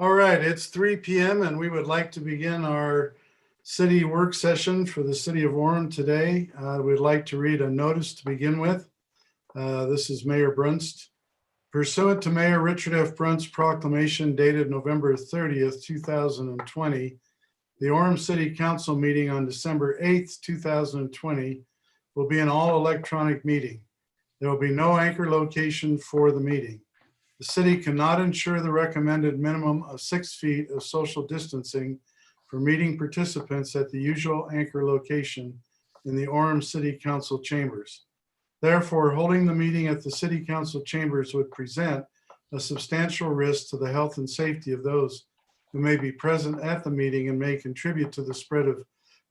All right, it's 3 p.m. and we would like to begin our city work session for the city of Orem today. We'd like to read a notice to begin with. This is Mayor Brunst. Pursuant to Mayor Richard F. Brunst's proclamation dated November 30th, 2020, the Orem City Council meeting on December 8th, 2020 will be an all-electronic meeting. There will be no anchor location for the meeting. The city cannot ensure the recommended minimum of 6 feet of social distancing for meeting participants at the usual anchor location in the Orem City Council chambers. Therefore, holding the meeting at the City Council chambers would present a substantial risk to the health and safety of those who may be present at the meeting and may contribute to the spread of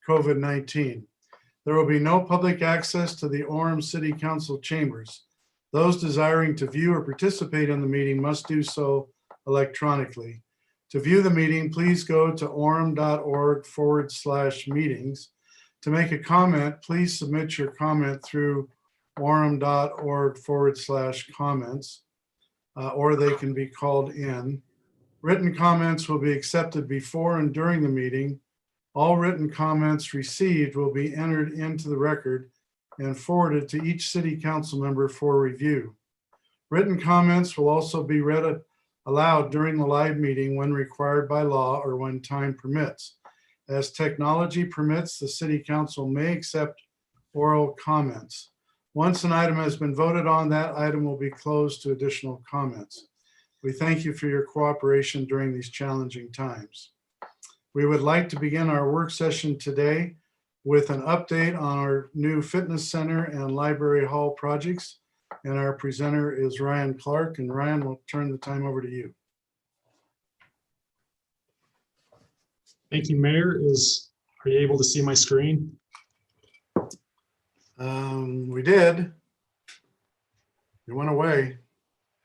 COVID-19. There will be no public access to the Orem City Council chambers. Those desiring to view or participate in the meeting must do so electronically. To view the meeting, please go to orem.org/meetings. To make a comment, please submit your comment through orem.org/comments, or they can be called in. Written comments will be accepted before and during the meeting. All written comments received will be entered into the record and forwarded to each city council member for review. Written comments will also be read aloud during the live meeting when required by law or when time permits. As technology permits, the city council may accept oral comments. Once an item has been voted on, that item will be closed to additional comments. We thank you for your cooperation during these challenging times. We would like to begin our work session today with an update on our new fitness center and library hall projects. And our presenter is Ryan Clark. And Ryan, we'll turn the time over to you. Thank you, Mayor. Are you able to see my screen? We did. It went away.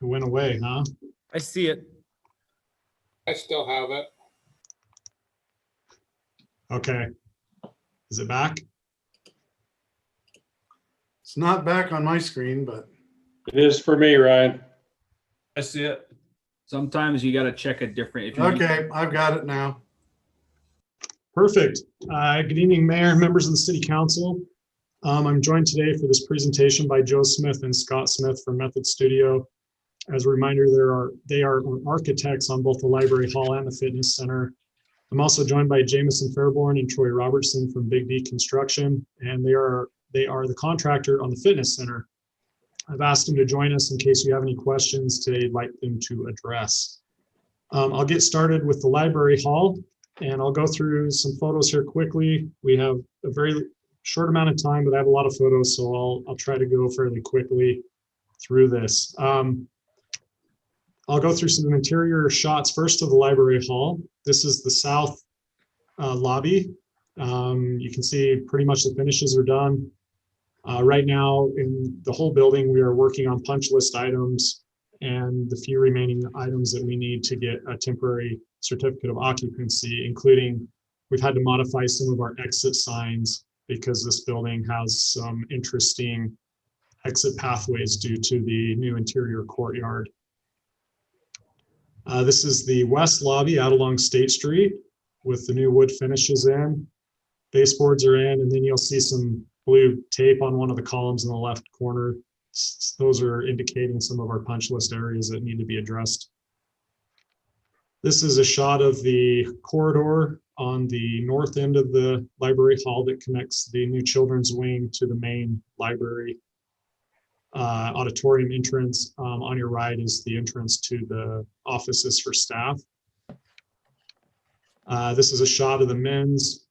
It went away, huh? I see it. I still have it. Okay. Is it back? It's not back on my screen, but. It is for me, Ryan. I see it. Sometimes you got to check a different. If you Okay, I've got it now. Perfect. Good evening, Mayor, members of the City Council. I'm joined today for this presentation by Joe Smith and Scott Smith from Method Studio. As a reminder, they are architects on both the library hall and the fitness center. I'm also joined by Jameson Fairborn and Troy Robertson from Big D Construction, and they are the contractor on the fitness center. I've asked them to join us in case you have any questions today you'd like them to address. I'll get started with the library hall, and I'll go through some photos here quickly. We have a very short amount of time, but I have a lot of photos, so I'll try to go fairly quickly through this. I'll go through some interior shots first of the library hall. This is the south lobby. You can see pretty much the finishes are done. Right now in the whole building, we are working on punch list items and the few remaining items that we need to get a temporary certificate of occupancy, including we've had to modify some of our exit signs because this building has some interesting exit pathways due to the new interior courtyard. This is the west lobby out along State Street with the new wood finishes in. Baseboards are in, and then you'll see some blue tape on one of the columns in the left corner. Those are indicating some of our punch list areas that need to be addressed. This is a shot of the corridor on the north end of the library hall that connects the new children's wing to the main library auditorium entrance. On your right is the entrance to the offices for staff. This is a shot of the men's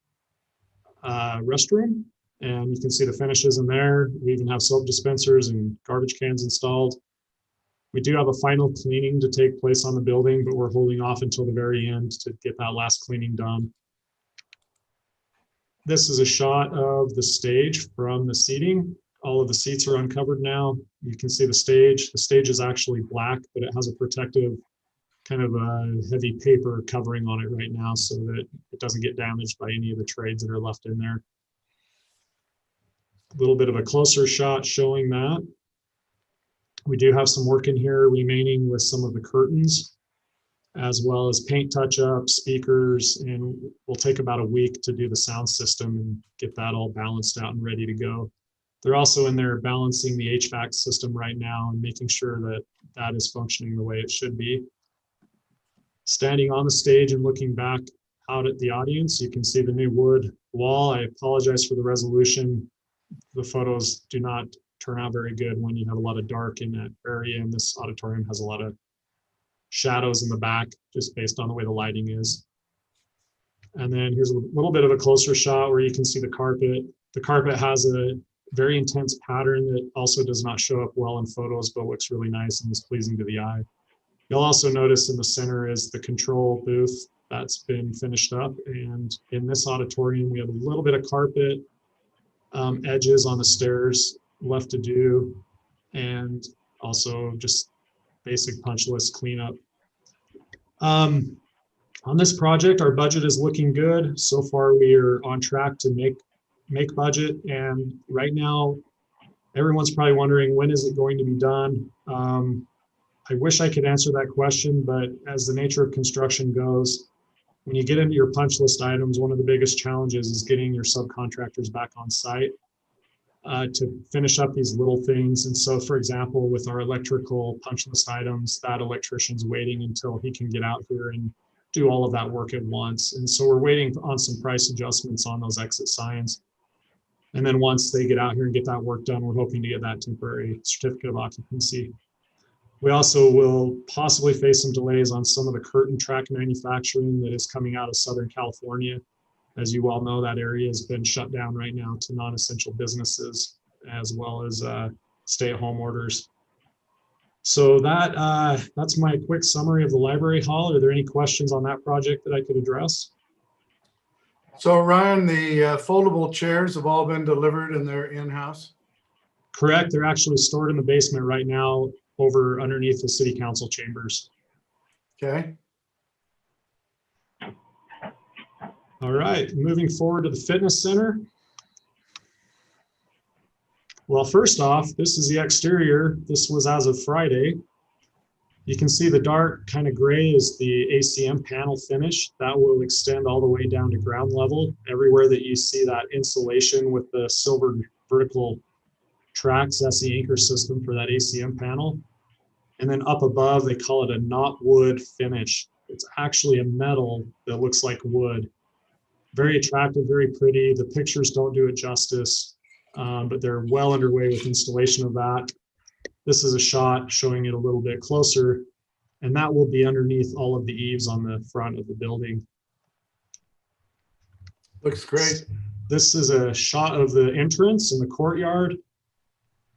restroom, and you can see the finishes in there. We even have soap dispensers and garbage cans installed. We do have a final cleaning to take place on the building, but we're holding off until the very end to get that last cleaning done. This is a shot of the stage from the seating. All of the seats are uncovered now. You can see the stage. The stage is actually black, but it has a protective kind of a heavy paper covering on it right now so that it doesn't get damaged by any of the trades that are left in there. A little bit of a closer shot showing that. We do have some work in here remaining with some of the curtains. as well as paint touch-up, speakers, and we'll take about a week to do the sound system and get that all balanced out and ready to go. They're also in there balancing the HVAC system right now and making sure that that is functioning the way it should be. Standing on the stage and looking back out at the audience, you can see the new wood wall. I apologize for the resolution. The photos do not turn out very good when you have a lot of dark in that area, and this auditorium has a lot of shadows in the back just based on the way the lighting is. And then here's a little bit of a closer shot where you can see the carpet. The carpet has a very intense pattern that also does not show up well in photos, but looks really nice and is pleasing to the eye. You'll also notice in the center is the control booth that's been finished up. And in this auditorium, we have a little bit of carpet edges on the stairs left to do, and also just basic punch list cleanup. On this project, our budget is looking good. So far, we are on track to make budget. And right now, everyone's probably wondering, when is it going to be done? I wish I could answer that question, but as the nature of construction goes, when you get into your punch list items, one of the biggest challenges is getting your subcontractors back on site to finish up these little things. And so, for example, with our electrical punch list items, that electrician's waiting until he can get out here and do all of that work at once. And so we're waiting on some price adjustments on those exit signs. And then once they get out here and get that work done, we're hoping to get that temporary certificate of occupancy. We also will possibly face some delays on some of the curtain track manufacturing that is coming out of Southern California. As you all know, that area has been shut down right now to non-essential businesses, as well as stay-at-home orders. So that's my quick summary of the library hall. Are there any questions on that project that I could address? So Ryan, the foldable chairs have all been delivered and they're in-house? Correct. They're actually stored in the basement right now over underneath the city council chambers. Okay. All right, moving forward to the fitness center. Well, first off, this is the exterior. This was as of Friday. You can see the dark kind of gray is the ACM panel finish. That will extend all the way down to ground level. Everywhere that you see that insulation with the silver vertical tracks, that's the anchor system for that ACM panel. And then up above, they call it a not wood finish. It's actually a metal that looks like wood. Very attractive, very pretty. The pictures don't do it justice, but they're well underway with installation of that. This is a shot showing it a little bit closer, and that will be underneath all of the eaves on the front of the building. Looks great. This is a shot of the entrance in the courtyard.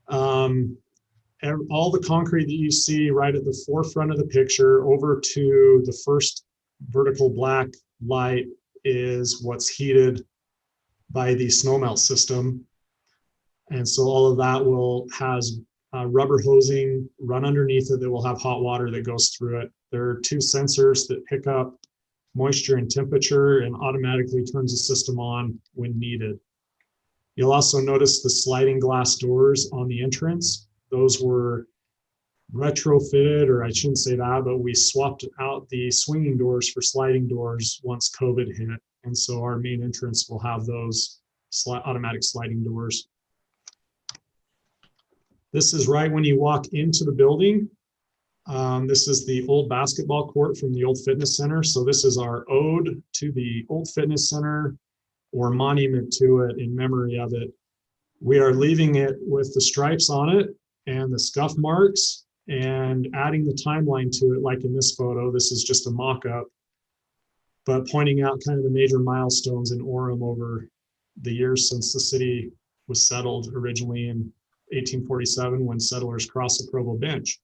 All the concrete that you see right at the forefront of the picture over to the first vertical black light is what's heated by the snowmelt system. And so all of that has rubber hosing run underneath it that will have hot water that goes through it. There are two sensors that pick up moisture and temperature and automatically turns the system on when needed. You'll also notice the sliding glass doors on the entrance. Those were retrofitted, or I shouldn't say that, but we swapped out the swinging doors for sliding doors once COVID hit. And so our main entrance will have those automatic sliding doors. This is right when you walk into the building. This is the old basketball court from the old fitness center. So this is our ode to the old fitness center, or monument to it in memory of it. We are leaving it with the stripes on it and the scuff marks, and adding the timeline to it, like in this photo. This is just a mock-up, but pointing out kind of the major milestones in Orem over the years since the city was settled originally in 1847 when settlers crossed the Provo Bench.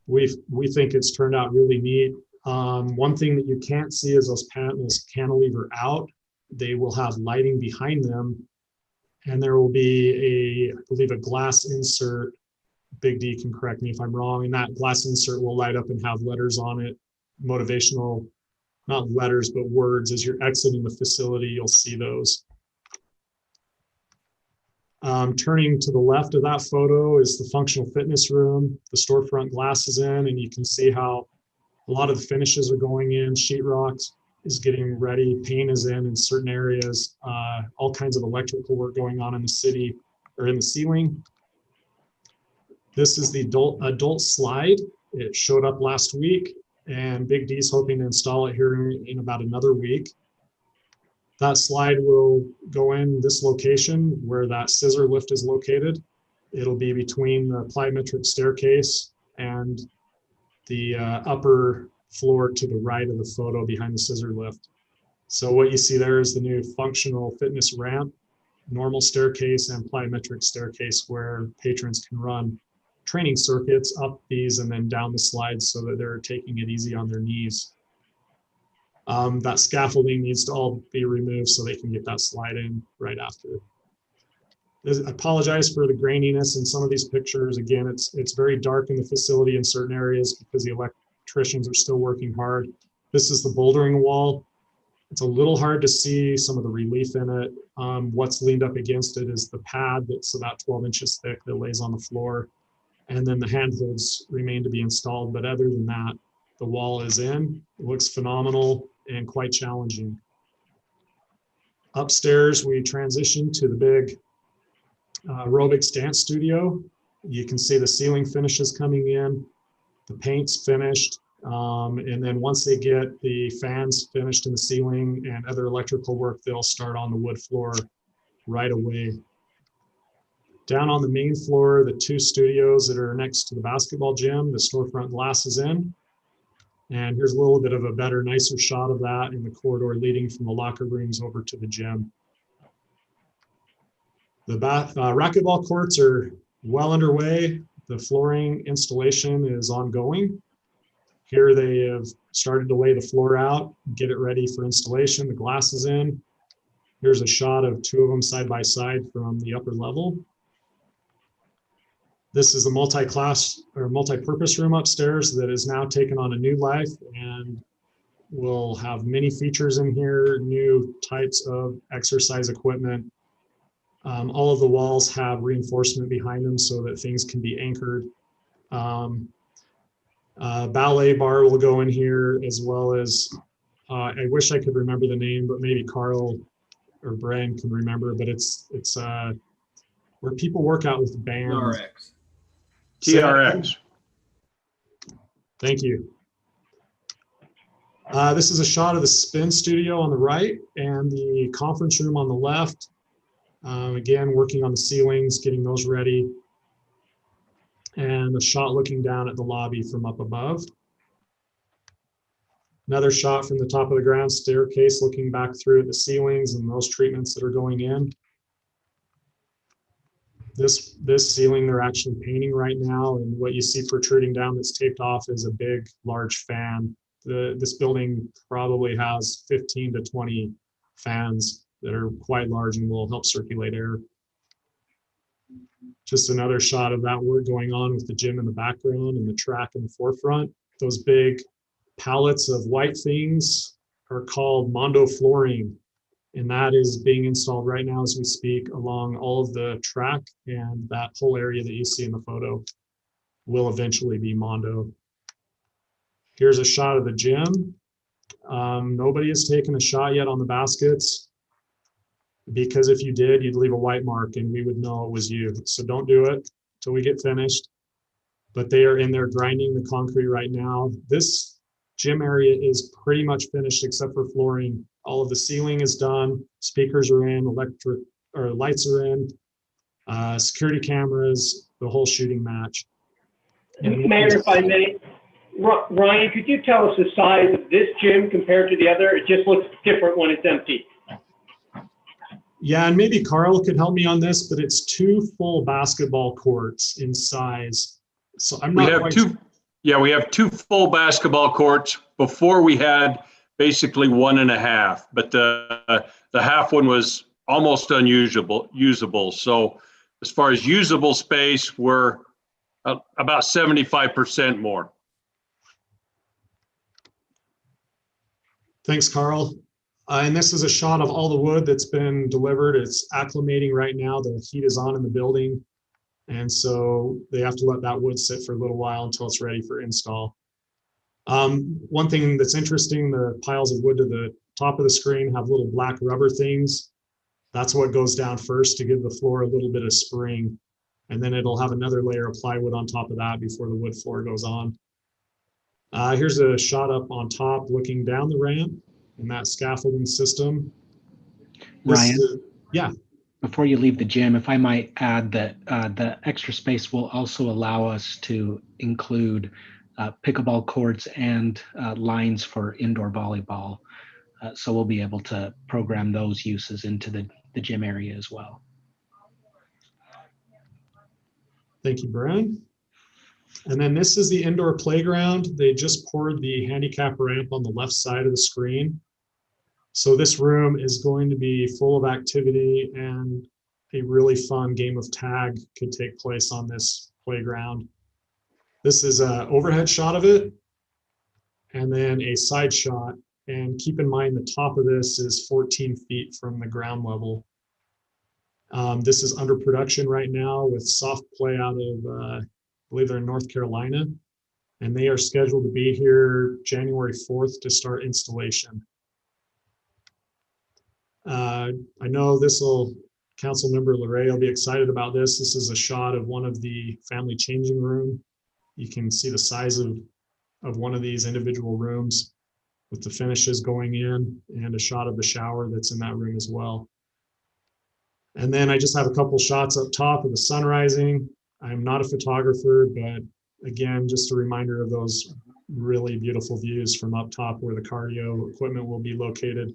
We think it's turned out really neat. One thing that you can't see is those panels cantilever out. They will have lighting behind them, and there will be I believe a glass insert. Big D can correct me if I'm wrong, and that glass insert will light up and have letters on it, motivational, not letters, but words. As you're exiting the facility, you'll see those. Turning to the left of that photo is the functional fitness room. The storefront glass is in, and you can see how A lot of the finishes are going in. Sheetrock is getting ready. Paint is in certain areas. All kinds of electrical work going on in the city or in the ceiling. This is the adult slide. It showed up last week, and Big D's hoping to install it here in about another week. That slide will go in this location where that scissor lift is located. It'll be between the plyometric staircase and the upper floor to the right of the photo behind the scissor lift. So what you see there is the new functional fitness ramp, normal staircase, and plyometric staircase where patrons can run training circuits up these and then down the slides so that they're taking it easy on their knees. That scaffolding needs to all be removed so they can get that slide in right after. I apologize for the graininess in some of these pictures. Again, it's very dark in the facility in certain areas because the electricians are still working hard. This is the bouldering wall. It's a little hard to see some of the relief in it. What's leaned up against it is the pad that's about 12 inches thick that lays on the floor. And then the handholds remain to be installed. But other than that, the wall is in. It looks phenomenal and quite challenging. Upstairs, we transition to the big aerobics dance studio. You can see the ceiling finishes coming in. The paint's finished. And then once they get the fans finished in the ceiling and other electrical work, they'll start on the wood floor right away. Down on the main floor, the two studios that are next to the basketball gym, the storefront glass is in. And here's a little bit of a better, nicer shot of that in the corridor leading from the locker rooms over to the gym. The racquetball courts are well underway. The flooring installation is ongoing. Here they have started to lay the floor out, get it ready for installation. The glass is in. Here's a shot of two of them side by side from the upper level. This is a multi-class or multi-purpose room upstairs that is now taken on a new life and will have many features in here, new types of exercise equipment. All of the walls have reinforcement behind them so that things can be anchored. Ballet bar will go in here, as well as, I wish I could remember the name, but maybe Carl or Brian can remember, but it's where people work out with bands. TRX. TRX. Thank you. This is a shot of the spin studio on the right and the conference room on the left. Again, working on the ceilings, getting those ready. And a shot looking down at the lobby from up above. Another shot from the top of the ground staircase looking back through at the ceilings and those treatments that are going in. This ceiling they're actually painting right now, and what you see protruding down that's taped off is a big, large fan. This building probably has 15 to 20 fans that are quite large and will help circulate air. Just another shot of that work going on with the gym in the background and the track in the forefront. Those big pallets of white things are called Mondo flooring, and that is being installed right now as we speak along all of the track, and that whole area that you see in the photo will eventually be Mondo. Here's a shot of the gym. Nobody has taken a shot yet on the baskets, because if you did, you'd leave a white mark and we would know it was you. So don't do it till we get finished. But they are in there grinding the concrete right now. This gym area is pretty much finished except for flooring. All of the ceiling is done. Speakers are in, lights are in, security cameras, the whole shooting match. And Mayor, if I may, Ryan, could you tell us the size of this gym compared to the other? It just looks different when it's empty. Yeah, and maybe Carl could help me on this, but it's 2 full basketball courts in size. So I'm not quite sure. We have 2 full basketball courts. Before we had basically 1.5, but the half one was almost usable. So as far as usable space, we're about 75% more. Thanks, Carl. And this is a shot of all the wood that's been delivered. It's acclimating right now. The heat is on in the building. And so they have to let that wood sit for a little while until it's ready for install. One thing that's interesting, the piles of wood to the top of the screen have little black rubber things. That's what goes down first to give the floor a little bit of spring. And then it'll have another layer of plywood on top of that before the wood floor goes on. Here's a shot up on top looking down the ramp in that scaffolding system. Ryan, yeah. before you leave the gym, if I might add that the extra space will also allow us to include pickleball courts and lines for indoor volleyball. So we'll be able to program those uses into the gym area as well. Thank you, Brian. And then this is the indoor playground. They just poured the handicap ramp on the left side of the screen. So this room is going to be full of activity, and a really fun game of tag could take place on this playground. This is an overhead shot of it, and then a side shot. And keep in mind the top of this is 14 feet from the ground level. This is under production right now with soft play out of, I believe they're in North Carolina, and they are scheduled to be here January 4th to start installation. I know Council Member Larray will be excited about this. This is a shot of one of the family changing room. You can see the size of one of these individual rooms with the finishes going in, and a shot of the shower that's in that room as well. And then I just have a couple shots up top of the sun rising. I'm not a photographer, but again, just a reminder of those really beautiful views from up top where the cardio equipment will be located.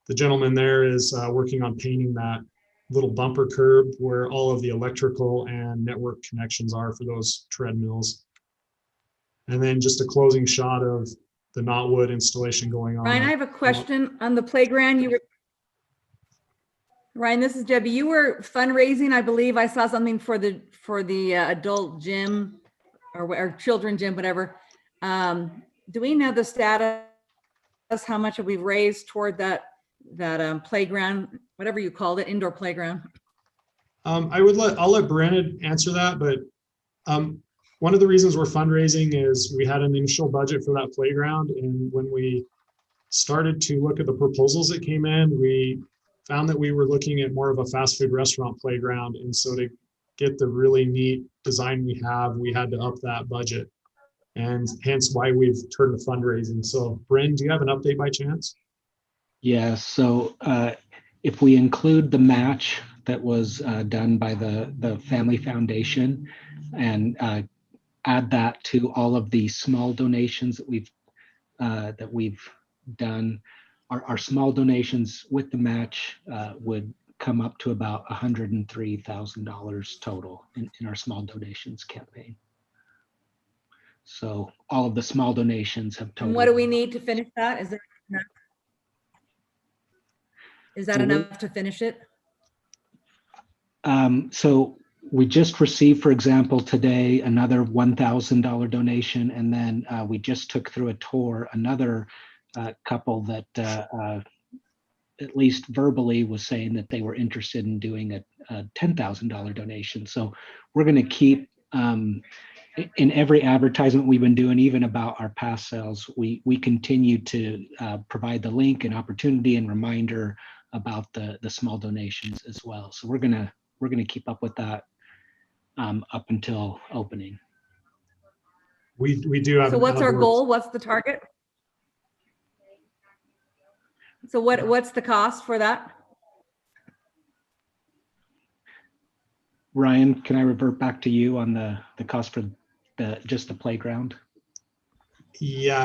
The gentleman there is working on painting that little bumper curb where all of the electrical and network connections are for those treadmills. And then just a closing shot of the knotwood installation going on. Ryan, I have a question on the playground. Ryan, this is Debbie. You were fundraising, I believe. I saw something for the adult gym or children gym, whatever. Do we know the status? How much have we raised toward that playground, whatever you called it, indoor playground? I'll let Brandon answer that, but one of the reasons we're fundraising is we had an initial budget for that playground, and when we started to look at the proposals that came in, we found that we were looking at more of a fast food restaurant playground, and so to get the really neat design we have, we had to up that budget, and hence why we've turned to fundraising. So Bryn, do you have an update by chance? Yeah, so if we include the match that was done by the Family Foundation and add that to all of the small donations that we've done, our small donations with the match would come up to about $103,000 total in our small donations campaign. So all of the small donations have totaled. And what do we need to finish that? Is that enough to finish it? So we just received, for example, today, another $1,000 donation. And then we just took through a tour, another couple that at least verbally was saying that they were interested in doing a $10,000 donation. So we're going to keep, in every advertisement we've been doing, even about our past sales, we continue to provide the link and opportunity and reminder about the small donations as well. So we're gonna keep up with that up until opening. We do have. So what's our goal? What's the target? So what's the cost for that? Ryan, can I revert back to you on the cost for just the playground? Yeah,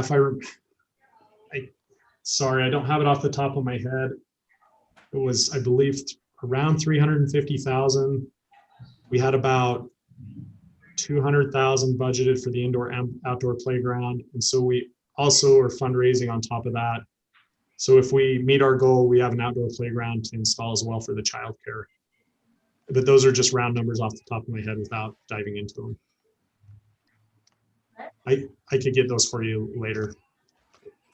sorry, I don't have it off the top of my head. It was, I believe, around 350,000. We had about 200,000 budgeted for the indoor and outdoor playground. And so we also are fundraising on top of that. So if we meet our goal, we have an outdoor playground to install as well for the childcare. But those are just round numbers off the top of my head without diving into them. I could get those for you later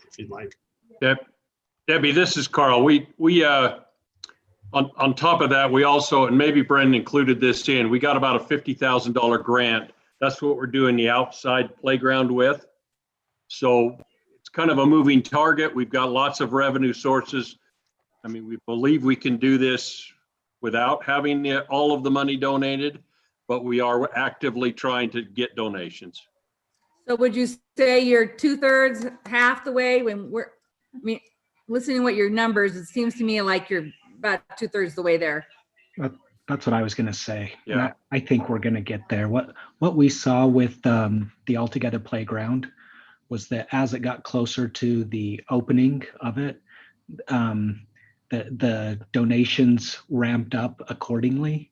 if you'd like. Debbie, this is Carl. We on top of that, we also, and maybe Brendan included this in, we got about a $50,000 grant. That's what we're doing the outside playground with. So it's kind of a moving target. We've got lots of revenue sources. I mean, we believe we can do this without having all of the money donated, but we are actively trying to get donations. So would you say you're 2/3, half the way when I mean, listening to what your numbers, it seems to me like you're about 2/3 the way there. That's what I was going to say. And Yeah. I think we're going to get there. What we saw with the Altogether Playground was that as it got closer to the opening of it, the donations ramped up accordingly.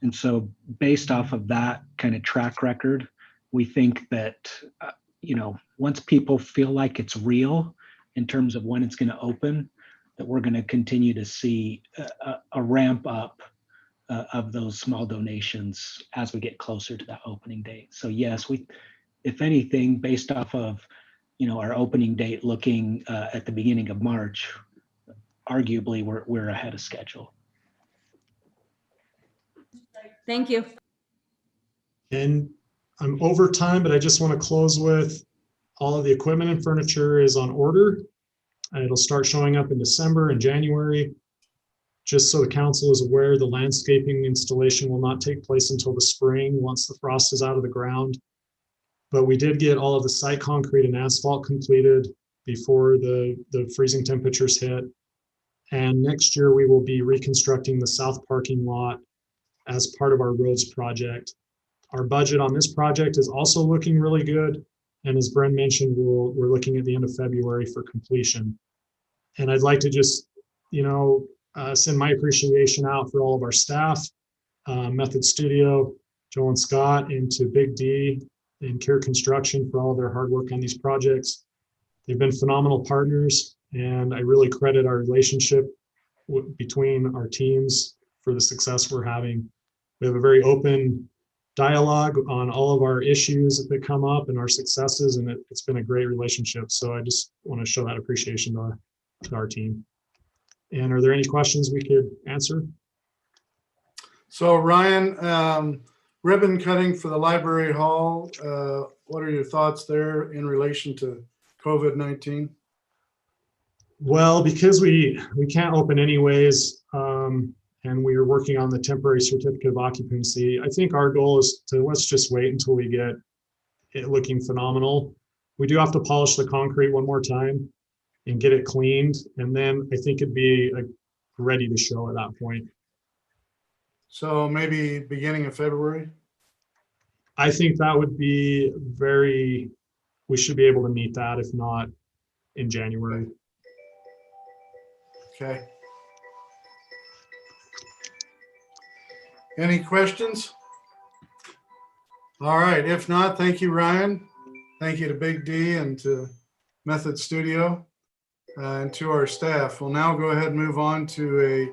And so based off of that kind of track record, we think that, once people feel like it's real in terms of when it's going to open, that we're going to continue to see a ramp up of those small donations as we get closer to that opening date. So yes, if anything, based off of, our opening date looking at the beginning of March, arguably we're ahead of schedule. Thank you. And I'm over time, but I just want to close with all of the equipment and furniture is on order. And it'll start showing up in December and January. Just so the council is aware, the landscaping installation will not take place until the spring, once the frost is out of the ground. But we did get all of the site concrete and asphalt completed before the freezing temperatures hit. And next year we will be reconstructing the south parking lot as part of our roads project. Our budget on this project is also looking really good. And as Bren mentioned, we're looking at the end of February for completion. And I'd like to just, send my appreciation out for all of our staff, Method Studio, Joel and Scott, and to Big D and Care Construction for all of their hard work on these projects. They've been phenomenal partners, and I really credit our relationship between our teams for the success we're having. We have a very open dialogue on all of our issues that come up and our successes, and it's been a great relationship. So I just want to show that appreciation to our team. And are there any questions we could answer? So Ryan, ribbon cutting for the library hall, what are your thoughts there in relation to COVID-19? Well, because we can't open anyways, and we are working on the temporary certificate of occupancy, I think our goal is to let's just wait until we get it looking phenomenal. We do have to polish the concrete one more time and get it cleaned, and then I think it'd be ready to show at that point. So maybe beginning of February? I think that would be we should be able to meet that, if not in January. Okay. Any questions? All right, if not, thank you, Ryan. Thank you to Big D and to Method Studio and to our staff. We'll now go ahead and move on to a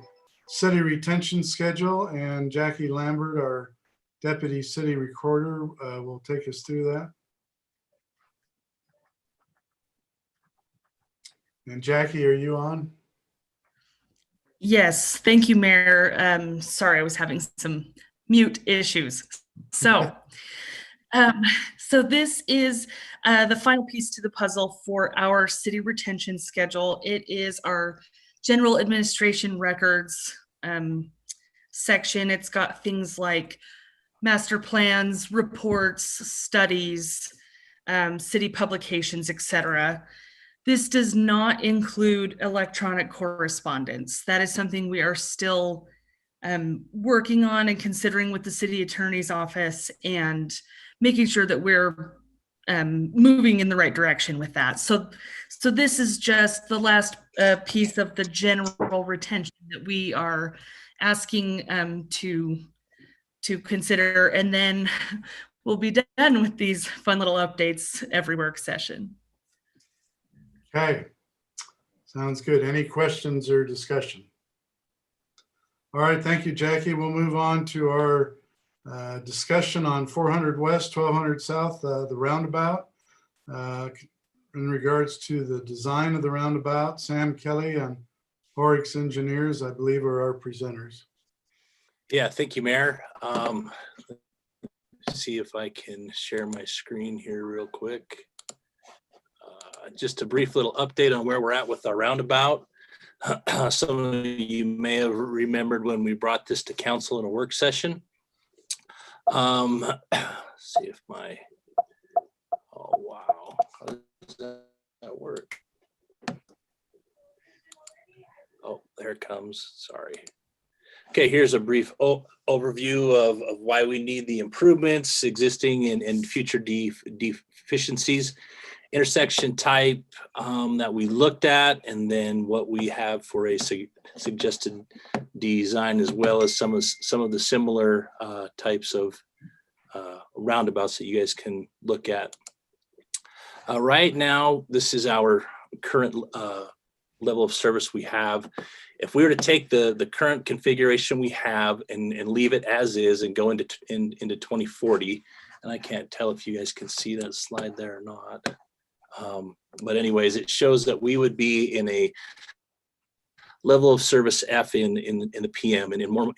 city retention schedule, and Jackie Lambert, our Deputy City Recorder, will take us through that. And Jackie, are you on? Yes, thank you, Mayor. Sorry, I was having some mute issues. So this is the final piece to the puzzle for our city retention schedule. It is our general administration records section. It's got things like master plans, reports, studies, city publications, etc. This does not include electronic correspondence. That is something we are still working on and considering with the city attorney's office and making sure that we're moving in the right direction with that. So this is just the last piece of the general retention that we are asking to consider, and then we'll be done with these fun little updates every work session. Okay, sounds good. Any questions or discussion? All right, thank you, Jackie. We'll move on to our discussion on 400 West, 1200 South, the roundabout. In regards to the design of the roundabout, Sam Kelly and Horix Engineers, I believe, are our presenters. Yeah, thank you, Mayor. Let's see if I can share my screen here real quick. just a brief little update on where we're at with our roundabout. Some of you may have remembered when we brought this to council in a work session. See if my, oh, wow. How does that work? Oh, there it comes. Sorry. Okay, here's a brief overview of why we need the improvements, existing and future deficiencies, intersection type that we looked at, and then what we have for a suggested design, as well as some of the similar types of roundabouts that you guys can look at. Right now, this is our current level of service we have. If we were to take the current configuration we have and leave it as is and go into 2040, and I can't tell if you guys can see that slide there or not. But anyways, it shows that we would be in a level of service F in the PM. And more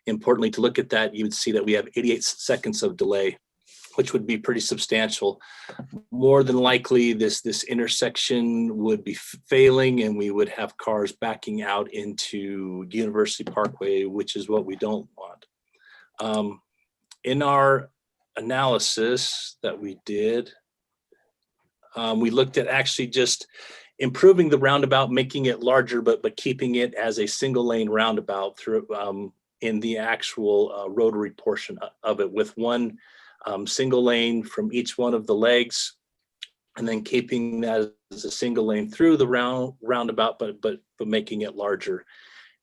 importantly, to look at that, you would see that we have 88 seconds of delay, which would be pretty substantial. More than likely, this intersection would be failing and we would have cars backing out into University Parkway, which is what we don't want. In our analysis that we did, we looked at actually just improving the roundabout, making it larger, but keeping it as a single lane roundabout through in the actual rotary portion of it, with one single lane from each one of the legs, and then keeping that as a single lane through the roundabout, but making it larger.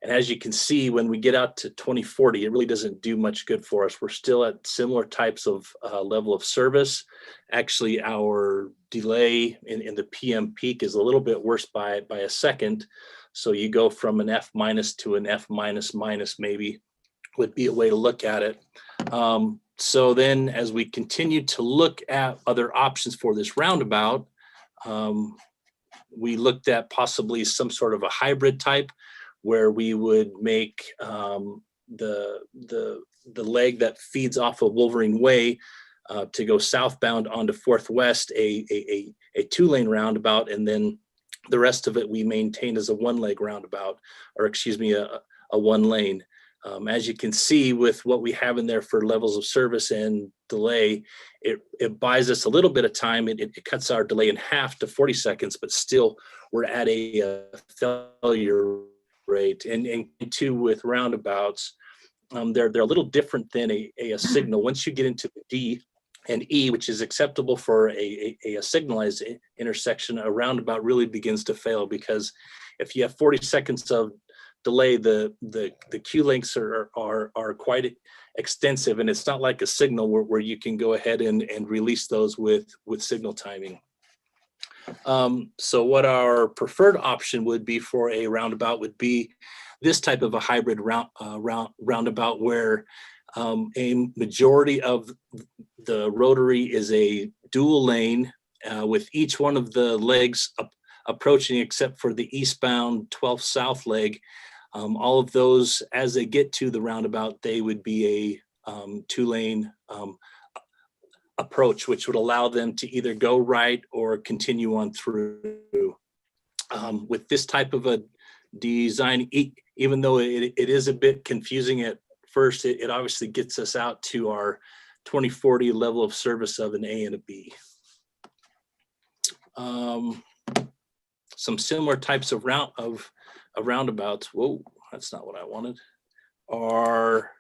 And as you can see, when we get out to 2040, it really doesn't do much good for us. We're still at similar types of level of service. Actually, our delay in the PM peak is a little bit worse by a second. So you go from an F minus to an F minus minus, maybe would be a way to look at it. So then as we continue to look at other options for this roundabout, we looked at possibly some sort of a hybrid type, where we would make the leg that feeds off of Wolverine Way to go southbound onto 4th West, a 2-lane roundabout, and then the rest of it we maintain as a 1-leg roundabout, or excuse me, a 1-lane. As you can see, with what we have in there for levels of service and delay, it buys us a little bit of time. It cuts our delay in half to 40 seconds, but still we're at a failure rate. And two, with roundabouts, they're a little different than a signal. Once you get into D and E, which is acceptable for a signalized intersection, a roundabout really begins to fail, because if you have 40 seconds of delay, the queue lengths are quite extensive, and it's not like a signal where you can go ahead and release those with signal timing. So what our preferred option would be for a roundabout would be this type of a hybrid roundabout, where a majority of the rotary is a dual lane with each one of the legs approaching, except for the eastbound 12th south leg. All of those, as they get to the roundabout, they would be a 2-lane approach, which would allow them to either go right or continue on through. With this type of a design, even though it is a bit confusing at first, it obviously gets us out to our 2040 level of service of an A and a B. Some similar types of roundabouts, whoa, that's not what I wanted, are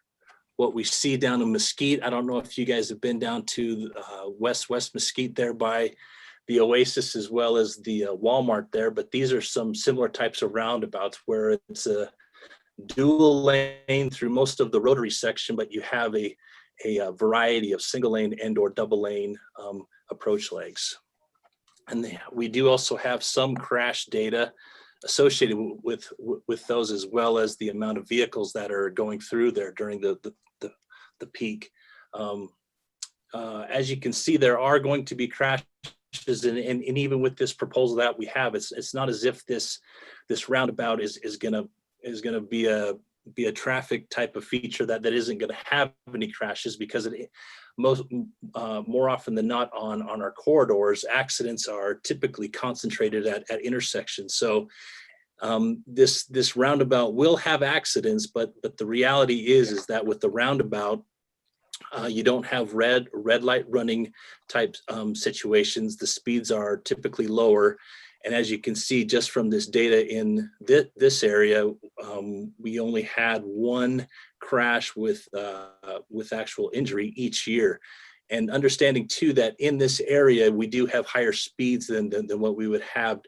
what we see down in Mesquite. I don't know if you guys have been down to West Mesquite there by the Oasis, as well as the Walmart there, but these are some similar types of roundabouts where it's a dual lane through most of the rotary section, but you have a variety of single lane and or double lane approach legs. And we do also have some crash data associated with those, as well as the amount of vehicles that are going through there during the peak. As you can see, there are going to be crashes, and even with this proposal that we have, it's not as if this roundabout is gonna be a be a traffic type of feature that isn't going to have any crashes, because more often than not on our corridors, accidents are typically concentrated at intersections. So this roundabout will have accidents, but the reality is that with the roundabout, you don't have red light running type situations. The speeds are typically lower. And as you can see, just from this data in this area, we only had one crash with actual injury each year. And understanding too that in this area, we do have higher speeds than what we would have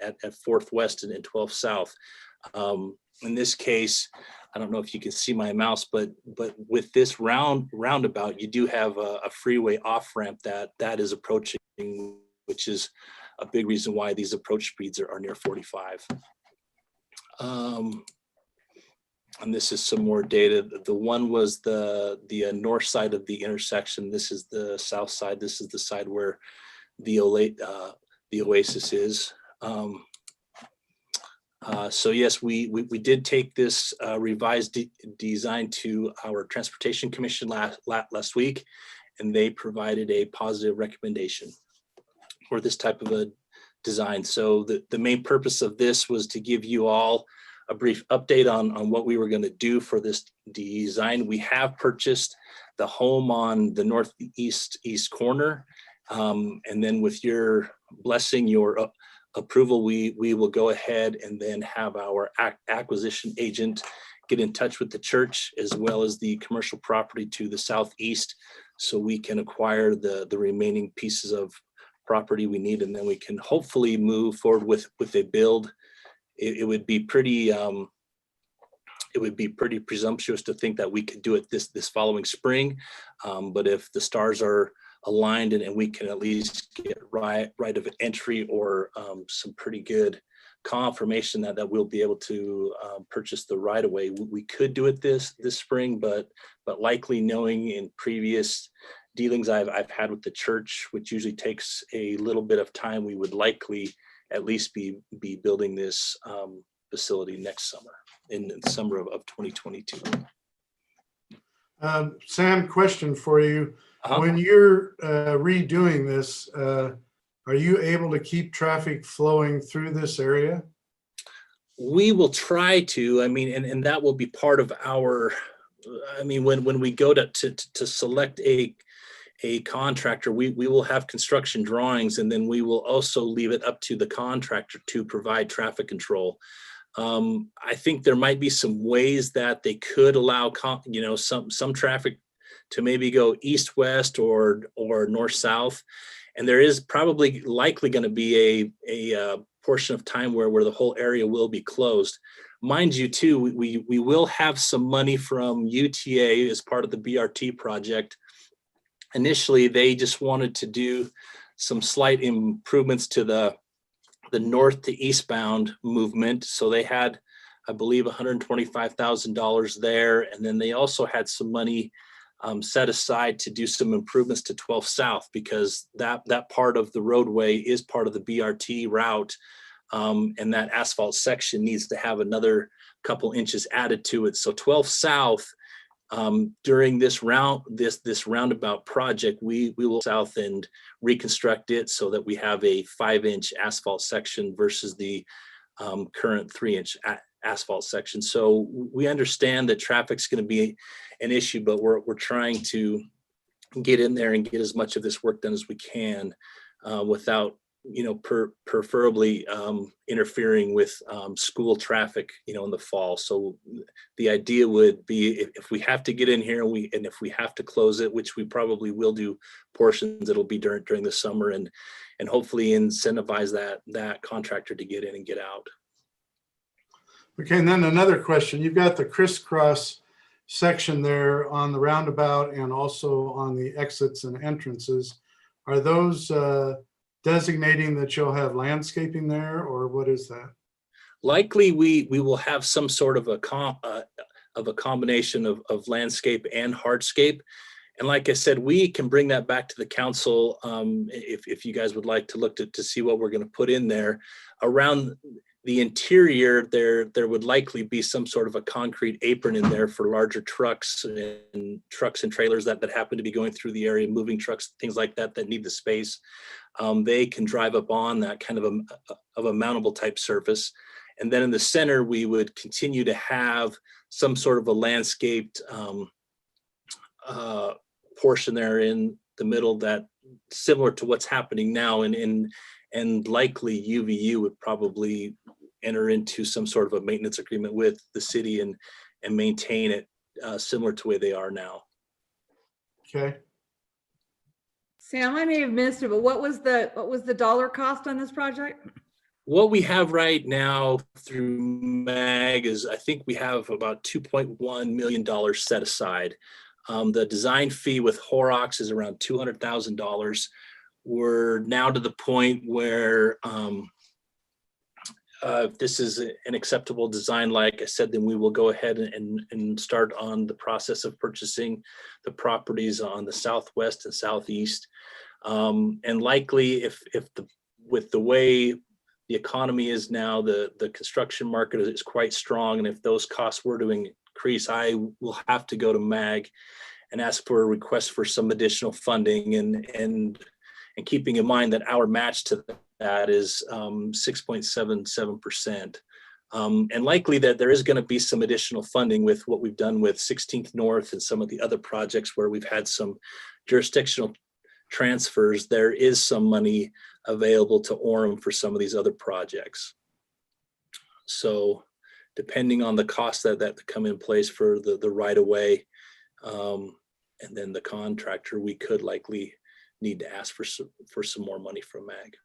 at 4th West and 12th South. In this case, I don't know if you can see my mouse, but with this roundabout, you do have a freeway off ramp that is approaching, which is a big reason why these approach speeds are near 45. And this is some more data. The one was the north side of the intersection. This is the south side. This is the side where the Oasis is. So yes, we did take this revised design to our Transportation Commission last week, and they provided a positive recommendation for this type of a design. So the main purpose of this was to give you all a brief update on what we were going to do for this design. We have purchased the home on the northeast corner, and then with your blessing, your approval, we will go ahead and then have our acquisition agent get in touch with the church as well as the commercial property to the southeast, so we can acquire the remaining pieces of property we need, and then we can hopefully move forward with a build. It would be pretty presumptuous to think that we could do it this following spring, but if the stars are aligned and we can at least get right of entry or some pretty good confirmation that we'll be able to purchase the right of way, we could do it this spring, but likely, knowing in previous dealings I've had with the church, which usually takes a little bit of time, we would likely at least be building this facility next summer, in the summer of 2022. Sam, question for you. Uh-huh. When you're redoing this, are you able to keep traffic flowing through this area? We will try to. I mean, and that will be part of our. I mean, when we go to select a contractor, we will have construction drawings, and then we will also leave it up to the contractor to provide traffic control. I think there might be some ways that they could allow some traffic to maybe go east-west or north-south, and there is probably likely going to be a portion of time where the whole area will be closed. Mind you, too, we will have some money from UTA as part of the BRT project. Initially, they just wanted to do some slight improvements to the north to eastbound movement. So they had, I believe, $125,000 there. And then they also had some money set aside to do some improvements to 12 South, because that part of the roadway is part of the BRT route. And that asphalt section needs to have another couple inches added to it. So 12 South, during this roundabout project, we will south and reconstruct it so that we have a 5-inch asphalt section versus the current 3-inch asphalt section. So we understand that traffic's going to be an issue, but we're trying to get in there and get as much of this work done as we can without preferably interfering with school traffic, in the fall. So the idea would be, if we have to get in here and if we have to close it, which we probably will do portions, it'll be during the summer, and hopefully incentivize that contractor to get in and get out. Okay, and then another question. You've got the crisscross section there on the roundabout and also on the exits and entrances. Are those designating that you'll have landscaping there, or what is that? Likely, we will have some sort of a combination of landscape and hardscape. And like I said, we can bring that back to the council if you guys would like to look to see what we're going to put in there. Around the interior, there would likely be some sort of a concrete apron in there for larger trucks and trailers that happen to be going through the area, moving trucks, things like that need the space. They can drive up on that kind of a mountable type surface. And then in the center, we would continue to have some sort of a landscaped portion there in the middle that similar to what's happening now, and likely UVU would probably enter into some sort of a maintenance agreement with the city and maintain it similar to the way they are now. Okay. Sam, I may have missed it, but what was the dollar cost on this project? What we have right now through MAG is, I think we have about $2.1 million set aside. The design fee with Horrocks is around $200,000. We're now to the point where if this is an acceptable design, like I said, then we will go ahead and start on the process of purchasing the properties on the southwest and southeast. And likely with the way the economy is now, the construction market is quite strong. And if those costs were to increase, I will have to go to MAG and ask for a request for some additional funding, and keeping in mind that our match to that is 6.77%. And likely that there is going to be some additional funding with what we've done with 16th North and some of the other projects where we've had some jurisdictional transfers. There is some money available to Orem for some of these other projects. So depending on the costs that come in place for the right of way, and then the contractor, we could likely need to ask for some more money from MAG.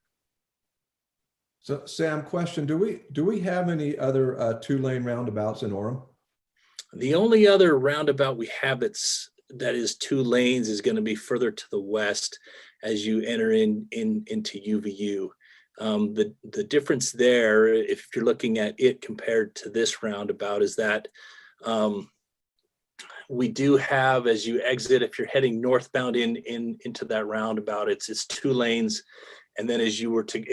So Sam, question, do we have any other 2-lane roundabouts in Orem? The only other roundabout we have that is 2 lanes is going to be further to the west as you enter into UVU. The difference there, if you're looking at it compared to this roundabout, is that we do have, as you exit, if you're heading northbound into that roundabout, it's 2 lanes. And then if you were to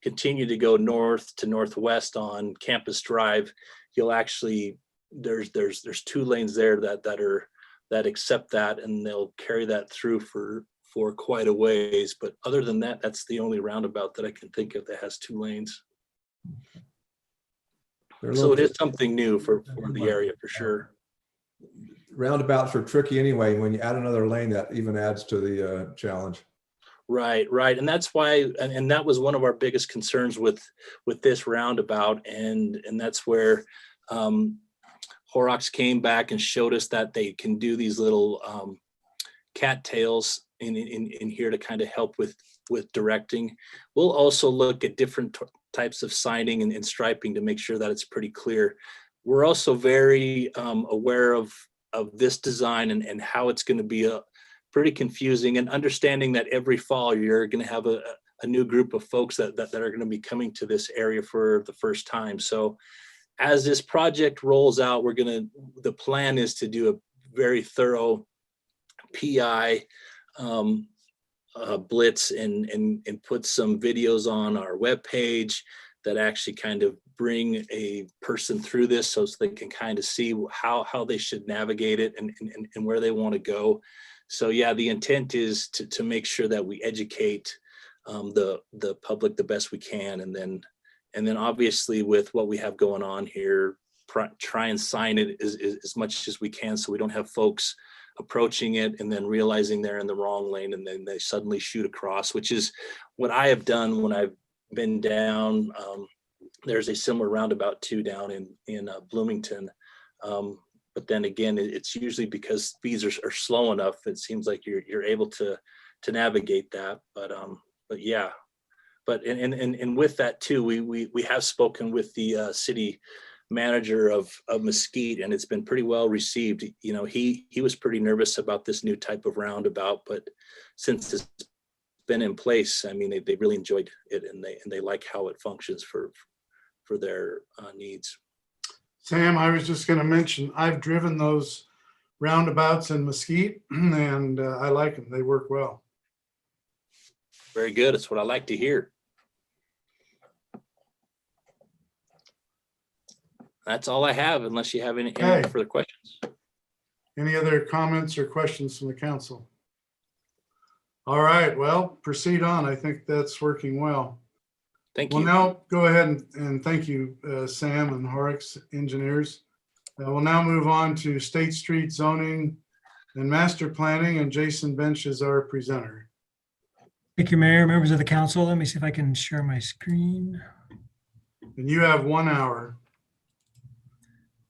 continue to go north to northwest on Campus Drive, you'll actually, there's 2 lanes there that accept that, and they'll carry that through for quite a ways. But other than that, that's the only roundabout that I can think of that has 2 lanes. So it is something new for the area for sure. Roundabouts are tricky anyway. When you add another lane, that even adds to the challenge. Right. And that's why, and that was one of our biggest concerns with this roundabout. And that's where Horrocks came back and showed us that they can do these little cattails in here to kind of help with directing. We'll also look at different types of signing and striping to make sure that it's pretty clear. We're also very aware of this design and how it's going to be pretty confusing, and understanding that every fall you're going to have a new group of folks that are going to be coming to this area for the first time. So as this project rolls out, the plan is to do a very thorough PI blitz and put some videos on our webpage that actually kind of bring a person through this so they can kind of see how they should navigate it and where they want to go. So yeah, the intent is to make sure that we educate the public the best we can, and then obviously with what we have going on here, try and sign it as much as we can, so we don't have folks approaching it and then realizing they're in the wrong lane and then they suddenly shoot across, which is what I have done when I've been down. There's a similar roundabout too down in Bloomington. But then again, it's usually because speeds are slow enough. It seems like you're able to navigate that. But yeah, and with that too, we have spoken with the city manager of Mesquite, and it's been pretty well received. You know, he was pretty nervous about this new type of roundabout, but since it's been in place, I mean, they really enjoyed it, and they like how it functions for their needs. Sam, I was just going to mention, I've driven those roundabouts in Mesquite, and I like them. They work well. Very good. It's what I like to hear. That's all I have, unless you have any Okay. further questions. Any other comments or questions from the council? All right, well, proceed on. I think that's working well. Thank We'll you. now go ahead and thank you, Sam and Horrocks engineers. We'll now move on to State Street zoning and master planning, and Jason Bench is our presenter. Thank you, Mayor, members of the council. Let me see if I can share my screen. And you have 1 hour.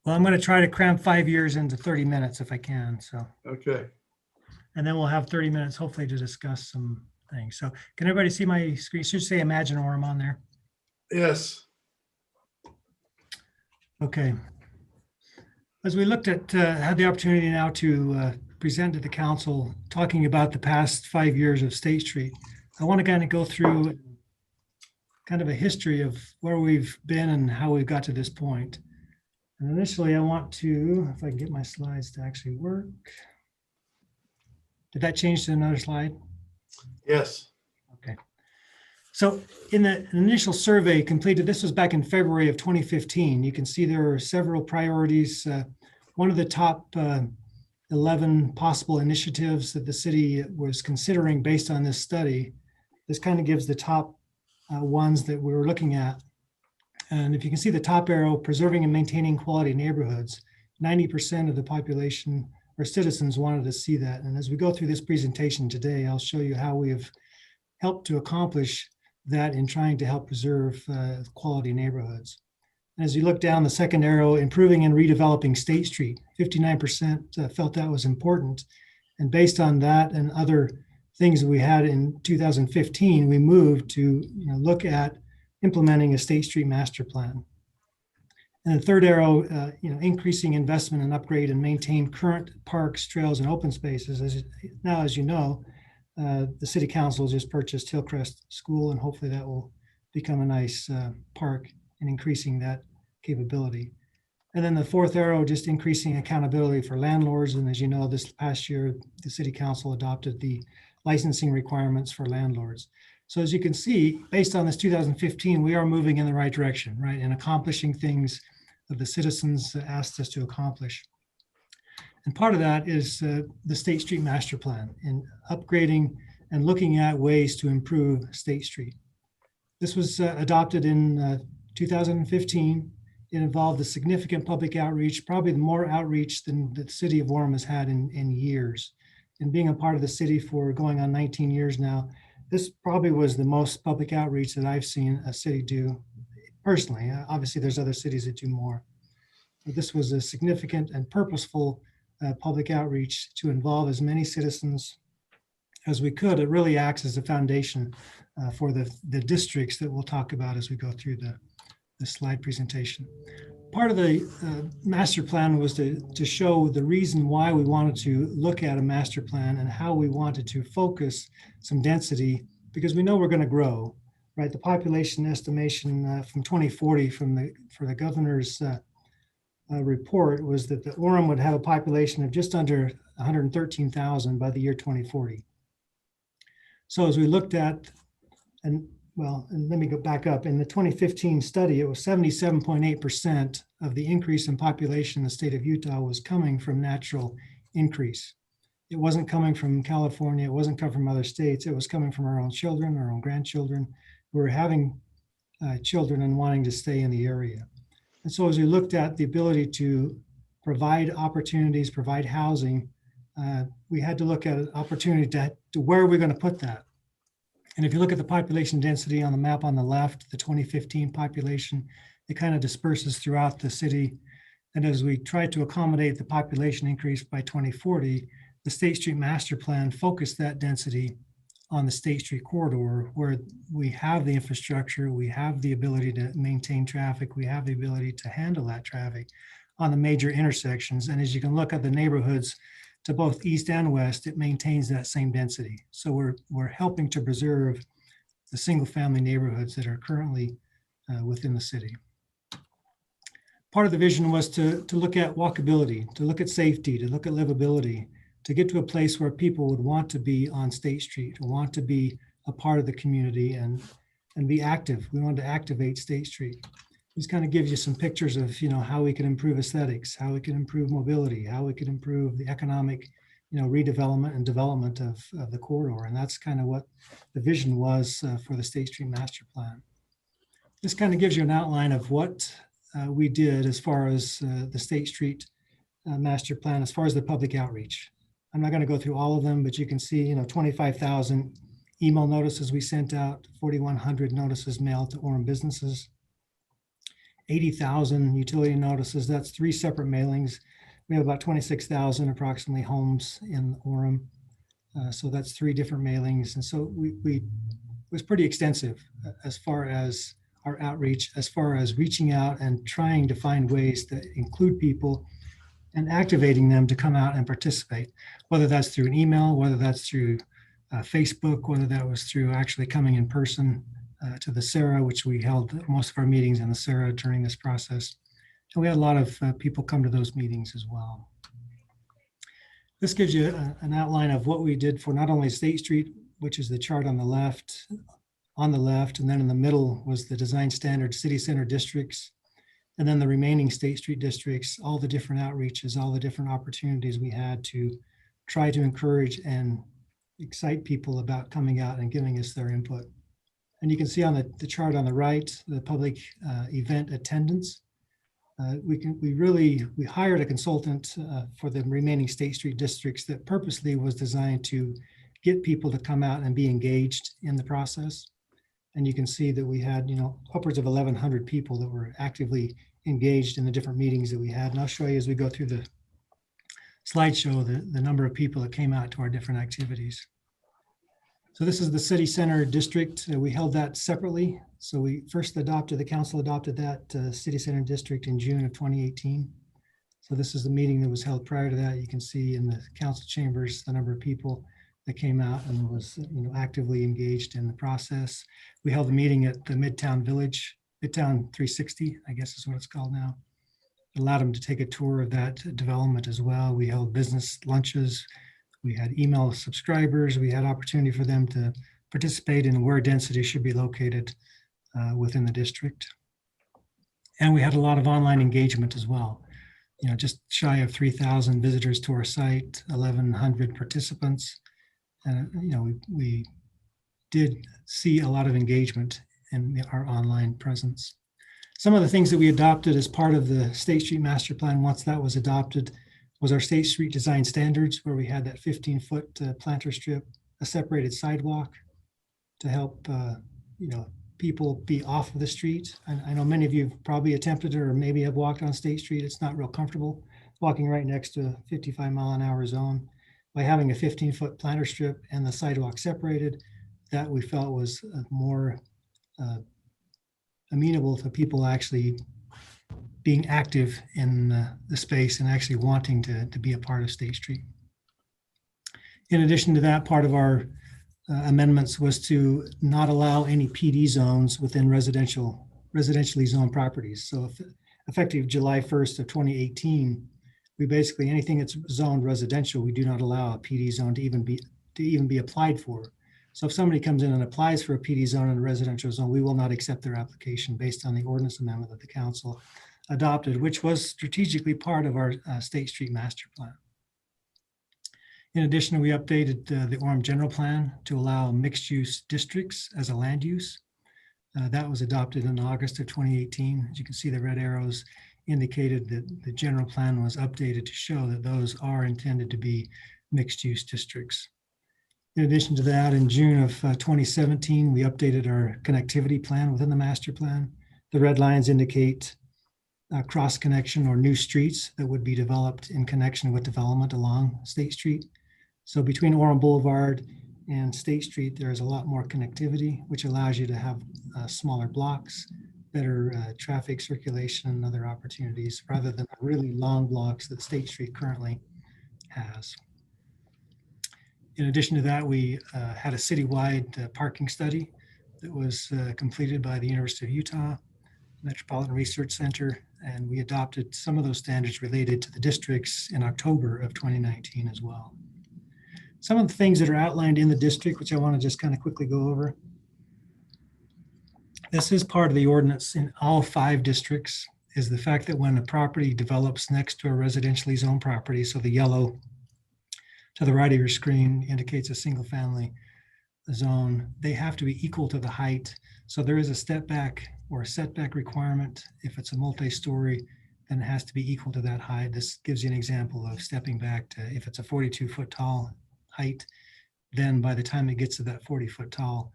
Well, I'm going to try to cram 5 years into 30 minutes if I can. So, Okay. and then we'll have 30 minutes hopefully to discuss some things. So can everybody see my screen? It should say Imagine Orem on there. Yes. Okay. As we looked at, had the opportunity now to present to the council, talking about the past 5 years of State Street, I want to kind of go through kind of a history of where we've been and how we've got to this point. And initially, I want to, if I can get my slides to actually work. Did that change to another slide? Yes. Okay. So in the initial survey completed, this was back in February of 2015, you can see there are several priorities. One of the top 11 possible initiatives that the city was considering based on this study, this kind of gives the top ones that we were looking at. And if you can see the top arrow, preserving and maintaining quality neighborhoods, 90% of the population or citizens wanted to see that. And as we go through this presentation today, I'll show you how we have helped to accomplish that in trying to help preserve quality neighborhoods. As you look down the second arrow, improving and redeveloping State Street, 59% felt that was important. And based on that and other things that we had in 2015, we moved to look at implementing a State Street master plan. And the third arrow, increasing investment and upgrade and maintain current parks, trails, and open spaces. As you know, the city council just purchased Hillcrest School, and hopefully that will become a nice park and increasing that capability. And then the fourth arrow, just increasing accountability for landlords. And as you know, this past year, the city council adopted the licensing requirements for landlords. So as you can see, based on this 2015, we are moving in the right direction, right? And accomplishing things that the citizens asked us to accomplish. And part of that is the State Street Master Plan and upgrading and looking at ways to improve State Street. This was adopted in 2015. It involved a significant public outreach, probably more outreach than the city of Orem has had in years. And being a part of the city for going on 19 years now, this probably was the most public outreach that I've seen a city do personally. Obviously, there's other cities that do more. But this was a significant and purposeful public outreach to involve as many citizens as we could. It really acts as a foundation for the districts that we'll talk about as we go through the slide presentation. Part of the master plan was to show the reason why we wanted to look at a master plan and how we wanted to focus some density, because we know we're going to grow, right? The population estimation from 2040 for the governor's report was that the Orem would have a population of just under 113,000 by the year 2040. So as we looked at, and let me go back up. In the 2015 study, it was 77.8% of the increase in population in the state of Utah was coming from natural increase. It wasn't coming from California. It wasn't coming from other states. It was coming from our own children, our own grandchildren, who were having children and wanting to stay in the area. And so as we looked at the ability to provide opportunities, provide housing, we had to look at an opportunity to where are we going to put that? And if you look at the population density on the map on the left, the 2015 population, it kind of disperses throughout the city. And as we try to accommodate the population increase by 2040, the State Street Master Plan focused that density on the State Street corridor, where we have the infrastructure, we have the ability to maintain traffic, we have the ability to handle that traffic on the major intersections. And as you can look at the neighborhoods to both east and west, it maintains that same density. So we're helping to preserve the single family neighborhoods that are currently within the city. Part of the vision was to look at walkability, to look at safety, to look at livability, to get to a place where people would want to be on State Street, want to be a part of the community and be active. We wanted to activate State Street. This kind of gives you some pictures of, how we can improve aesthetics, how we can improve mobility, how we can improve the economic, redevelopment and development of the corridor. And that's kind of what the vision was for the State Street Master Plan. This kind of gives you an outline of what we did as far as the State Street Master Plan, as far as the public outreach. I'm not going to go through all of them, but you can see, 25,000 email notices we sent out, 4,100 notices mailed to Orem businesses, 80,000 utility notices. That's 3 separate mailings. We have about 26,000 approximately homes in Orem. So that's 3 different mailings. And so we was pretty extensive as far as our outreach, as far as reaching out and trying to find ways to include people and activating them to come out and participate, whether that's through an email, whether that's through Facebook, whether that was through actually coming in person to the Sarah, which we held most of our meetings in the Sarah during this process. And we had a lot of people come to those meetings as well. This gives you an outline of what we did for not only State Street, which is the chart on the left, and then in the middle was the design standard city center districts, and then the remaining State Street districts, all the different outreaches, all the different opportunities we had to try to encourage and excite people about coming out and giving us their input. And you can see on the chart on the right, the public event attendance. We hired a consultant for the remaining State Street districts that purposely was designed to get people to come out and be engaged in the process. And you can see that we had, upwards of 1,100 people that were actively engaged in the different meetings that we had. And I'll show you as we go through the slideshow, the number of people that came out to our different activities. So this is the city center district. We held that separately. So we first the council adopted that city center district in June of 2018. So this is the meeting that was held prior to that. You can see in the council chambers, the number of people that came out and was actively engaged in the process. We held a meeting at the Midtown Village, Midtown 360, I guess is what it's called now. Allowed them to take a tour of that development as well. We held business lunches. We had email subscribers. We had opportunity for them to participate in where density should be located within the district. And we had a lot of online engagement as well. Just shy of 3,000 visitors to our site, 1,100 participants. And we did see a lot of engagement in our online presence. Some of the things that we adopted as part of the State Street Master Plan, once that was adopted, was our State Street design standards, where we had that 15-foot planter strip, a separated sidewalk to help people be off of the street. And I know many of you have probably attempted it or maybe have walked on State Street. It's not real comfortable walking right next to a 55-mile-an-hour zone. By having a 15-foot planter strip and the sidewalk separated, that we felt was more amenable to people actually being active in the space and actually wanting to be a part of State Street. In addition to that, part of our amendments was to not allow any PD zones within residentially zoned properties. So effective July 1st of 2018, we basically, anything that's zoned residential, we do not allow a PD zone to even be applied for. So if somebody comes in and applies for a PD zone in a residential zone, we will not accept their application based on the ordinance amendment that the council adopted, which was strategically part of our State Street Master Plan. In addition, we updated the Orem General Plan to allow mixed-use districts as a land use. That was adopted in August of 2018. As you can see, the red arrows indicated that the general plan was updated to show that those are intended to be mixed-use districts. In addition to that, in June of 2017, we updated our connectivity plan within the master plan. The red lines indicate cross connection or new streets that would be developed in connection with development along State Street. So between Orem Boulevard and State Street, there is a lot more connectivity, which allows you to have smaller blocks, better traffic circulation and other opportunities, rather than the really long blocks that State Street currently has. In addition to that, we had a citywide parking study that was completed by the University of Utah Metropolitan Research Center, and we adopted some of those standards related to the districts in October of 2019 as well. Some of the things that are outlined in the district, which I want to just kind of quickly go over. This is part of the ordinance in all 5 districts, is the fact that when a property develops next to a residentially zoned property, so the yellow to the right of your screen indicates a single family zone, they have to be equal to the height. So there is a step back or a setback requirement. If it's a multi-story, then it has to be equal to that height. This gives you an example of stepping back to, if it's a 42-foot tall height, then by the time it gets to that 40-foot tall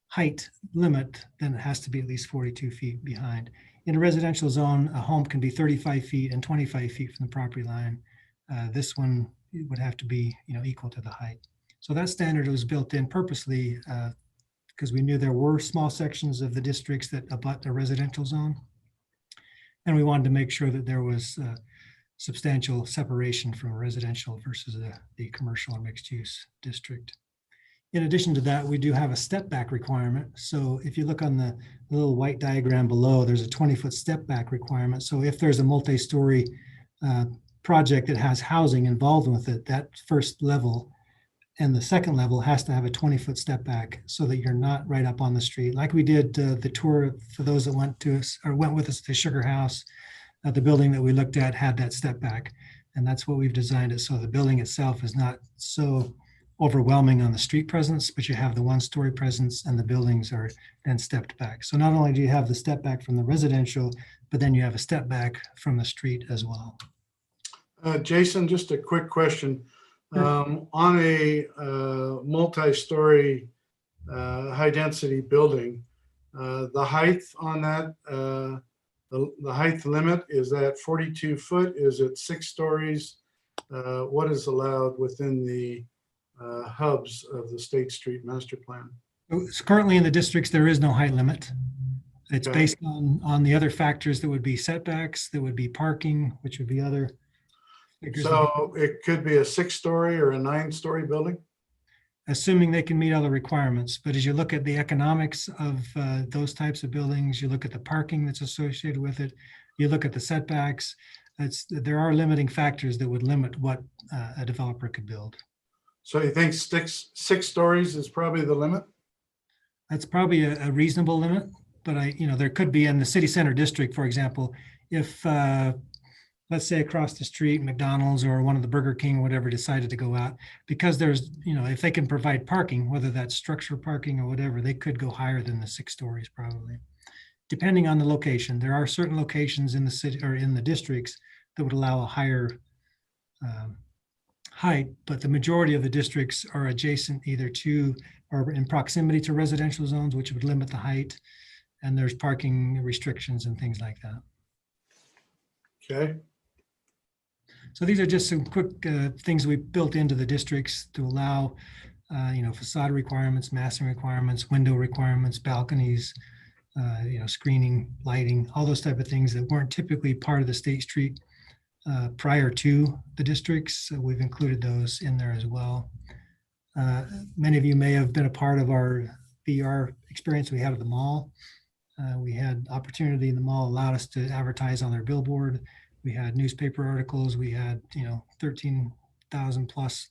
height limit, then it has to be at least 42 feet behind. In a residential zone, a home can be 35 feet and 25 feet from the property line. This one would have to be, equal to the height. So that standard was built in purposely because we knew there were small sections of the districts that abut a residential zone. And we wanted to make sure that there was substantial separation from residential versus the commercial or mixed use district. In addition to that, we do have a step back requirement. So if you look on the little white diagram below, there's a 20-foot step back requirement. So if there's a multi-story project that has housing involved with it, that first level and the second level has to have a 20-foot step back so that you're not right up on the street. Like we did the tour for those that went with us to Sugar House. The building that we looked at had that step back, and that's what we've designed it. So the building itself is not so overwhelming on the street presence, but you have the 1-story presence and the buildings are then stepped back. So not only do you have the step back from the residential, but then you have a step back from the street as well. Jason, just a quick question. On a multi-story high density building, the height on that, the height limit, is that 42 foot? Is it 6 stories? What is allowed within the hubs of the State Street Master Plan? So currently in the districts, there is no height limit. It's Okay. based on the other factors that would be setbacks, that would be parking, which would be other figures. So it could be a 6-story or a 9-story building? Assuming they can meet all the requirements. But as you look at the economics of those types of buildings, you look at the parking that's associated with it, you look at the setbacks, there are limiting factors that would limit what a developer could build. So you think 6 stories is probably the limit? That's probably a reasonable limit, but there could be in the city center district, for example, if let's say across the street, McDonald's or one of the Burger King, whatever, decided to go out, because there's, if they can provide parking, whether that's structural parking or whatever, they could go higher than the 6 stories probably, depending on the location. There are certain locations in the city or in the districts that would allow a higher height, but the majority of the districts are adjacent either to or in proximity to residential zones, which would limit the height, and there's parking restrictions and things like that. Okay. So these are just some quick things we built into the districts to allow, facade requirements, massing requirements, window requirements, balconies, screening, lighting, all those type of things that weren't typically part of the State Street prior to the districts. So we've included those in there as well. Many of you may have been a part of our VR experience we had at the mall. We had opportunity in the mall allowed us to advertise on their billboard. We had newspaper articles. We had, 13,000 plus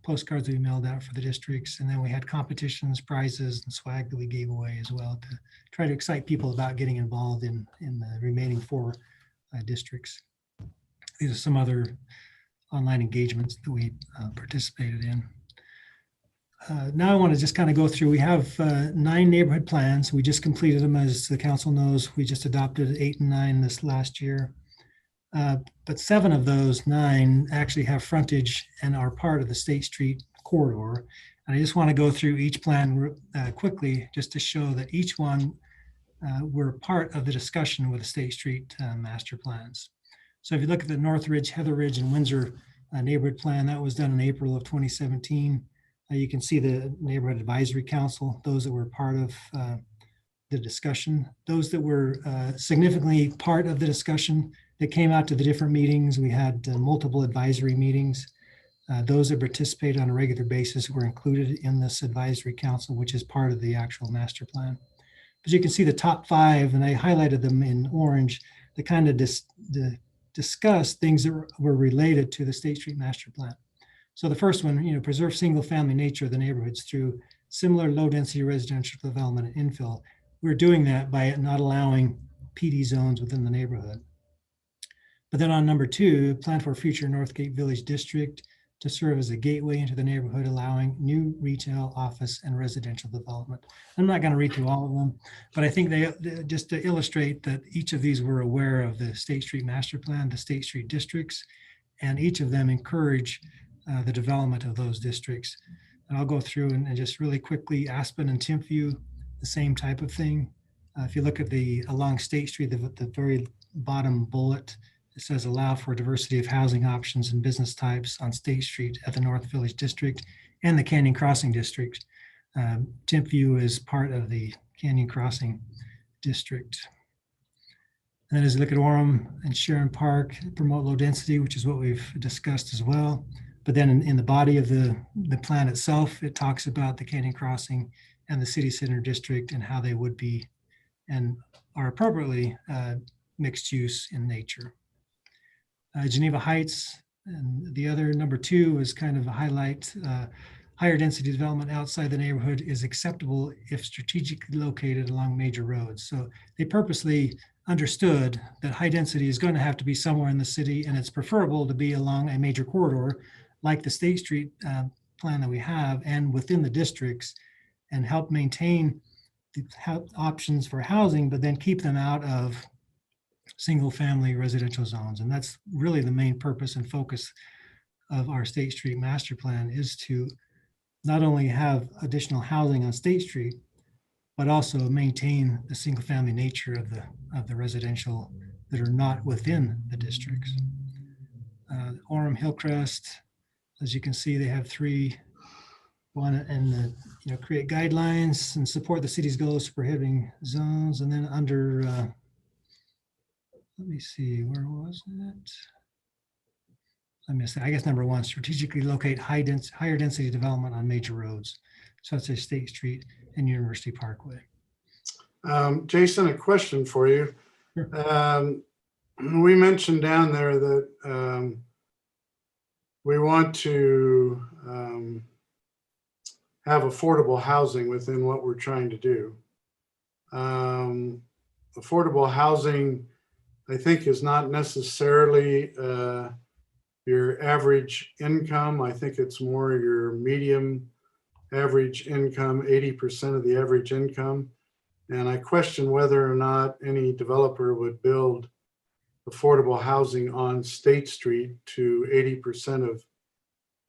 postcards that we mailed out for the districts. And then we had competitions, prizes, and swag that we gave away as well to try to excite people about getting involved in the remaining 4 districts. These are some other online engagements that we participated in. Now I want to just kind of go through, we have 9 neighborhood plans. We just completed them, as the council knows. We just adopted 8 and 9 this last year. But 7 of those 9 actually have frontage and are part of the State Street corridor. And I just want to go through each plan quickly just to show that each one were part of the discussion with the State Street master plans. So if you look at the North Ridge, Heather Ridge, and Windsor neighborhood plan, that was done in April of 2017. You can see the Neighborhood Advisory Council, those that were part of the discussion. Those that were significantly part of the discussion that came out to the different meetings. We had multiple advisory meetings. Those that participated on a regular basis were included in this advisory council, which is part of the actual master plan. But you can see the top 5, and I highlighted them in orange, that kind of discuss things that were related to the State Street master plan. So the first one, preserve single family nature of the neighborhoods through similar low density residential development and infill. we're doing that by not allowing PD zones within the neighborhood. But then on number 2, plan for future Northgate Village District to serve as a gateway into the neighborhood, allowing new retail, office, and residential development. I'm not going to read through all of them, but I think they just to illustrate that each of these were aware of the State Street Master Plan, the State Street districts, and each of them encourage the development of those districts. And I'll go through and just really quickly, Aspen and Timpview, the same type of thing. If you look at along State Street, the very bottom bullet, it says allow for diversity of housing options and business types on State Street at the North Village District and the Canyon Crossing District. Timpview is part of the Canyon Crossing District. And then as you look at Orem and Sharon Park, promote low density, which is what we've discussed as well. But then in the body of the plan itself, it talks about the Canyon Crossing and the City Center District and how they would be and are appropriately mixed use in nature. Geneva Heights, and the other number 2 is kind of a highlight. Higher density development outside the neighborhood is acceptable if strategically located along major roads. So they purposely understood that high density is going to have to be somewhere in the city, and it's preferable to be along a major corridor like the State Street plan that we have and within the districts, and help maintain the options for housing, but then keep them out of single family residential zones. And that's really the main purpose and focus of our State Street Master Plan, is to not only have additional housing on State Street, but also maintain the single family nature of the residential that are not within the districts. Orem Hillcrest, as you can see, they have 3. One, and create guidelines and support the city's goals for prohibiting zones. And then under, let me see, where was it? I missed it. I guess number 1, strategically locate higher density development on major roads, such as State Street and University Parkway. Jason, a question for you. Sure. We mentioned down there that we want to have affordable housing within what we're trying to do. Affordable housing, I think, is not necessarily your average income. I think it's more your medium average income, 80% of the average income. And I question whether or not any developer would build affordable housing on State Street to 80%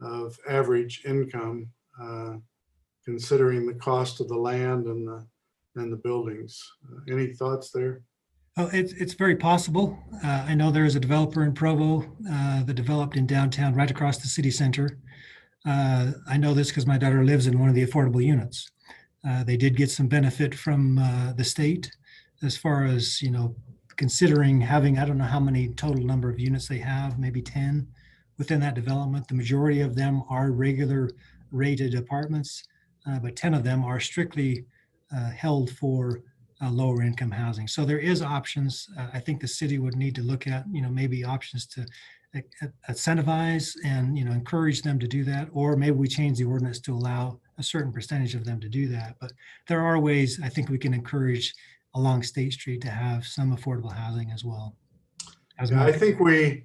of average income, considering the cost of the land and the buildings. Any thoughts there? Oh, it's very possible. I know there is a developer in Provo that developed in downtown right across the city center. I know this because my daughter lives in one of the affordable units. They did get some benefit from the state as far as, considering having, I don't know how many total number of units they have, maybe 10 within that development. The majority of them are regular rated apartments, but 10 of them are strictly held for lower income housing. So there is options. I think the city would need to look at, maybe options to incentivize and, encourage them to do that, or maybe we change the ordinance to allow a certain percentage of them to do that. But there are ways I think we can encourage along State Street to have some affordable housing as well. Yeah, I think we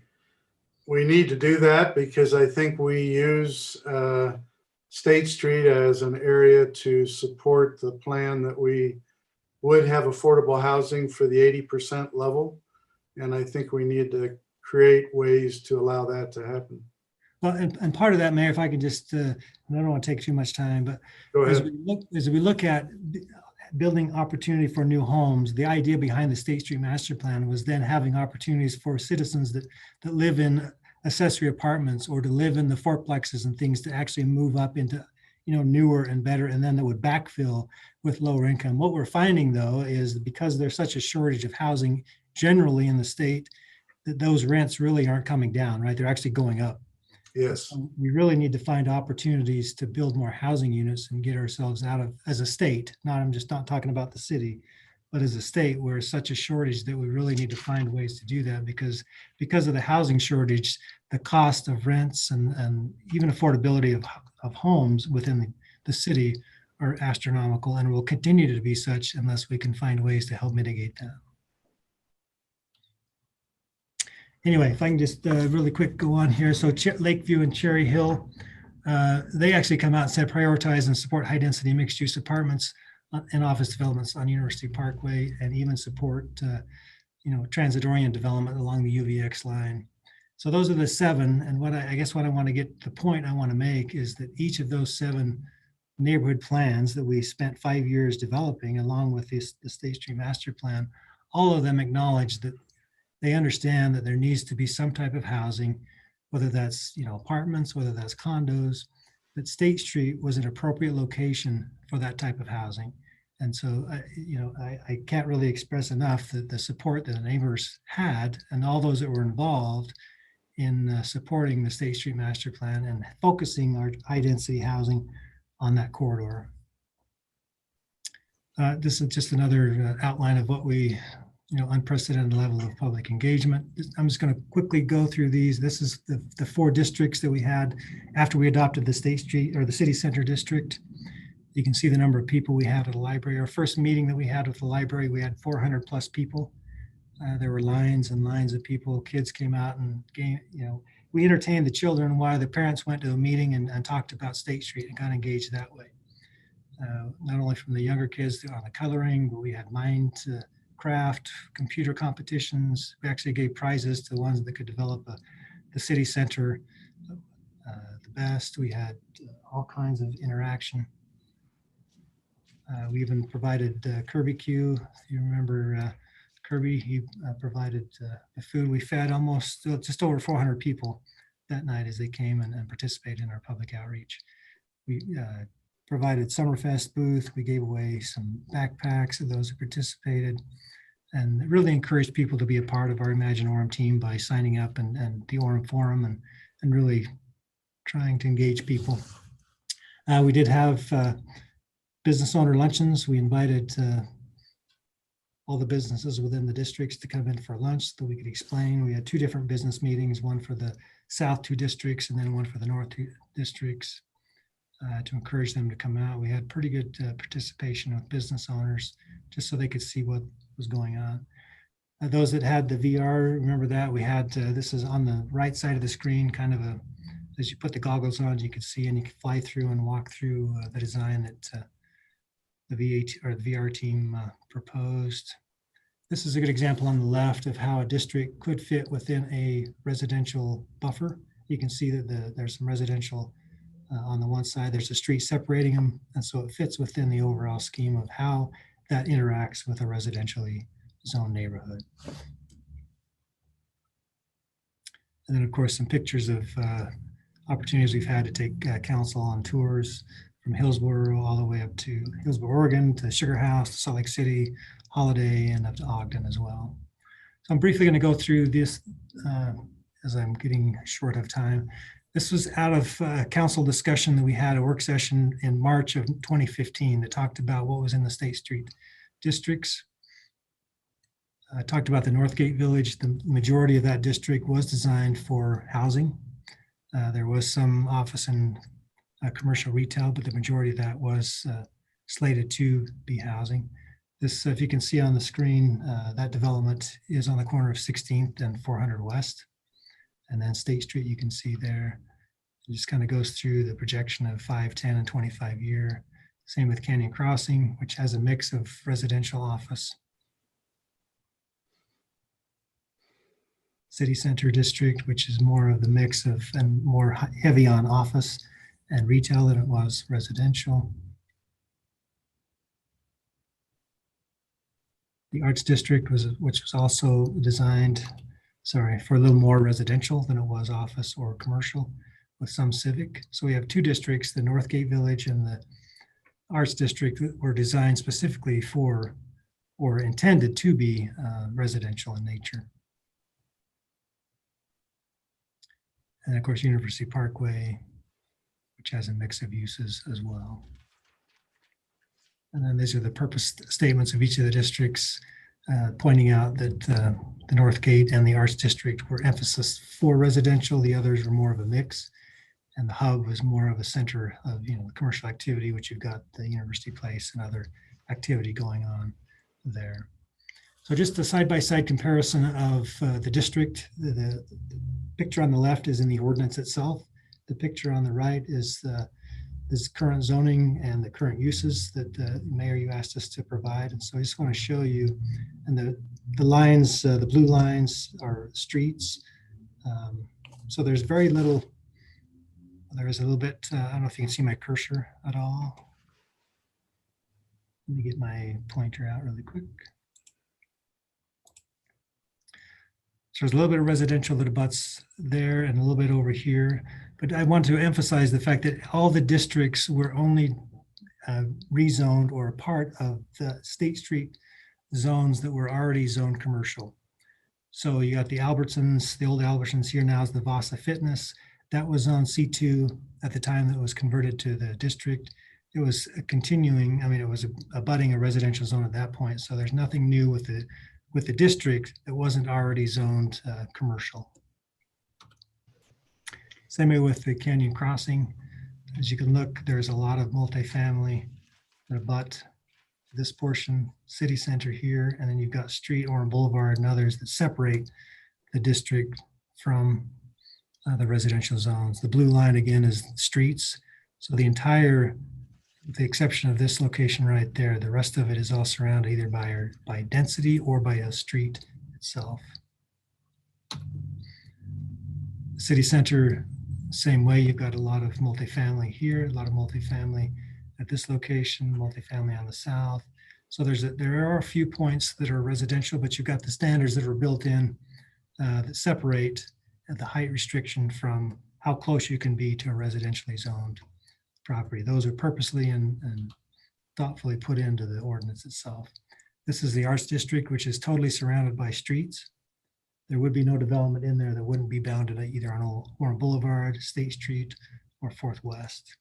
need to do that because I think we use State Street as an area to support the plan that we would have affordable housing for the 80% level. And I think we need to create ways to allow that to happen. Well, and part of that, Mayor, if I can just, I don't want to take too much time, but Go as ahead. we look at building opportunity for new homes, the idea behind the State Street Master Plan was then having opportunities for citizens that live in accessory apartments or to live in the fourplexes and things to actually move up into, newer and better, and then that would backfill with lower income. What we're finding, though, is because there's such a shortage of housing generally in the state, that those rents really aren't coming down, right? They're actually going up. Yes. So we really need to find opportunities to build more housing units and get ourselves out of, as a state, I'm just not talking about the city, but as a state, where it's such a shortage that we really need to find ways to do that because of the housing shortage, the cost of rents and even affordability of homes within the city are astronomical and will continue to be such unless we can find ways to help mitigate that. Anyway, if I can just really quick go on here. So Lakeview and Cherry Hill, they actually come out and said prioritize and support high density mixed use apartments and office developments on University Parkway, and even support transit-oriented development along the UVX line. So those are the 7. And what I guess what I want to get, the point I want to make is that each of those 7 neighborhood plans that we spent 5 years developing, along with the State Street Master Plan, all of them acknowledge that they understand that there needs to be some type of housing, whether that's apartments, whether that's condos, that State Street was an appropriate location for that type of housing. And so, I can't really express enough that the support that the neighbors had and all those that were involved in supporting the State Street Master Plan and focusing our high density housing on that corridor. This is just another outline of what we, unprecedented level of public engagement. I'm just going to quickly go through these. This is the 4 districts that we had after we adopted the State Street or the City Center District. You can see the number of people we had at the library. Our first meeting that we had with the library, we had 400 plus people. There were lines and lines of people. Kids came out and we entertained the children while the parents went to a meeting and talked about State Street and got engaged that way. Not only from the younger kids on the coloring, but we had Minecraft, computer competitions. We actually gave prizes to the ones that could develop the city center the best. We had all kinds of interaction. We even provided Kirby Q. If you remember Kirby, he provided the food. We fed almost just over 400 people that night as they came and participated in our public outreach. We provided Summerfest booth. We gave away some backpacks to those who participated, and really encouraged people to be a part of our Imagine Orem team by signing up and the Orem Forum and really trying to engage people. We did have business owner luncheons. We invited all the businesses within the districts to come in for lunch so we could explain. We had 2 different business meetings, one for the South 2 districts and then one for the North 2 districts to encourage them to come out. We had pretty good participation with business owners just so they could see what was going on. Those that had the VR, remember that we had, this is on the right side of the screen, kind of as you put the goggles on, you could see and you could fly through and walk through the design that the VR team proposed. This is a good example on the left of how a district could fit within a residential buffer. You can see that there's some residential on the one side, there's a street separating them. And so it fits within the overall scheme of how that interacts with a residentially zoned neighborhood. And then of course, some pictures of opportunities we've had to take council on tours from Hillsborough all the way up to Hillsborough, Oregon, to Sugar House, to Salt Lake City, Holiday, and up to Ogden as well. So I'm briefly going to go through this as I'm getting short of time. This was out of council discussion that we had a work session in March of 2015 that talked about what was in the State Street districts. I talked about the Northgate Village. The majority of that district was designed for housing. There was some office and commercial retail, but the majority of that was slated to be housing. This, if you can see on the screen, that development is on the corner of 16th and 400 West. And then State Street, you can see there. It just kind of goes through the projection of 5, 10, and 25 year. Same with Canyon Crossing, which has a mix of residential office. City Center District, which is more of the mix of and more heavy on office and retail than it was residential. The Arts District which was also designed, for a little more residential than it was office or commercial with some civic. So we have 2 districts, the Northgate Village and the Arts District, that were designed specifically for or intended to be residential in nature. And of course, University Parkway, which has a mix of uses as well. And then these are the purpose statements of each of the districts, pointing out that the Northgate and the Arts District were emphasis for residential. The others were more of a mix. And the hub was more of a center of, commercial activity, which you've got the University Place and other activity going on there. So just a side-by-side comparison of the district. The picture on the left is in the ordinance itself. The picture on the right is this current zoning and the current uses that Mayor, you asked us to provide. And so I just want to show you, and the lines, the blue lines are streets. So there's very little, there is a little bit, I don't know if you can see my cursor at all. Let me get my pointer out really quick. So there's a little bit of residential that abuts there and a little bit over here. But I want to emphasize the fact that all the districts were only rezoned or a part of the State Street zones that were already zoned commercial. So you got the Albertsons, the old Albertsons here now is the Vasa Fitness. That was on C2 at the time that was converted to the district. It was continuing, I mean, it was abutting a residential zone at that point. So there's nothing new with the district that wasn't already zoned commercial. Same way with the Canyon Crossing. As you can look, there's a lot of multifamily that abut this portion, city center here, and then you've got Street, Orem Boulevard, and others that separate the district from the residential zones. The blue line again is streets. So the entire, with the exception of this location right there, the rest of it is all surrounded either by density or by a street itself. City center, same way, you've got a lot of multifamily here, a lot of multifamily at this location, multifamily on the south. So there are a few points that are residential, but you've got the standards that are built in that separate the height restriction from how close you can be to a residentially zoned property. Those are purposely and thoughtfully put into the ordinance itself. This is the Arts District, which is totally surrounded by streets. There would be no development in there that wouldn't be bounded either on Old Orem Boulevard, State Street, or 4th West.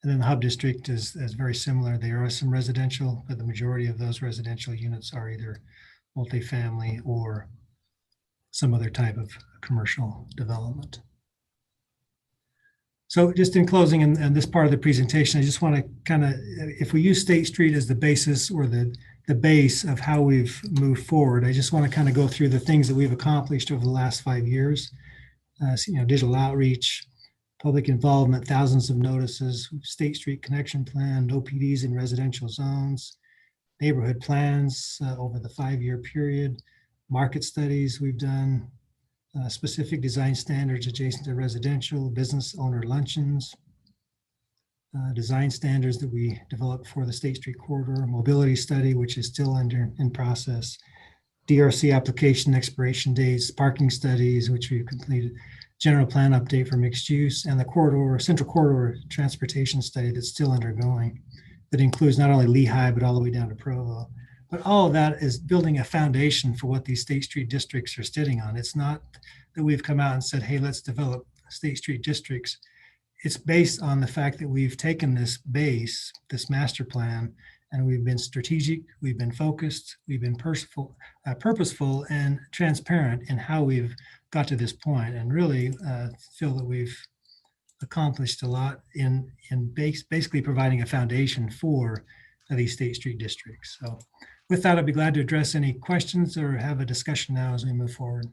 And then the Hub District is very similar. There are some residential, but the majority of those residential units are either multifamily or some other type of commercial development. So just in closing, and this part of the presentation, I just want to kind of, if we use State Street as the basis or the base of how we've moved forward, I just want to kind of go through the things that we've accomplished over the last 5 years. Digital outreach, public involvement, thousands of notices, State Street connection plan, no PDs in residential zones, neighborhood plans over the 5-year period, market studies we've done, specific design standards adjacent to residential, business owner luncheons, design standards that we developed for the State Street corridor, mobility study, which is still in process, DRC application expiration dates, parking studies, which we've completed, general plan update for mixed use, and the corridor, central corridor transportation study that's still undergoing, that includes not only Lehigh, but all the way down to Provo. But all of that is building a foundation for what these State Street districts are sitting on. It's not that we've come out and said, hey, let's develop State Street districts. It's based on the fact that we've taken this base, this master plan, and we've been strategic, we've been focused, we've been purposeful and transparent in how we've got to this point, and really feel that we've accomplished a lot in basically providing a foundation for these State Street districts. So with that, I'd be glad to address any questions or have a discussion now as we move forward.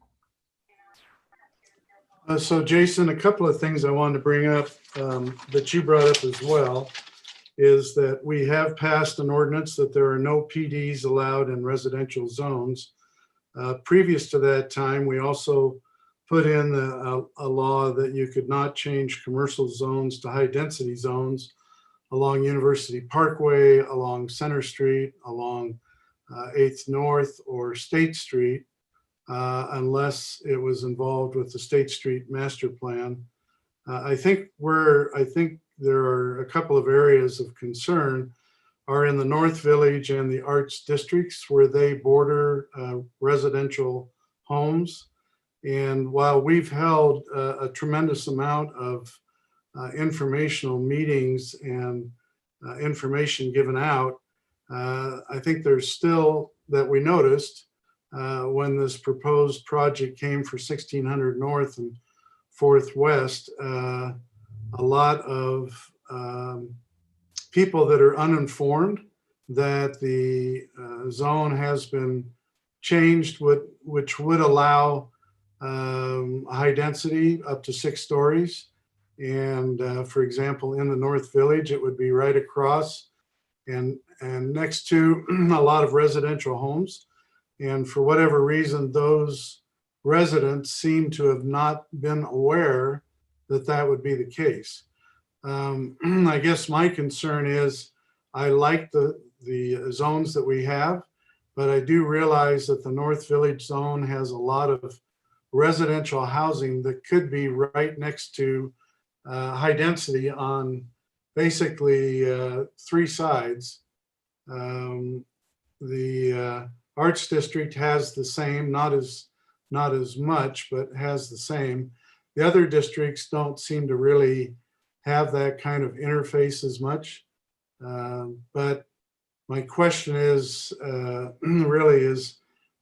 So Jason, a couple of things I wanted to bring up that you brought up as well is that we have passed an ordinance that there are no PDs allowed in residential zones. Previous to that time, we also put in a law that you could not change commercial zones to high density zones along University Parkway, along Center Street, along 8th North or State Street, unless it was involved with the State Street master plan. I think there are a couple of areas of concern are in the North Village and the Arts districts where they border residential homes. And while we've held a tremendous amount of informational meetings and information given out, I think there's still, that we noticed when this proposed project came for 1600 North and Fourth West, a lot of people that are uninformed that the zone has been changed, which would allow high density up to 6 stories. And for example, in the North Village, it would be right across and next to a lot of residential homes. And for whatever reason, those residents seem to have not been aware that that would be the case. I guess my concern is I like the zones that we have, but I do realize that the North Village zone has a lot of residential housing that could be right next to high density on basically 3 sides. The Arts District has the same, not as much, but has the same. The other districts don't seem to really have that kind of interface as much. But my question is, really is,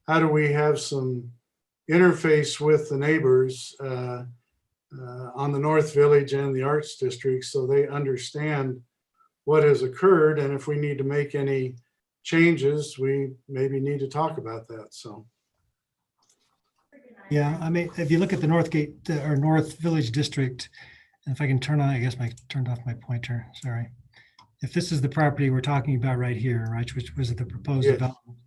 how do we have some interface with the neighbors on the North Village and the Arts District so they understand what has occurred, and if we need to make any changes, we maybe need to talk about that. So. Yeah, I mean, if you look at the Northgate or North Village District, and if I can turn on, I guess I turned off my pointer, sorry. If this is the property we're talking about right here, right, which was the proposed Yes. development,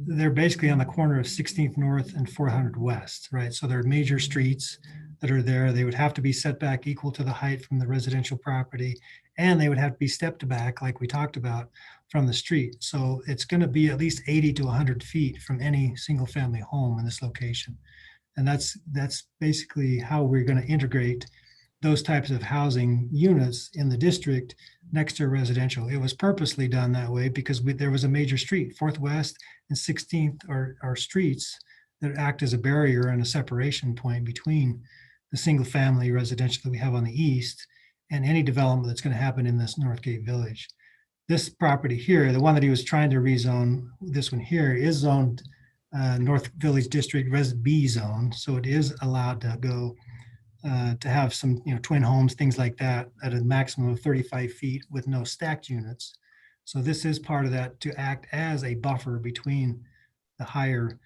they're basically on the corner of 16th North and 400 West, right? So they're major streets that are there. They would have to be set back equal to the height from the residential property, and they would have to be stepped back, like we talked about, from the street. So it's going to be at least 80 to 100 feet from any single family home in this location. And that's basically how we're going to integrate those types of housing units in the district next to residential. It was purposely done that way because there was a major street, 4th West and 16th are streets that act as a barrier and a separation point between the single family residential that we have on the east and any development that's going to happen in this Northgate Village. This property here, the one that he was trying to rezone, this one here is zoned North Village District Res B zone. So it is allowed to go to have some, twin homes, things like that, at a maximum of 35 feet with no stacked units. So this is part of that to act as a buffer between the higher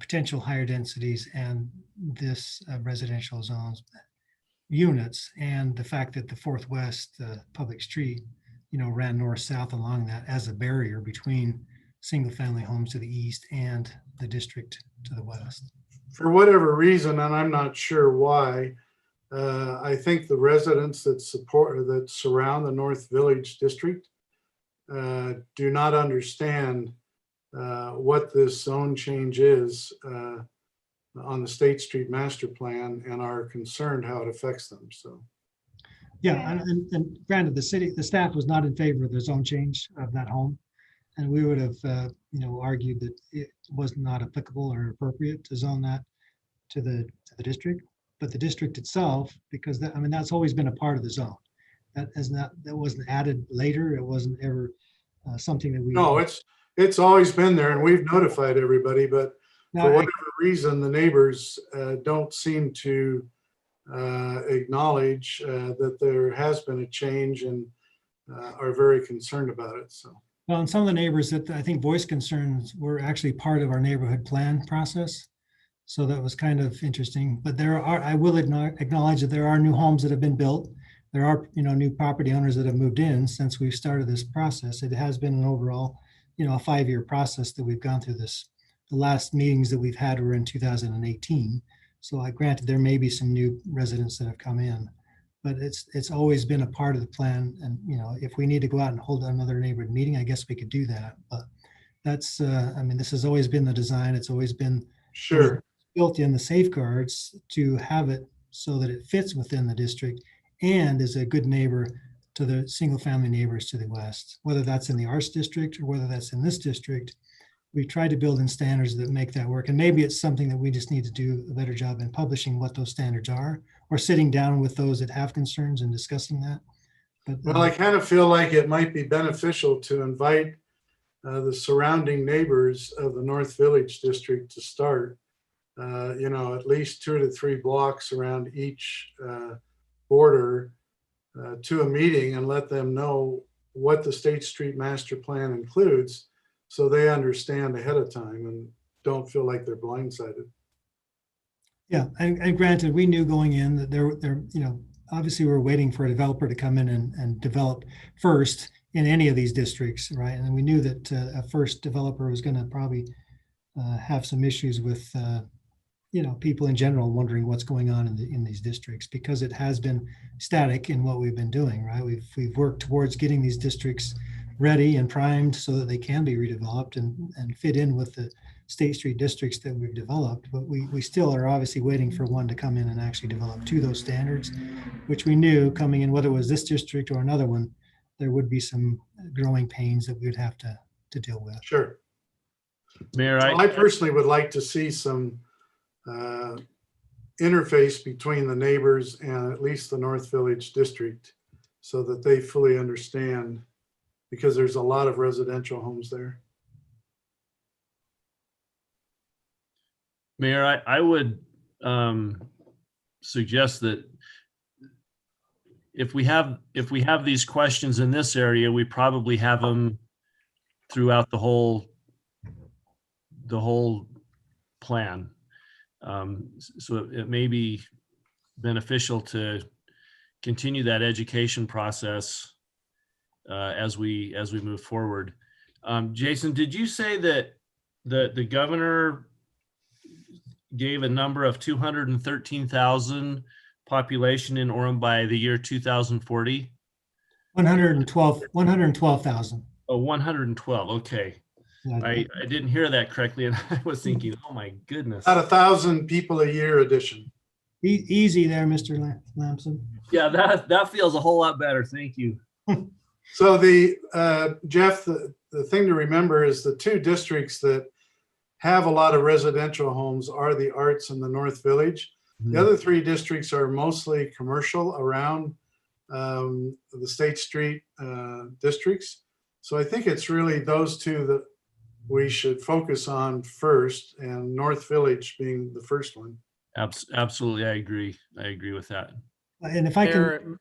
potential higher densities and this residential zones units, and the fact that the 4th West public street, ran north-south along that as a barrier between single-family homes to the east and the district to the west. For whatever reason, and I'm not sure why, I think the residents that surround the North Village District do not understand what this zone change is on the State Street Master Plan and are concerned how it affects them. So. Yeah, and granted, the staff was not in favor of the zone change of that home. And we would have, argued that it was not applicable or appropriate to zone that to the district. But the district itself, because that's always been a part of the zone. That wasn't added later. It wasn't ever something that we. No, it's always been there, and we've notified everybody. But for whatever reason, the neighbors don't seem to acknowledge that there has been a change and are very concerned about it. So. Well, and some of the neighbors that I think voiced concerns were actually part of our neighborhood plan process. So that was kind of interesting. But I will acknowledge that there are new homes that have been built. There are, new property owners that have moved in since we've started this process. It has been an overall, a 5-year process that we've gone through this. The last meetings that we've had were in 2018. So I granted there may be some new residents that have come in, but it's always been a part of the plan. And, if we need to go out and hold another neighborhood meeting, I guess we could do that. But that's, this has always been the design. It's always been sure built in the safeguards to have it so that it fits within the district and is a good neighbor to the single family neighbors to the west, whether that's in the Arts District or whether that's in this district. We try to build in standards that make that work. And maybe it's something that we just need to do a better job in publishing what those standards are, or sitting down with those that have concerns and discussing that. But well, I kind of feel like it might be beneficial to invite the surrounding neighbors of the North Village District to start at least 2 to 3 blocks around each border to a meeting and let them know what the State Street Master Plan includes, so they understand ahead of time and don't feel like they're blindsided. Yeah, and granted, we knew going in that there, obviously we're waiting for a developer to come in and develop first in any of these districts, right? And we knew that a first developer was going to probably have some issues with, people in general wondering what's going on in these districts, because it has been static in what we've been doing, right? We've worked towards getting these districts ready and primed so that they can be redeveloped and fit in with the State Street districts that we've developed, but we still are obviously waiting for one to come in and actually develop to those standards, which we knew coming in, whether it was this district or another one, there would be some growing pains that we would have to deal with. Sure. Mayor, So I personally would like to see some interface between the neighbors and at least the North Village district so that they fully understand, because there's a lot of residential homes there. Mayor, I would suggest that if we have these questions in this area, we probably have them throughout the whole plan. So it may be beneficial to continue that education process as we move forward. Jason, did you say that the governor gave a number of 213,000 population in Orem by the year 2040? 112,000. Oh, 112. Okay. Yeah, I didn't hear that correctly. And I was thinking, oh my goodness. About 1,000 people a year addition. Easy there, Mr. Lamson. Yeah, that feels a whole lot better. Thank you. So Jeff, the thing to remember is the 2 districts that have a lot of residential homes are the Arts and the North Village. The other 3 districts are mostly commercial around the State Street districts. So I think it's really those 2 that we should focus on first, and North Village being the first one. Absolutely. I agree with that. And if I can.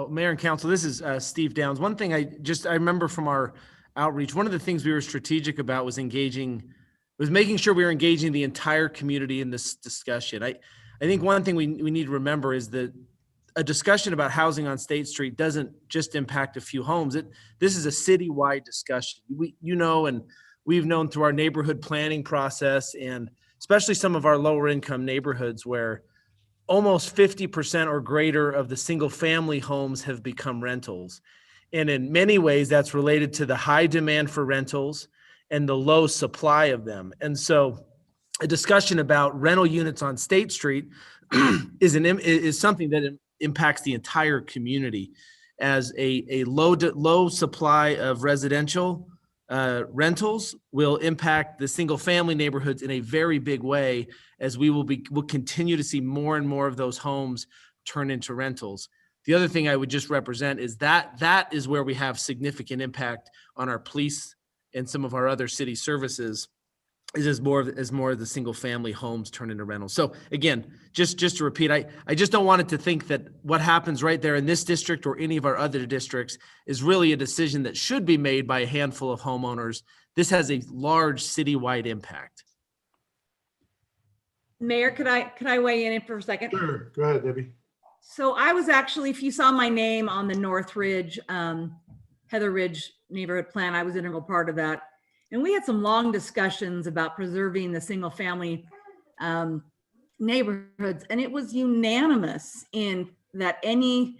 Mayor and Council, this is Steve Downs. One thing I remember from our outreach, one of the things we were strategic about was making sure we were engaging the entire community in this discussion. I think one thing we need to remember is that a discussion about housing on State Street doesn't just impact a few homes. This is a citywide discussion. And we've known through our neighborhood planning process, and especially some of our lower income neighborhoods where almost 50% or greater of the single family homes have become rentals. And in many ways, that's related to the high demand for rentals and the low supply of them. And so a discussion about rental units on State Street is something that impacts the entire community, as a low supply of residential rentals will impact the single family neighborhoods in a very big way, as we'll continue to see more and more of those homes turn into rentals. The other thing I would just represent is that is where we have significant impact on our police and some of our other city services, is as more of the single family homes turn into rentals. So again, just to repeat, I just don't want it to think that what happens right there in this district or any of our other districts is really a decision that should be made by a handful of homeowners. This has a large citywide impact. Mayor, could I weigh in for a second? Sure, go ahead, Debbie. So I was actually, if you saw my name on the North Ridge, Heather Ridge neighborhood plan, I was an integral part of that. And we had some long discussions about preserving the single family neighborhoods. And it was unanimous in that any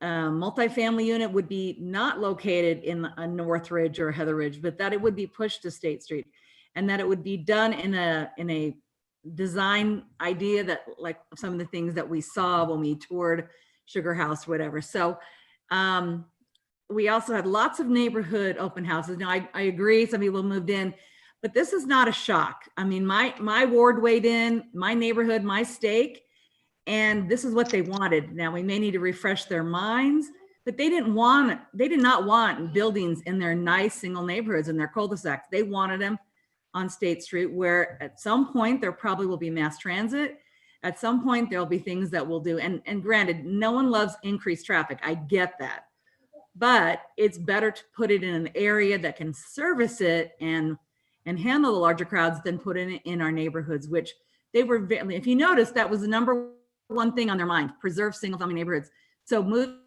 multifamily unit would be not located in a North Ridge or Heather Ridge, but that it would be pushed to State Street, and that it would be done in a design idea that, like some of the things that we saw when we toured Sugar House, whatever. So we also had lots of neighborhood open houses. Now, I agree, some people moved in, but this is not a shock. I mean, my ward weighed in, my neighborhood, my stake, and this is what they wanted. Now, we may need to refresh their minds, but they did not want buildings in their nice single neighborhoods in their cul-de-sacs. They wanted them on State Street, where at some point there probably will be mass transit. At some point, there'll be things that we'll do. And granted, no one loves increased traffic. I get that. But it's better to put it in an area that can service it and handle the larger crowds than put it in our neighborhoods, which they were, if you notice, that was the number one thing on their mind, preserve single family neighborhoods. So moving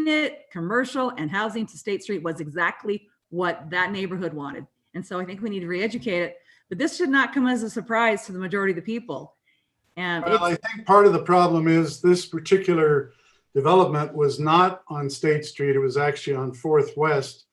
it commercial and housing to State Street was exactly what that neighborhood wanted. And so I think we need to re-educate it, but this should not come as a surprise to the majority of the people. And well, I think part of the problem is this particular development was not on State Street. It was actually on 4th West.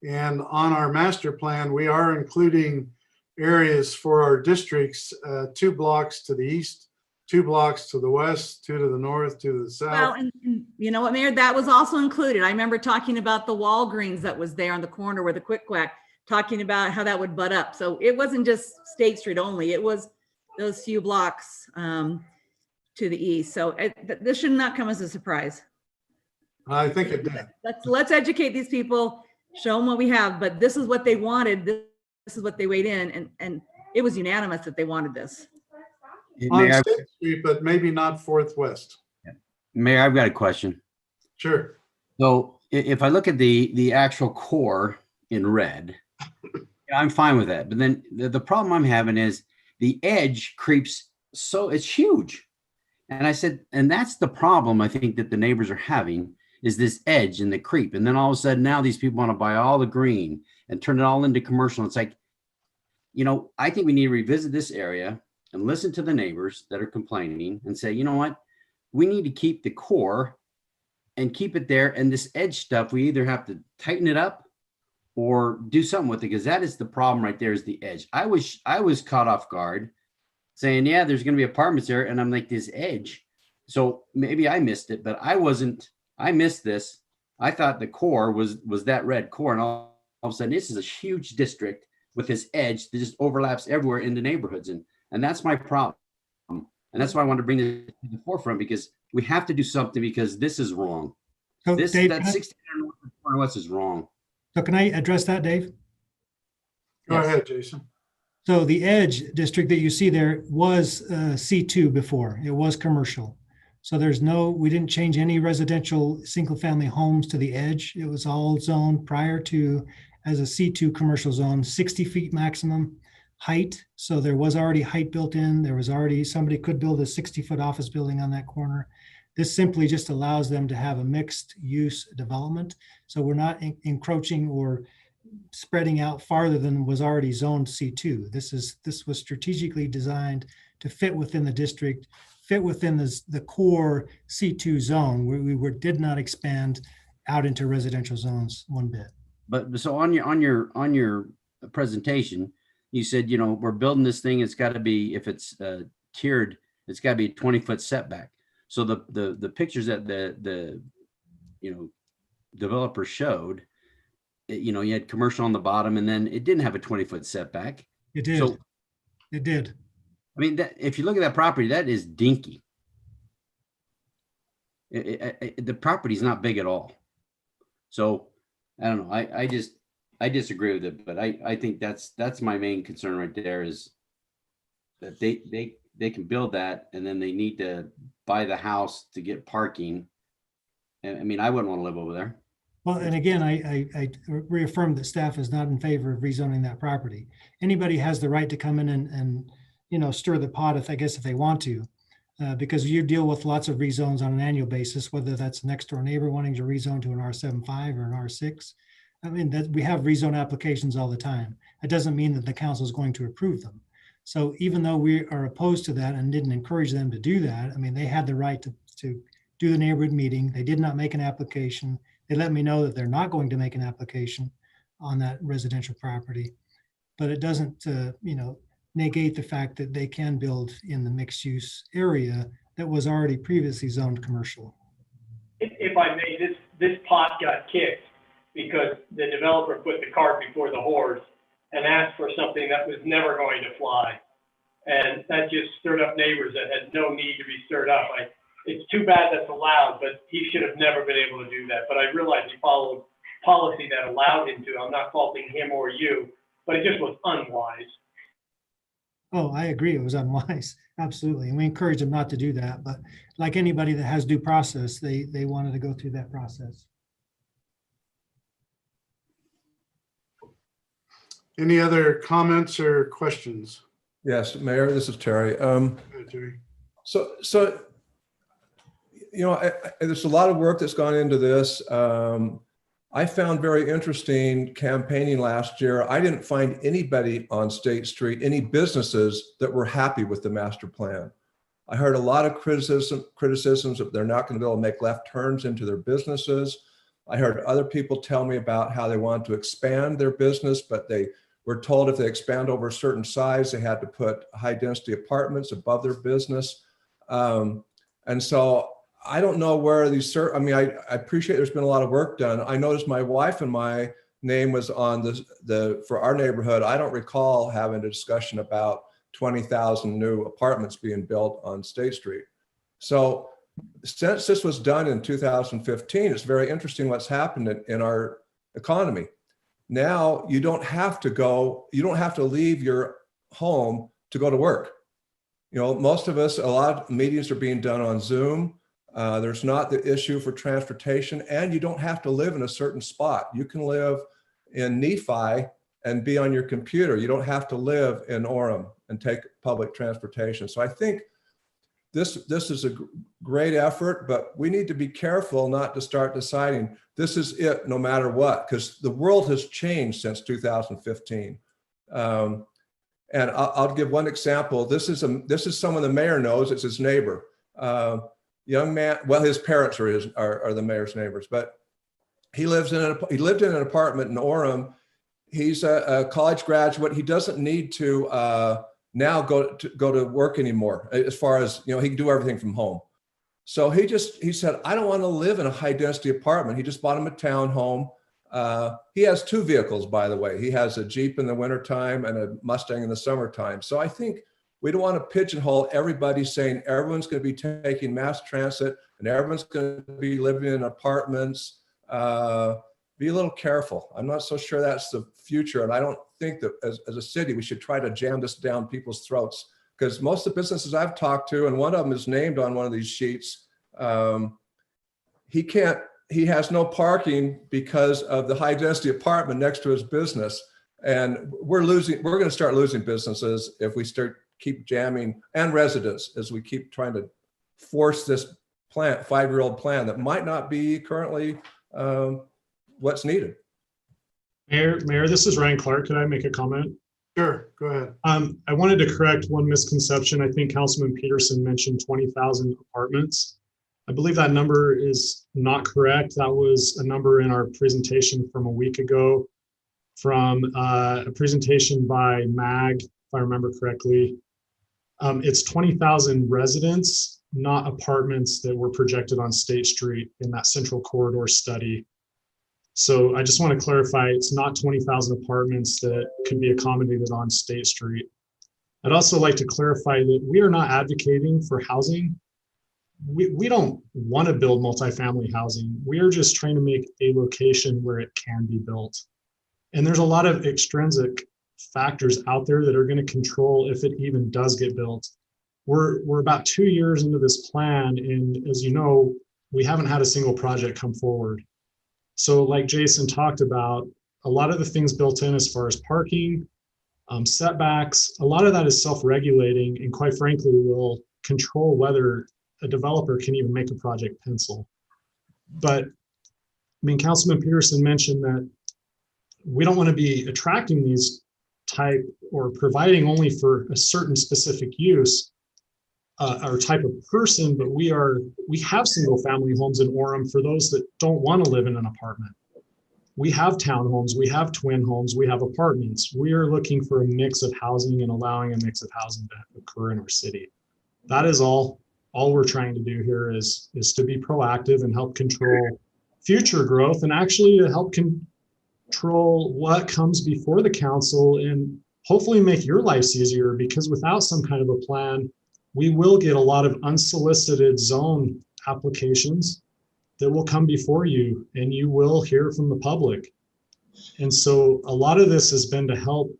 And on our master plan, we are including areas for our districts, 2 blocks to the east, 2 blocks to the west, 2 to the north, 2 to the south. Well, and you know what, Mayor, that was also included. I remember talking about the Walgreens that was there on the corner where the Quick Quack, talking about how that would butt up. So it wasn't just State Street only, it was those few blocks to the east. So this should not come as a surprise. I think it did. Let's educate these people, show them what we have, but this is what they wanted. This is what they weighed in, and it was unanimous that they wanted this. On State Street, but maybe not 4th West. Mayor, I've got a question. Sure. So if I look at the actual core in red, I'm fine with that. But then the problem I'm having is the edge creeps, so it's huge. And I said, and that's the problem I think that the neighbors are having, is this edge and the creep. And then all of a sudden now these people want to buy all the green and turn it all into commercial. It's like, you know, I think we need to revisit this area and listen to the neighbors that are complaining and say, you know what, we need to keep the core and keep it there. And this edge stuff, we either have to tighten it up or do something with it, because that is the problem right there, is the edge. I was caught off guard saying, yeah, there's going to be apartments there. And I'm like, this edge. So maybe I missed it, but I missed this. I thought the core was that red core. And all of a sudden, this is a huge district with this edge that just overlaps everywhere in the neighborhoods. And that's my problem. And that's why I wanted to bring this to the forefront, because we have to do something, because this is wrong. So That Dave, 1600 West is wrong. so can I address that, Dave? Go ahead, Jason. So the Edge district that you see there was C2 before. It was commercial. So we didn't change any residential single family homes to the Edge. It was all zoned prior to as a C2 commercial zone, 60 feet maximum height. So there was already height built in. There was already, somebody could build a 60-foot office building on that corner. This simply just allows them to have a mixed use development. So we're not encroaching or spreading out farther than was already zoned C2. This was strategically designed to fit within the district, fit within the core C2 zone, where we did not expand out into residential zones one bit. But so on your presentation, you said, you know, we're building this thing. It's got to be, if it's tiered, it's got to be a 20-foot setback. So the pictures that the developer showed, you know, you had commercial on the bottom, and then it didn't have a 20-foot setback. It did. So, it did. I mean, if you look at that property, that is dinky. The property's not big at all. So I don't know. I disagree with it, but I think that's my main concern right there, is that they can build that, and then they need to buy the house to get parking. And I mean, I wouldn't want to live over there. Well, and again, I reaffirm that staff is not in favor of rezoning that property. Anybody has the right to come in and you know, stir the pot if they want to, because you deal with lots of rezones on an annual basis, whether that's next door neighbor wanting to rezone to an R75 or an R6. I mean, that we have rezone applications all the time. It doesn't mean that the council is going to approve them. So even though we are opposed to that and didn't encourage them to do that, I mean, they had the right to do the neighborhood meeting. They did not make an application. They let me know that they're not going to make an application on that residential property, but it doesn't, you know, negate the fact that they can build in the mixed use area that was already previously zoned commercial. If I may, this pot got kicked because the developer put the cart before the horse and asked for something that was never going to fly. And that just stirred up neighbors that had no need to be stirred up. It's too bad that's allowed, but he should have never been able to do that. But I realize he followed policy that allowed him to. I'm not faulting him or you, but it just was unwise. Oh, I agree. It was unwise. Absolutely. And we encourage them not to do that. But like anybody that has due process, they wanted to go through that process. Any other comments or questions? Yes, Mayor, this is Terry. Jerry? So, you know, there's a lot of work that's gone into this. I found very interesting campaigning last year. I didn't find anybody on State Street, any businesses that were happy with the master plan. I heard a lot of criticisms that they're not going to be able to make left turns into their businesses. I heard other people tell me about how they wanted to expand their business, but they were told if they expand over a certain size, they had to put high density apartments above their business. And so I don't know where these, I mean, I appreciate there's been a lot of work done. I noticed my wife and my name was on for our neighborhood. I don't recall having a discussion about 20,000 new apartments being built on State Street. So since this was done in 2015, it's very interesting what's happened in our economy. Now you don't have to leave your home to go to work. You know, most of us, a lot of meetings are being done on Zoom. There's not the issue for transportation, and you don't have to live in a certain spot. You can live in Nephi and be on your computer. You don't have to live in Orem and take public transportation. So I think this is a great effort, but we need to be careful not to start deciding this is it no matter what, because the world has changed since 2015. And I'll give one example. This is someone the mayor knows. It's his neighbor. Young man, well, his parents are the mayor's neighbors, but he lived in an apartment in Orem. He's a college graduate. He doesn't need to now go to work anymore. As far as, you know, he can do everything from home. So he said, I don't want to live in a high density apartment. He just bought him a townhome. He has two vehicles, by the way. He has a Jeep in the wintertime and a Mustang in the summertime. So I think we don't want to pigeonhole everybody saying everyone's going to be taking mass transit and everyone's going to be living in apartments. Be a little careful. I'm not so sure that's the future. And I don't think that as a city, we should try to jam this down people's throats, because most of the businesses I've talked to, and one of them is named on one of these sheets, he has no parking because of the high density apartment next to his business. And we're going to start losing businesses if we keep jamming, and residents, as we keep trying to force this 5-year-old plan that might not be currently what's needed. Mayor, this is Ryan Clark. Could I make a comment? Sure, go ahead. I wanted to correct one misconception. I think Councilman Peterson mentioned 20,000 apartments. I believe that number is not correct. That was a number in our presentation from a week ago, from a presentation by MAG, if I remember correctly. It's 20,000 residents, not apartments, that were projected on State Street in that central corridor study. So I just want to clarify, it's not 20,000 apartments that could be accommodated on State Street. I'd also like to clarify that we are not advocating for housing. We don't want to build multifamily housing. We are just trying to make a location where it can be built. And there's a lot of extrinsic factors out there that are going to control if it even does get built. We're about 2 years into this plan, and as you know, we haven't had a single project come forward. So like Jason talked about, a lot of the things built in as far as parking, setbacks, a lot of that is self-regulating, and quite frankly will control whether a developer can even make a project pencil. But I mean, Councilman Peterson mentioned that we don't want to be attracting these type or providing only for a certain specific use or type of person, but we have single family homes in Orem for those that don't want to live in an apartment. We have townhomes, we have twin homes, we have apartments. We are looking for a mix of housing and allowing a mix of housing to occur in our city. That is all we're trying to do here is to be proactive and help control future growth, and actually to help control what comes before the council and hopefully make your lives easier, because without some kind of a plan, we will get a lot of unsolicited zone applications that will come before you, and you will hear from the public. And so a lot of this has been to help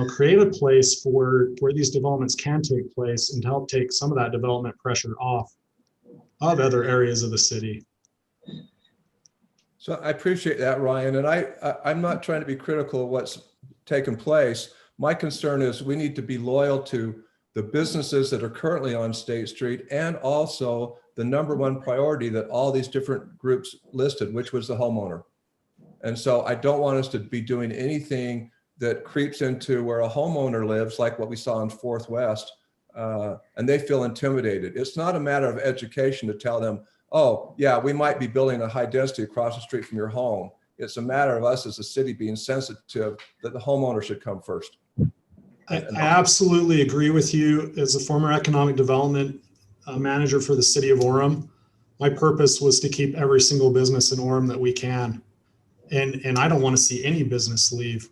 create a place for where these developments can take place and to help take some of that development pressure off of other areas of the city. So I appreciate that, Ryan. And I'm not trying to be critical of what's taken place. My concern is we need to be loyal to the businesses that are currently on State Street, and also the number one priority that all these different groups listed, which was the homeowner. And so I don't want us to be doing anything that creeps into where a homeowner lives, like what we saw in Fourth West, and they feel intimidated. It's not a matter of education to tell them, oh, yeah, we might be building a high density across the street from your home. It's a matter of us as a city being sensitive that the homeowner should come first. I absolutely agree with you. As a former economic development manager for the city of Orem, my purpose was to keep every single business in Orem that we can. And I don't want to see any business leave.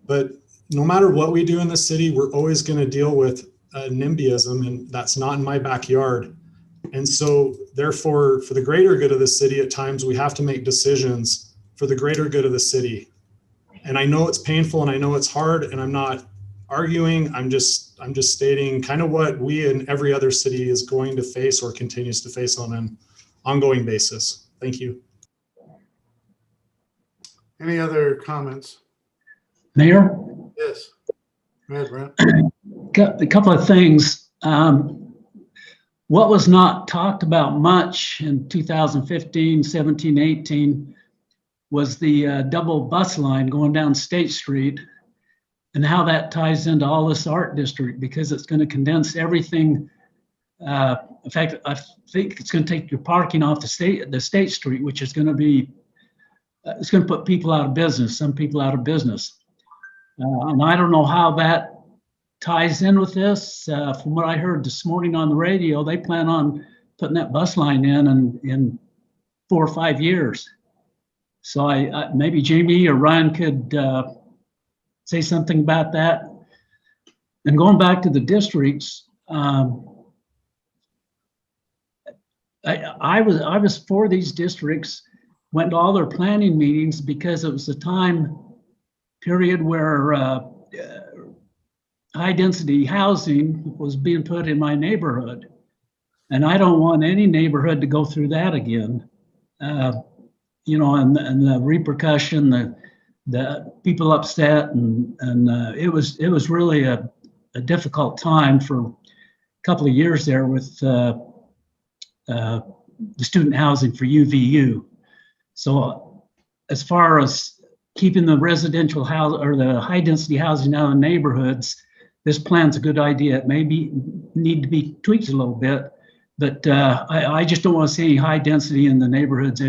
But no matter what we do in the city, we're always going to deal with NIMBYism, and that's not in my backyard. And so therefore, for the greater good of the city, at times we have to make decisions for the greater good of the city. And I know it's painful and I know it's hard, and I'm not arguing. I'm just stating kind of what we and every other city is going to face or continues to face on an ongoing basis. Thank you. Any other comments? Mayor? Yes. Go ahead, Brent. A couple of things. What was not talked about much in 2015, 17, 18 was the double bus line going down State Street, and how that ties into all this art district, because it's going to condense everything. In fact, I think it's going to take your parking off the State Street, which is going to be, it's going to put people out of business, some people out of business. And I don't know how that ties in with this. From what I heard this morning on the radio, they plan on putting that bus line in 4 or 5 years. So maybe Jamie or Ryan could say something about that. And going back to the districts, I was for these districts, went to all their planning meetings because it was the time period where high density housing was being put in my neighborhood. And I don't want any neighborhood to go through that again. And the repercussion, the people upset, and it was really a difficult time for a couple of years there with the student housing for UVU. So as far as keeping the residential house or the high density housing out of neighborhoods, this plan's a good idea. It may need to be tweaked a little bit, but I just don't want to see any high density in the neighborhoods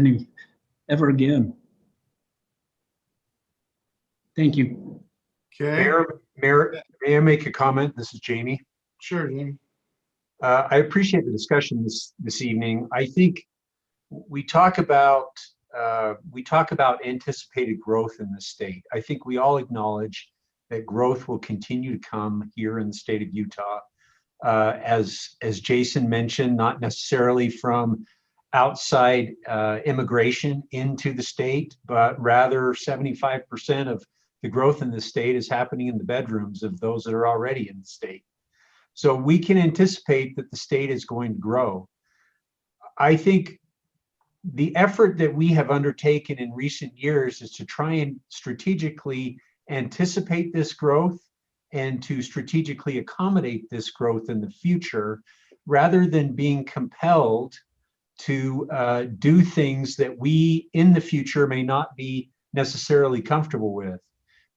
ever again. Thank you. Okay. Mayor, may I make a comment? This is Jamie. Sure, Jamie. I appreciate the discussion this evening. I think we talk about anticipated growth in the state. I think we all acknowledge that growth will continue to come here in the state of Utah. As Jason mentioned, not necessarily from outside immigration into the state, but rather 75% of the growth in the state is happening in the bedrooms of those that are already in the state. So we can anticipate that the state is going to grow. I think the effort that we have undertaken in recent years is to try and strategically anticipate this growth and to strategically accommodate this growth in the future, rather than being compelled to do things that we in the future may not be necessarily comfortable with.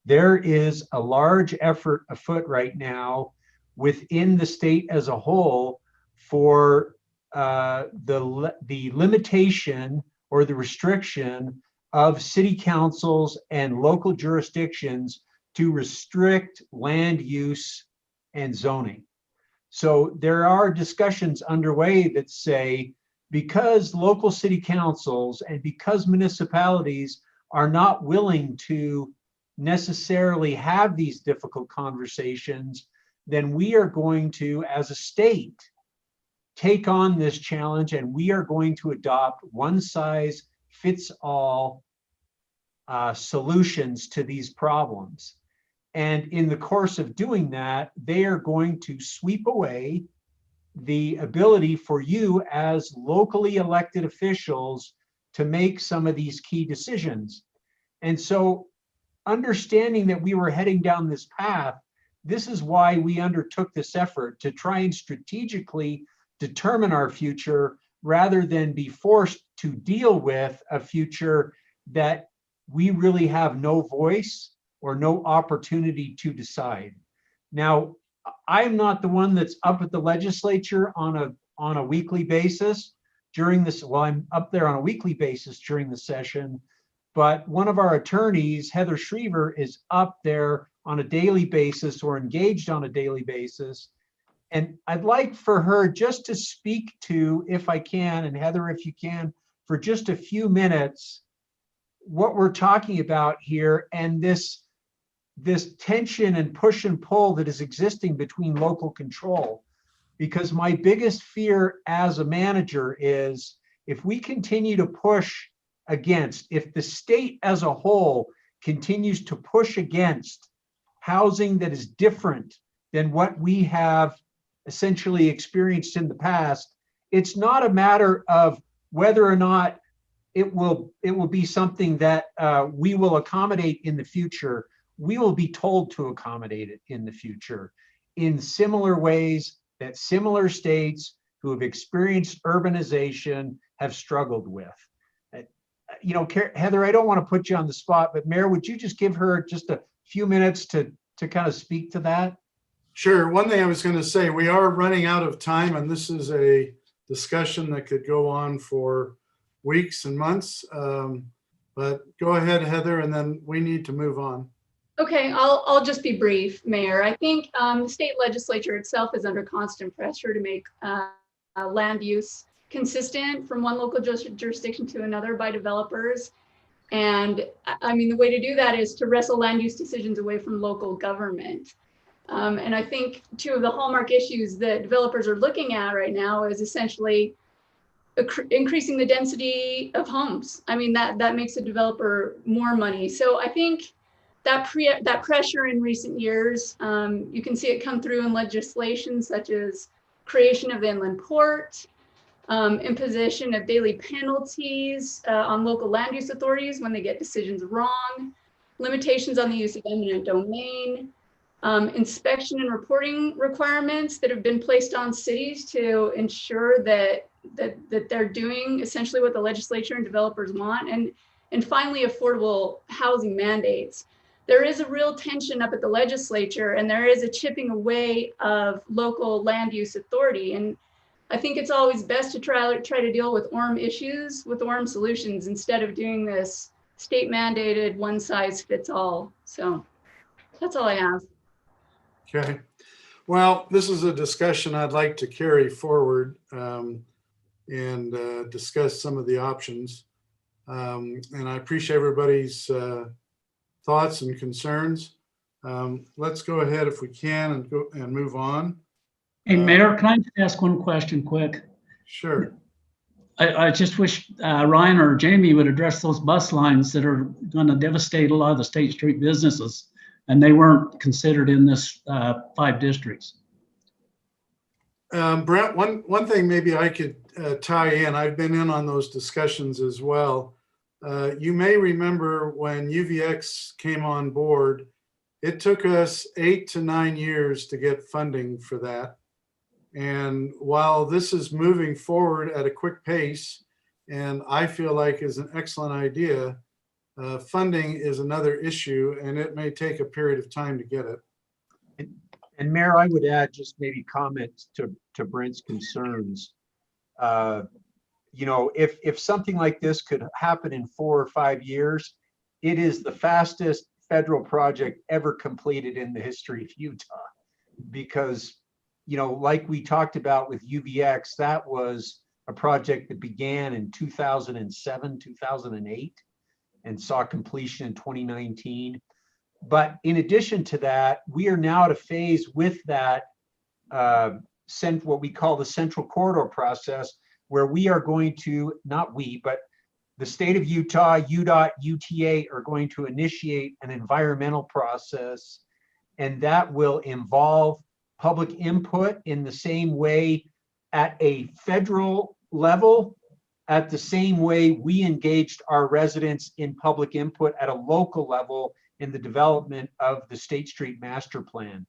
There is a large effort afoot right now within the state as a whole for the limitation or the restriction of city councils and local jurisdictions to restrict land use and zoning. So there are discussions underway that say, because local city councils and because municipalities are not willing to necessarily have these difficult conversations, then we are going to, as a state, take on this challenge, and we are going to adopt one size fits all solutions to these problems. And in the course of doing that, they are going to sweep away the ability for you as locally elected officials to make some of these key decisions. And so, understanding that we were heading down this path, this is why we undertook this effort to try and strategically determine our future rather than be forced to deal with a future that we really have no voice or no opportunity to decide. Now, I'm not the one that's up at the legislature on a weekly basis during this. Well, I'm up there on a weekly basis during the session, but one of our attorneys, Heather Schriever, is up there on a daily basis or engaged on a daily basis. And I'd like for her just to speak to, if I can, and Heather, if you can, for just a few minutes, what we're talking about here and this tension and push and pull that is existing between local control. Because my biggest fear as a manager is if we continue to push against, if the state as a whole continues to push against housing that is different than what we have essentially experienced in the past, it's not a matter of whether or not it will be something that we will accommodate in the future. We will be told to accommodate it in the future in similar ways that similar states who have experienced urbanization have struggled with. You know, Heather, I don't want to put you on the spot, but Mayor, would you just give her just a few minutes to kind of speak to that? Sure. One thing I was going to say, we are running out of time, and this is a discussion that could go on for weeks and months. But go ahead, Heather, and then we need to move on. Okay, I'll just be brief, Mayor. I think the state legislature itself is under constant pressure to make land use consistent from one local jurisdiction to another by developers. And I mean, the way to do that is to wrestle land use decisions away from local government. And I think two of the hallmark issues that developers are looking at right now is essentially increasing the density of homes. I mean, that makes a developer more money. So I think that pressure in recent years, you can see it come through in legislation such as creation of the inland port, imposition of daily penalties on local land use authorities when they get decisions wrong, limitations on the use of eminent domain, inspection and reporting requirements that have been placed on cities to ensure that they're doing essentially what the legislature and developers want, and finally, affordable housing mandates. There is a real tension up at the legislature, and there is a chipping away of local land use authority. And I think it's always best to try to deal with ORM issues with ORM solutions instead of doing this state mandated one size fits all. So that's all I have. Okay. Well, this is a discussion I'd like to carry forward and discuss some of the options. And I appreciate everybody's thoughts and concerns. Let's go ahead if we can and move on. Hey, Mayor, can I just ask one question quick? Sure. I just wish Ryan or Jamie would address those bus lines that are going to devastate a lot of the State Street businesses, and they weren't considered in this 5 districts. Brent, one thing maybe I could tie in, I've been in on those discussions as well. You may remember when UVX came on board, it took us 8 to 9 years to get funding for that. And while this is moving forward at a quick pace, and I feel like is an excellent idea, funding is another issue, and it may take a period of time to get it. And Mayor, I would add just maybe comment to Brent's concerns. You know, if something like this could happen in 4 or 5 years, it is the fastest federal project ever completed in the history of Utah. Because, you know, like we talked about with UVX, that was a project that began in 2007, 2008, and saw completion in 2019. But in addition to that, we are now at a phase with that, what we call the Central Corridor process, where we are going to, not we, but the state of Utah, UDOT, UTA are going to initiate an environmental process and that will involve public input in the same way at a federal level, at the same way we engaged our residents in public input at a local level in the development of the State Street Master Plan.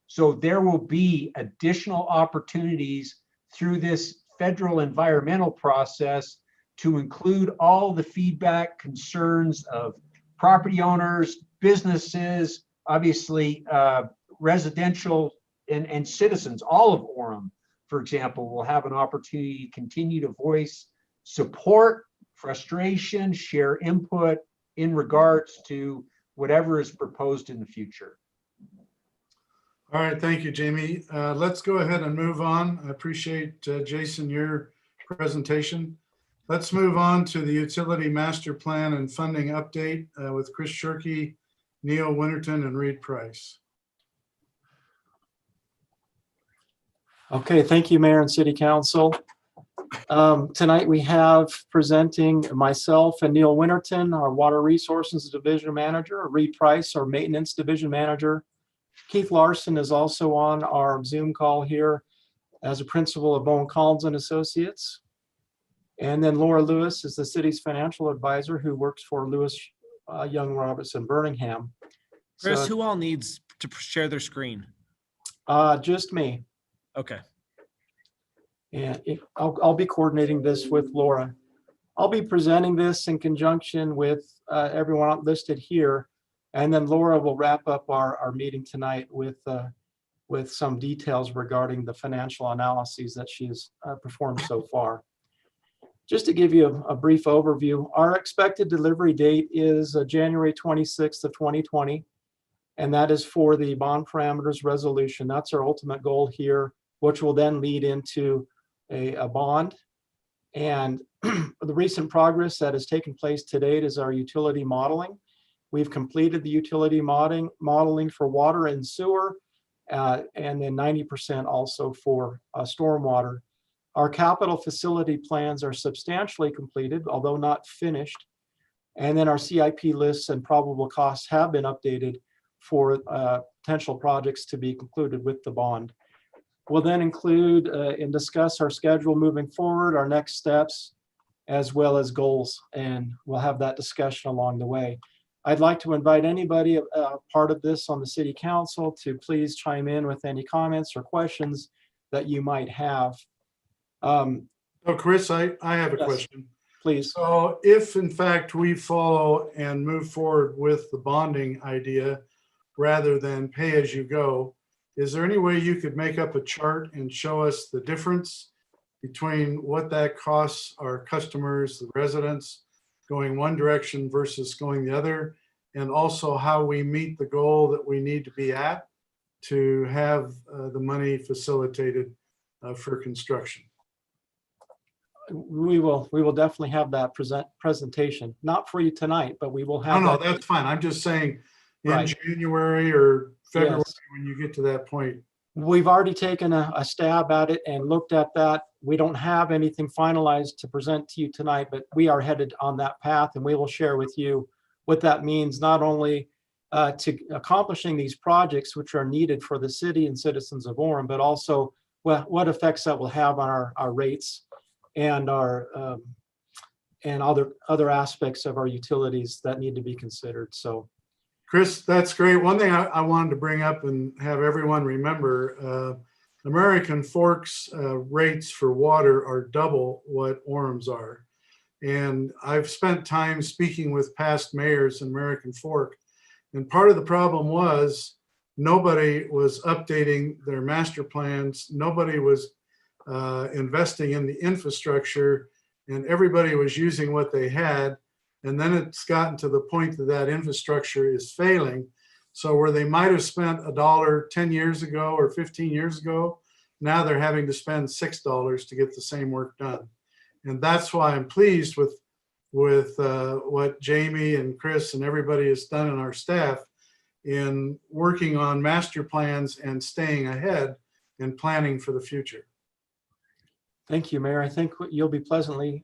So there will be additional opportunities through this federal environmental process to include all the feedback, concerns of property owners, businesses, obviously residential and citizens. All of Orem, for example, will have an opportunity to continue to voice support, frustration, share input in regards to whatever is proposed in the future. All right, thank you, Jamie. Let's go ahead and move on. I appreciate, Jason, your presentation. Let's move on to the Utility Master Plan and Funding Update with Chris Shirkey, Neil Winterton, and Reed Price. Okay, thank you, Mayor and City Council. Tonight we have presenting myself and Neil Winterton, our Water Resources Division Manager, Reed Price, our Maintenance Division Manager. Keith Larson is also on our Zoom call here as a principal of Bowen Collins and Associates. And then Laura Lewis is the city's financial advisor who works for Lewis Young Robertson Birmingham. Chris, So, who all needs to share their screen? just me. Okay. And I'll be coordinating this with Laura. I'll be presenting this in conjunction with everyone listed here. And then Laura will wrap up our meeting tonight with some details regarding the financial analyses that she's performed so far. Just to give you a brief overview, our expected delivery date is January 26th of 2020. And that is for the bond parameters resolution. That's our ultimate goal here, which will then lead into a bond. And the recent progress that has taken place to date is our utility modeling. We've completed the utility modeling for water and sewer, and then 90% also for stormwater. Our capital facility plans are substantially completed, although not finished. And then our CIP lists and probable costs have been updated for potential projects to be concluded with the bond. We'll then include and discuss our schedule moving forward, our next steps, as well as goals, and we'll have that discussion along the way. I'd like to invite anybody part of this on the City Council to please chime in with any comments or questions that you might have. Oh, Chris, I have a Yes, question. please. So if in fact we follow and move forward with the bonding idea rather than pay as you go, is there any way you could make up a chart and show us the difference between what that costs our customers, the residents, going one direction versus going the other, and also how we meet the goal that we need to be at to have the money facilitated for construction? We will definitely have that presentation, not for you tonight, but we will have. No, that's fine. I'm just saying in Right. January or February, Yes. when you get to that point. We've already taken a stab at it and looked at that. We don't have anything finalized to present to you tonight, but we are headed on that path, and we will share with you what that means, not only to accomplishing these projects, which are needed for the city and citizens of Orem, but also what effects that will have on our rates and our and other aspects of our utilities that need to be considered. So, Chris, that's great. One thing I wanted to bring up and have everyone remember, American Fork's rates for water are double what Orem's are. And I've spent time speaking with past mayors in American Fork. And part of the problem was nobody was updating their master plans. Nobody was investing in the infrastructure, and everybody was using what they had. And then it's gotten to the point that infrastructure is failing. So where they might have spent $1 10 years ago or 15 years ago, now they're having to spend $6 to get the same work done. And that's why I'm pleased with what Jamie and Chris and everybody has done in our staff in working on master plans and staying ahead and planning for the future. thank you, Mayor. I think you'll be pleasantly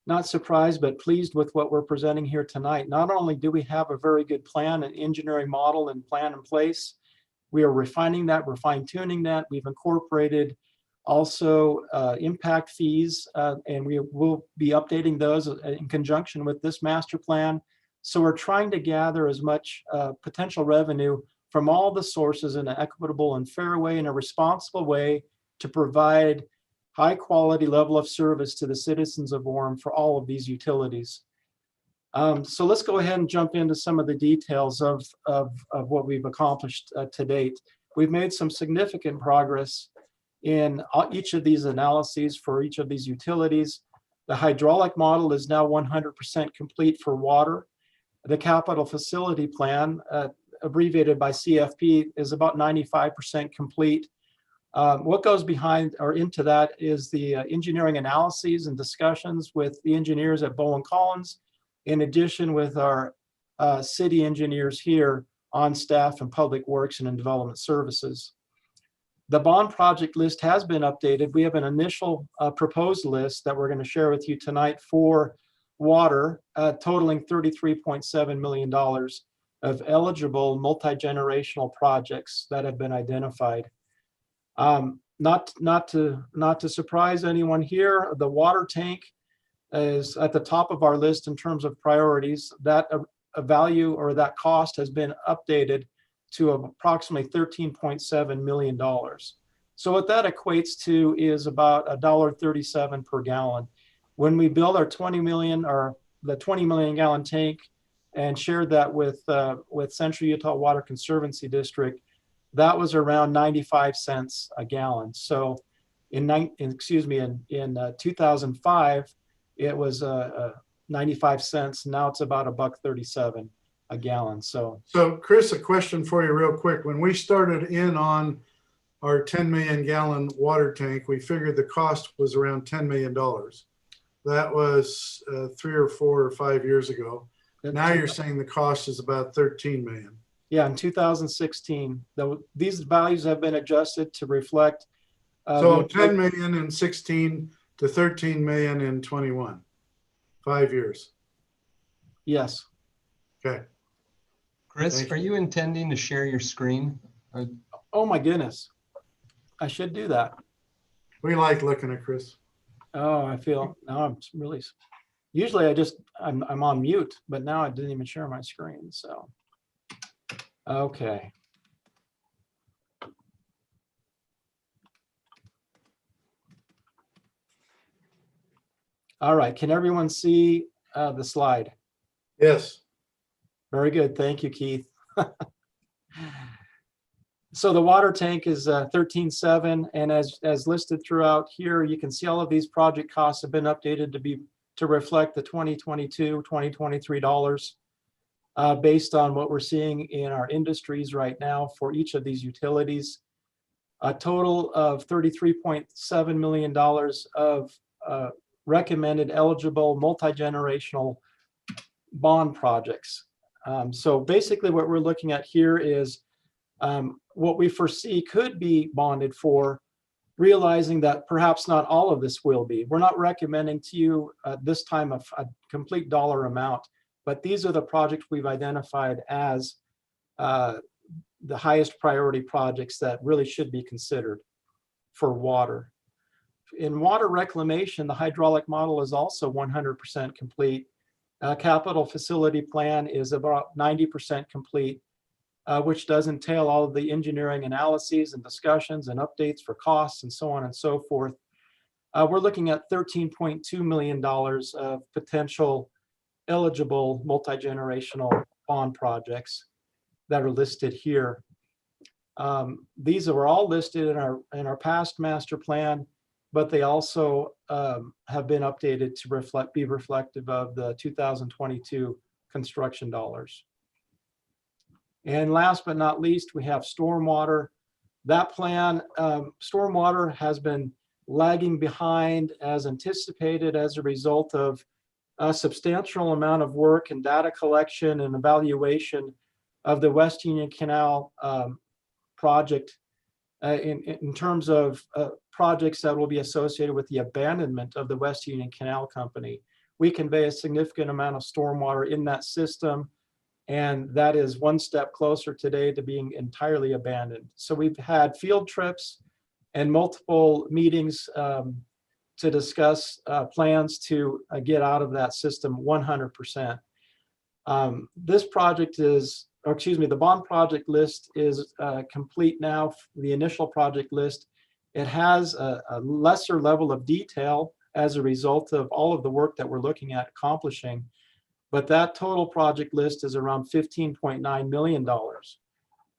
not surprised, but pleased with what we're presenting here tonight. Not only do we have a very good plan and engineering model and plan in place, we are refining that, we're fine tuning that. We've incorporated also impact fees, and we will be updating those in conjunction with this master plan. So we're trying to gather as much potential revenue from all the sources in an equitable and fair way, in a responsible way, to provide high quality level of service to the citizens of Orem for all of these utilities. So let's go ahead and jump into some of the details of what we've accomplished to date. We've made some significant progress in each of these analyses for each of these utilities. The hydraulic model is now 100% complete for water. The capital facility plan, abbreviated by CFP, is about 95% complete. What goes behind or into that is the engineering analyses and discussions with the engineers at Bowen Collins, in addition with our city engineers here on staff in Public Works and in Development Services. The bond project list has been updated. We have an initial proposed list that we're going to share with you tonight for water, totaling $33.7 million of eligible multi-generational projects that have been identified. Not to surprise anyone here, the water tank is at the top of our list in terms of priorities. That a value or that cost has been updated to approximately $13.7 million. So what that equates to is about $1.37 per gallon. When we build our 20 million or the 20 million gallon tank and shared that with Central Utah Water Conservancy District, that was around 95 cents a gallon. So in 2005, it was 95 cents. Now it's about $1.37 a gallon. So Chris, a question for you real quick. When we started in on our 10 million gallon water tank, we figured the cost was around $10 million. That was 3 or 4 or 5 years ago. Now you're saying the cost is about 13 million. Yeah, in 2016, these values have been adjusted to reflect. So 10 million in 16 to 13 million in 21, 5 years. Yes. Okay. Chris, are you intending to share your screen? Oh my goodness. I should do that. We like looking at Chris. Oh, I feel now I'm really, usually I'm on mute, but now I didn't even share my screen. So, okay. All right, can everyone see the slide? Yes. Very good, thank you, Keith. So the water tank is 13.7, and as listed throughout here, you can see all of these project costs have been updated to reflect the 2022, 2023 dollars, based on what we're seeing in our industries right now for each of these utilities. A total of $33.7 million of recommended eligible multi-generational bond projects. So basically what we're looking at here is what we foresee could be bonded for, realizing that perhaps not all of this will be. We're not recommending to you this time a complete dollar amount, but these are the projects we've identified as the highest priority projects that really should be considered for water. In water reclamation, the hydraulic model is also 100% complete. Capital facility plan is about 90% complete, which does entail all of the engineering analyses and discussions and updates for costs and so on and so forth. We're looking at $13.2 million of potential eligible multi-generational bond projects that are listed here. These are all listed in our past master plan, but they also have been updated to be reflective of the 2022 construction dollars. And last but not least, we have stormwater. That plan, stormwater has been lagging behind as anticipated as a result of a substantial amount of work and data collection and evaluation of the West Union Canal project in terms of projects that will be associated with the abandonment of the West Union Canal Company. we convey a significant amount of stormwater in that system. And that is one step closer today to being entirely abandoned. So we've had field trips and multiple meetings to discuss plans to get out of that system 100%. This project is, or excuse me, the bond project list is complete now, the initial project list. It has a lesser level of detail as a result of all of the work that we're looking at accomplishing. But that total project list is around $15.9 million.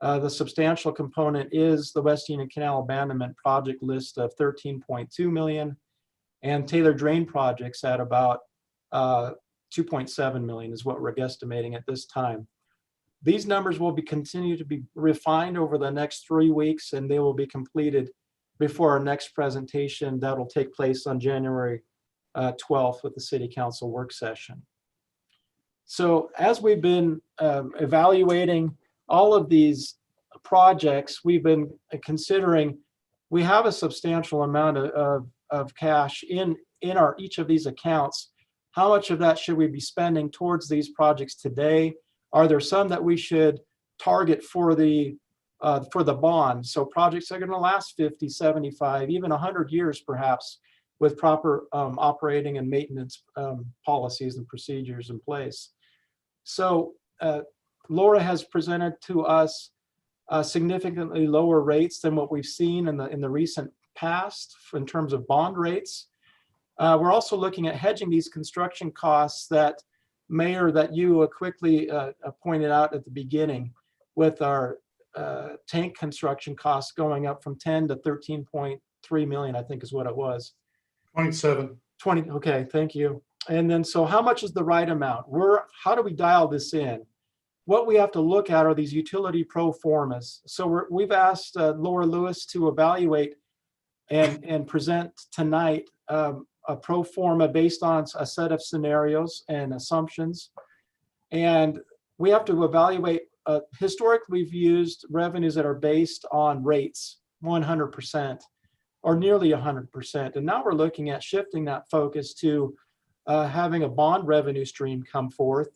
The substantial component is the West Union Canal Abandonment Project list of $13.2 million, and Taylor Drain projects at about $2.7 million is what we're guesstimating at this time. These numbers will continue to be refined over the next 3 weeks, and they will be completed before our next presentation that will take place on January 12th with the City Council work session. So as we've been evaluating all of these projects, we've been considering, we have a substantial amount of cash in each of these accounts. How much of that should we be spending towards these projects today? Are there some that we should target for the bond? So projects are going to last 50, 75, even 100 years perhaps, with proper operating and maintenance policies and procedures in place. So Laura has presented to us significantly lower rates than what we've seen in the recent past in terms of bond rates. We're also looking at hedging these construction costs that, Mayor, that you quickly pointed out at the beginning, with our tank construction costs going up from 10 to 13.3 million, I think is what it was. 0.7. 20, okay, thank you. And then, so how much is the right amount? How do we dial this in? What we have to look at are these utility pro formas. So we've asked Laura Lewis to evaluate and present tonight a pro forma based on a set of scenarios and assumptions. And we have to evaluate, historically we've used revenues that are based on rates, 100% or nearly 100%. And now we're looking at shifting that focus to having a bond revenue stream come forth.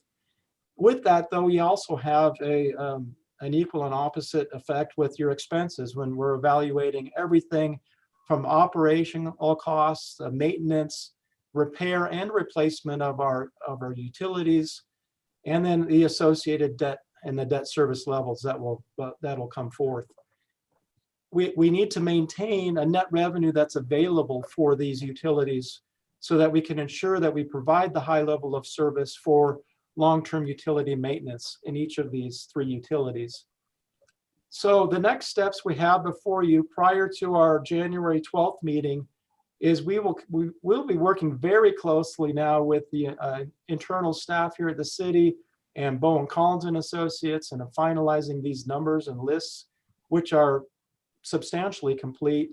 With that, though, we also have an equal and opposite effect with your expenses when we're evaluating everything from operational costs, maintenance, repair, and replacement of our utilities, and then the associated debt and the debt service levels that'll come forth. We need to maintain a net revenue that's available for these utilities so that we can ensure that we provide the high level of service for long-term utility maintenance in each of these 3 utilities. So the next steps we have before you prior to our January 12th meeting is we will be working very closely now with the internal staff here at the city and Bowen Collins and Associates, and finalizing these numbers and lists, which are substantially complete.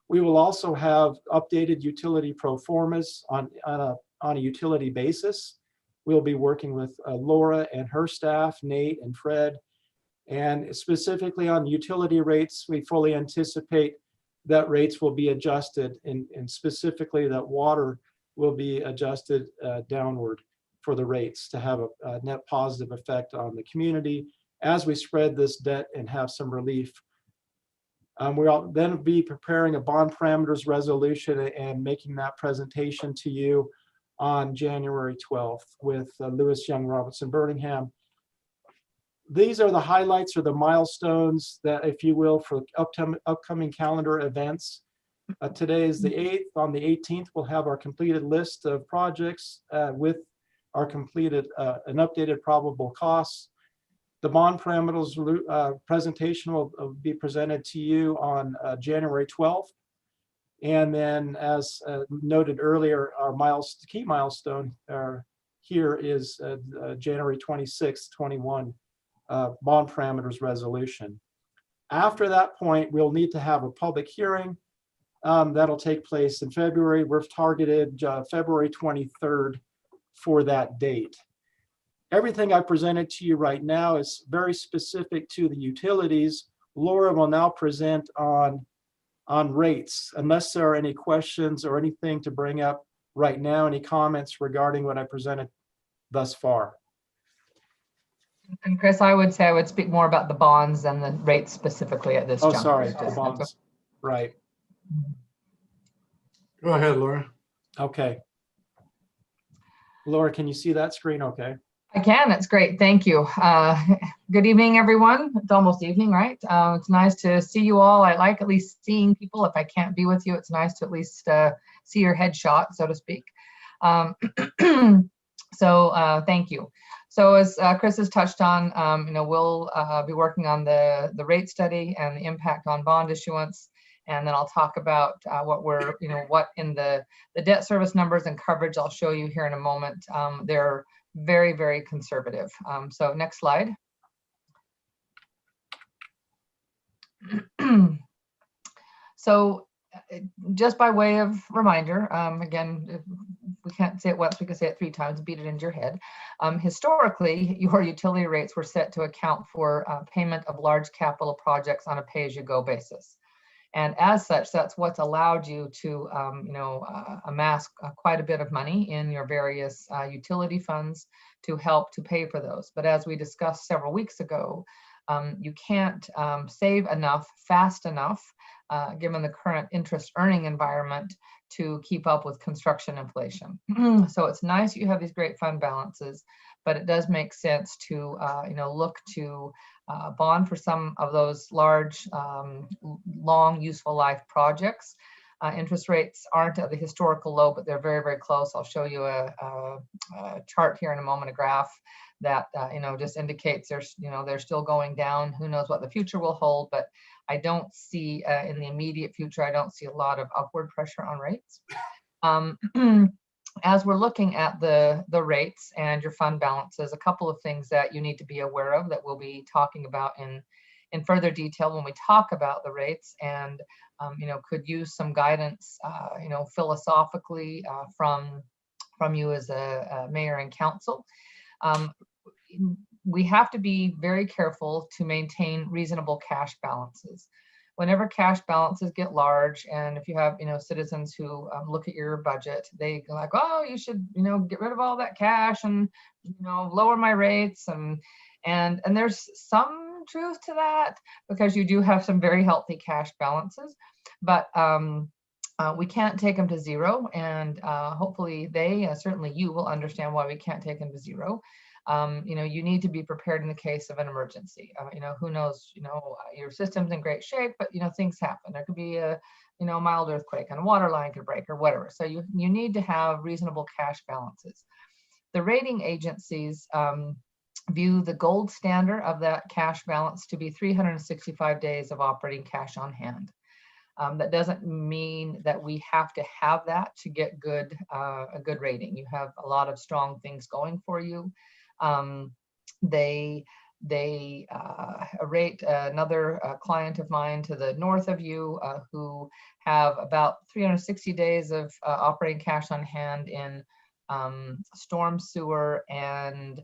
We will also have updated utility pro formas on a utility basis. We'll be working with Laura and her staff, Nate and Fred. And specifically on utility rates, we fully anticipate that rates will be adjusted, and specifically that water will be adjusted downward for the rates to have a net positive effect on the community as we spread this debt and have some relief. We'll then be preparing a bond parameters resolution and making that presentation to you on January 12th with Lewis Young Robertson Birmingham. These are the highlights or the milestones that, if you will, for upcoming calendar events. Today is the 8th. On the 18th, we'll have our completed list of projects with our completed and updated probable costs. The bond parameters presentation will be presented to you on January 12th. And then, as noted earlier, our key milestone here is January 26th, 21. Bond parameters resolution. After that point, we'll need to have a public hearing that'll take place in February. We've targeted February 23rd for that date. Everything I presented to you right now is very specific to the utilities. Laura will now present on rates, unless there are any questions or anything to bring up right now. Any comments regarding what I presented thus far? And Chris, I would say I would speak more about the bonds than the rates specifically at this Oh, juncture. sorry, the bonds. Right. Go ahead, Laura. Okay. Laura, can you see that screen okay? I can. That's great. Thank you. Good evening, everyone. It's almost evening, right? It's nice to see you all. I like at least seeing people. If I can't be with you, it's nice to at least see your headshot, so to speak. So thank you. So as Chris has touched on, we'll be working on the rate study and the impact on bond issuance. And then I'll talk about what in the debt service numbers and coverage I'll show you here in a moment. They're very, very conservative. So next slide. So just by way of reminder, again, if we can't say it once, we can say it 3 times, beat it into your head. Historically, your utility rates were set to account for payment of large capital projects on a pay-as-you-go basis. And as such, that's what's allowed you to, amass quite a bit of money in your various utility funds to help to pay for those. But as we discussed several weeks ago, you can't save enough fast enough, given the current interest earning environment, to keep up with construction inflation. So it's nice you have these great fund balances, but it does make sense to look to bond for some of those large, long, useful life projects. Interest rates aren't at the historical low, but they're very, very close. I'll show you a chart here in a moment, a graph that just indicates they're still going down. Who knows what the future will hold, but I don't see in the immediate future, I don't see a lot of upward pressure on rates. As we're looking at the rates and your fund balances, a couple of things that you need to be aware of that we'll be talking about in further detail when we talk about the rates, and could use some guidance, philosophically from you as a mayor and council. We have to be very careful to maintain reasonable cash balances. Whenever cash balances get large, and if you have citizens who look at your budget, they go like, oh, you should get rid of all that cash and lower my rates, and there's some truth to that, because you do have some very healthy cash balances, but we can't take them to zero, and hopefully they, certainly you, will understand why we can't take them to zero. You need to be prepared in the case of an emergency. Who knows, your system's in great shape, but things happen. There could be a mild earthquake and a water line could break or whatever. So you need to have reasonable cash balances. The rating agencies view the gold standard of that cash balance to be 365 days of operating cash on hand. That doesn't mean that we have to have that to get a good rating. You have a lot of strong things going for you. They rate another client of mine to the north of you who have about 360 days of operating cash on hand in storm sewer and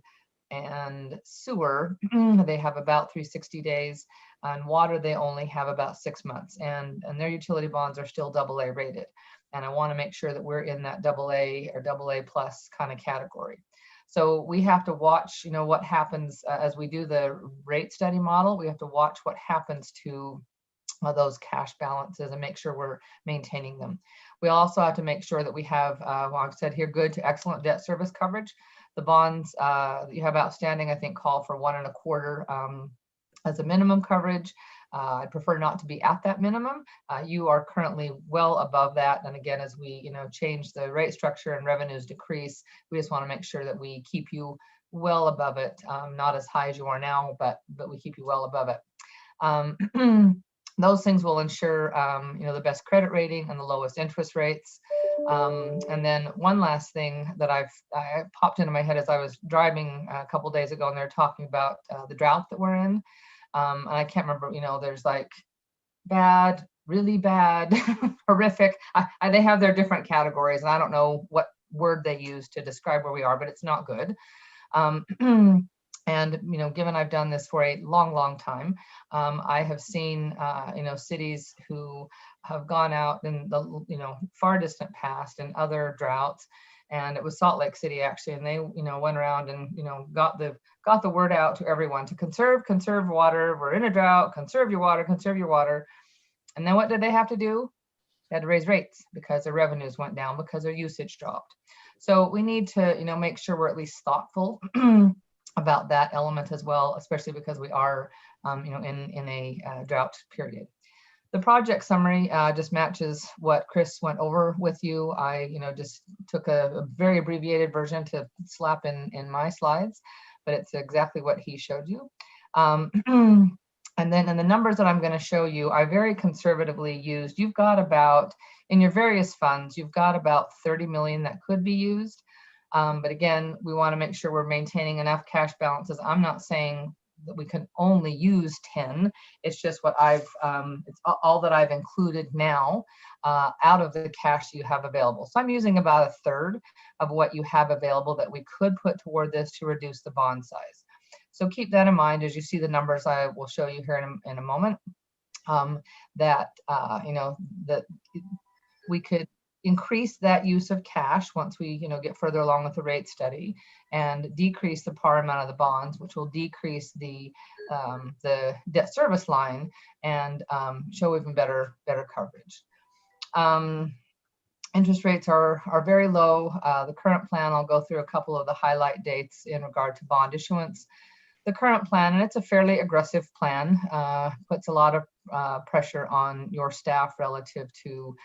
sewer. They have about 360 days. On water, they only have about 6 months, and their utility bonds are still AA rated. And I want to make sure that we're in that AA or AA plus kind of category. So we have to watch, what happens as we do the rate study model. We have to watch what happens to those cash balances and make sure we're maintaining them. We also have to make sure that we have, well, I've said here, good to excellent debt service coverage. The bonds that you have outstanding, I think, call for 1 1/4 as a minimum coverage. I prefer not to be at that minimum. You are currently well above that. And again, as we change the rate structure and revenues decrease, we just want to make sure that we keep you well above it. Not as high as you are now, but we keep you well above it. Those things will ensure the best credit rating and the lowest interest rates. And then one last thing that I popped into my head as I was driving a couple of days ago, and they're talking about the drought that we're in. And I can't remember, there's like bad, really bad, horrific. They have their different categories, and I don't know what word they use to describe where we are, but it's not good. And, given I've done this for a long, long time, I have seen, cities who have gone out in the, far distant past in other droughts. And it was Salt Lake City actually, and they, went around and, got the word out to everyone to conserve water. We're in a drought, conserve your water, conserve your water. And then what did they have to do? They had to raise rates because their revenues went down because their usage dropped. So we need to, make sure we're at least thoughtful about that element as well, especially because we are, in a drought period. The project summary just matches what Chris went over with you. I, just took a very abbreviated version to slap in my slides, but it's exactly what he showed you. And then the numbers that I'm going to show you are very conservatively used. You've got about, in your various funds, you've got about 30 million that could be used. But again, we want to make sure we're maintaining enough cash balances. I'm not saying that we can only use 10. It's just what it's all that I've included now out of the cash you have available. So I'm using about a third of what you have available that we could put toward this to reduce the bond size. So keep that in mind as you see the numbers I will show you here in a moment, that we could increase that use of cash once we get further along with the rate study, and decrease the par amount of the bonds, which will decrease the debt service line and show even better coverage. Interest rates are very low. The current plan, I'll go through a couple of the highlight dates in regard to bond issuance. The current plan, and it's a fairly aggressive plan, puts a lot of pressure on your staff relative to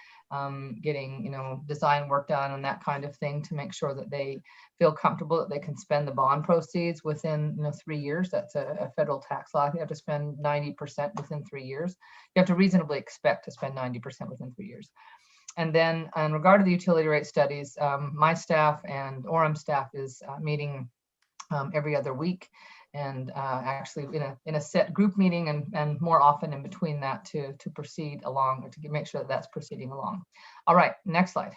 getting, design work done and that kind of thing to make sure that they feel comfortable that they can spend the bond proceeds within, 3 years. That's a federal tax law. You have to spend 90% within 3 years. You have to reasonably expect to spend 90% within 3 years. And then in regard to the utility rate studies, my staff and Orem staff is meeting every other week, and actually in a set group meeting and more often in between that to proceed along, or to make sure that that's proceeding along. All right, next slide.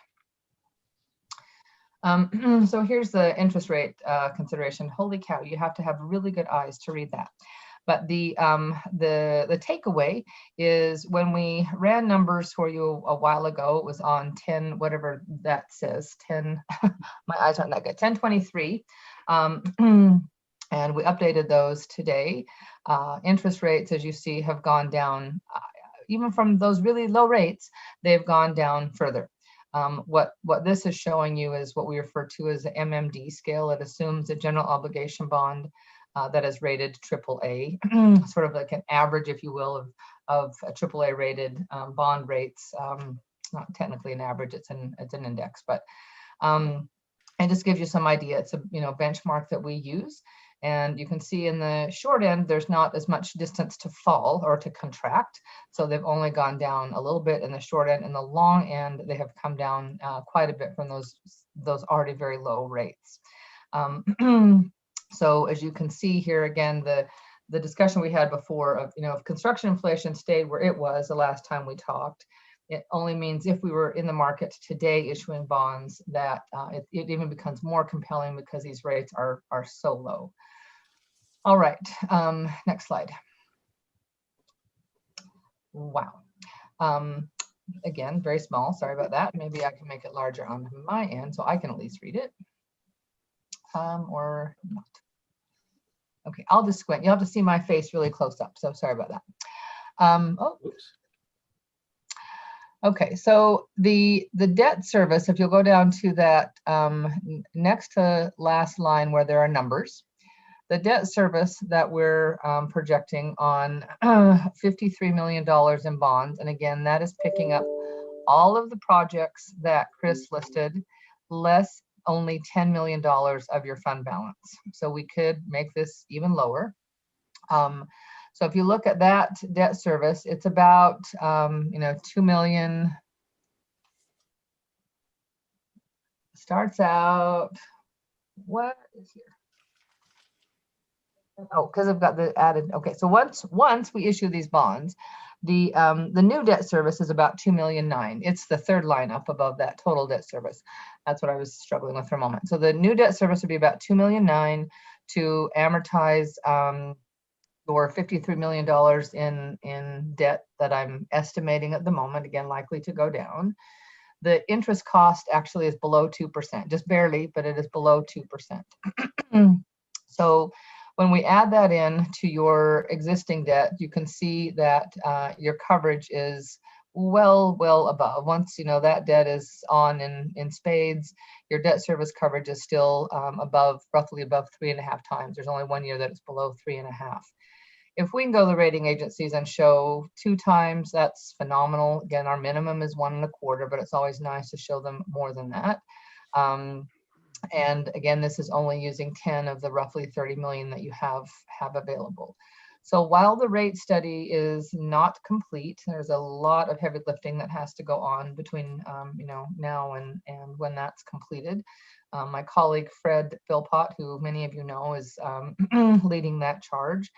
So here's the interest rate consideration. Holy cow, you have to have really good eyes to read that. But the takeaway is when we ran numbers for you a while ago, it was on 10, whatever that says, 10, my eyes aren't that good, 1023. And we updated those today. Interest rates, as you see, have gone down, even from those really low rates, they've gone down further. What this is showing you is what we refer to as the MMD scale. It assumes a general obligation bond that is rated AAA, sort of like an average, if you will, of a AAA rated bond rates. Not technically an average, it's an index, but it just gives you some idea. It's a benchmark that we use. And you can see in the short end, there's not as much distance to fall or to contract. So they've only gone down a little bit in the short end. In the long end, they have come down quite a bit from those already very low rates. So as you can see here, again, the discussion we had before of, if construction inflation stayed where it was the last time we talked, it only means if we were in the market today issuing bonds that it even becomes more compelling because these rates are so low. All right, next slide. Wow. Again, very small, sorry about that. Maybe I can make it larger on my end so I can at least read it. Or not. Okay, I'll just squint. You'll have to see my face really close up, so sorry about that. Okay, so the debt service, if you'll go down to that next to last line where there are numbers, the debt service that we're projecting on $53 million in bonds, and again, that is picking up all of the projects that Chris listed, less only $10 million of your fund balance. So we could make this even lower. So if you look at that debt service, it's about, 2 million. Starts out, what is here? Oh, because I've got the added, okay. So once we issue these bonds, the new debt service is about 2.9 million. It's the third line up above that total debt service. That's what I was struggling with for a moment. So the new debt service would be about 2.9 million. to amortize your $53 million in debt that I'm estimating at the moment, again, likely to go down. The interest cost actually is below 2%, just barely, but it is below 2%. So when we add that in to your existing debt, you can see that your coverage is well above. Once you know that debt is on in spades, your debt service coverage is still roughly above 3.5 times. There's only 1 year that it's below 3.5. If we can go to the rating agencies and show 2 times, that's phenomenal. Again, our minimum is 1.25, but it's always nice to show them more than that. And again, this is only using 10 of the roughly 30 million that you have available. So while the rate study is not complete, there's a lot of heavy lifting that has to go on between now and when that's completed. My colleague Fred Philpott, who many of you know, is leading that charge.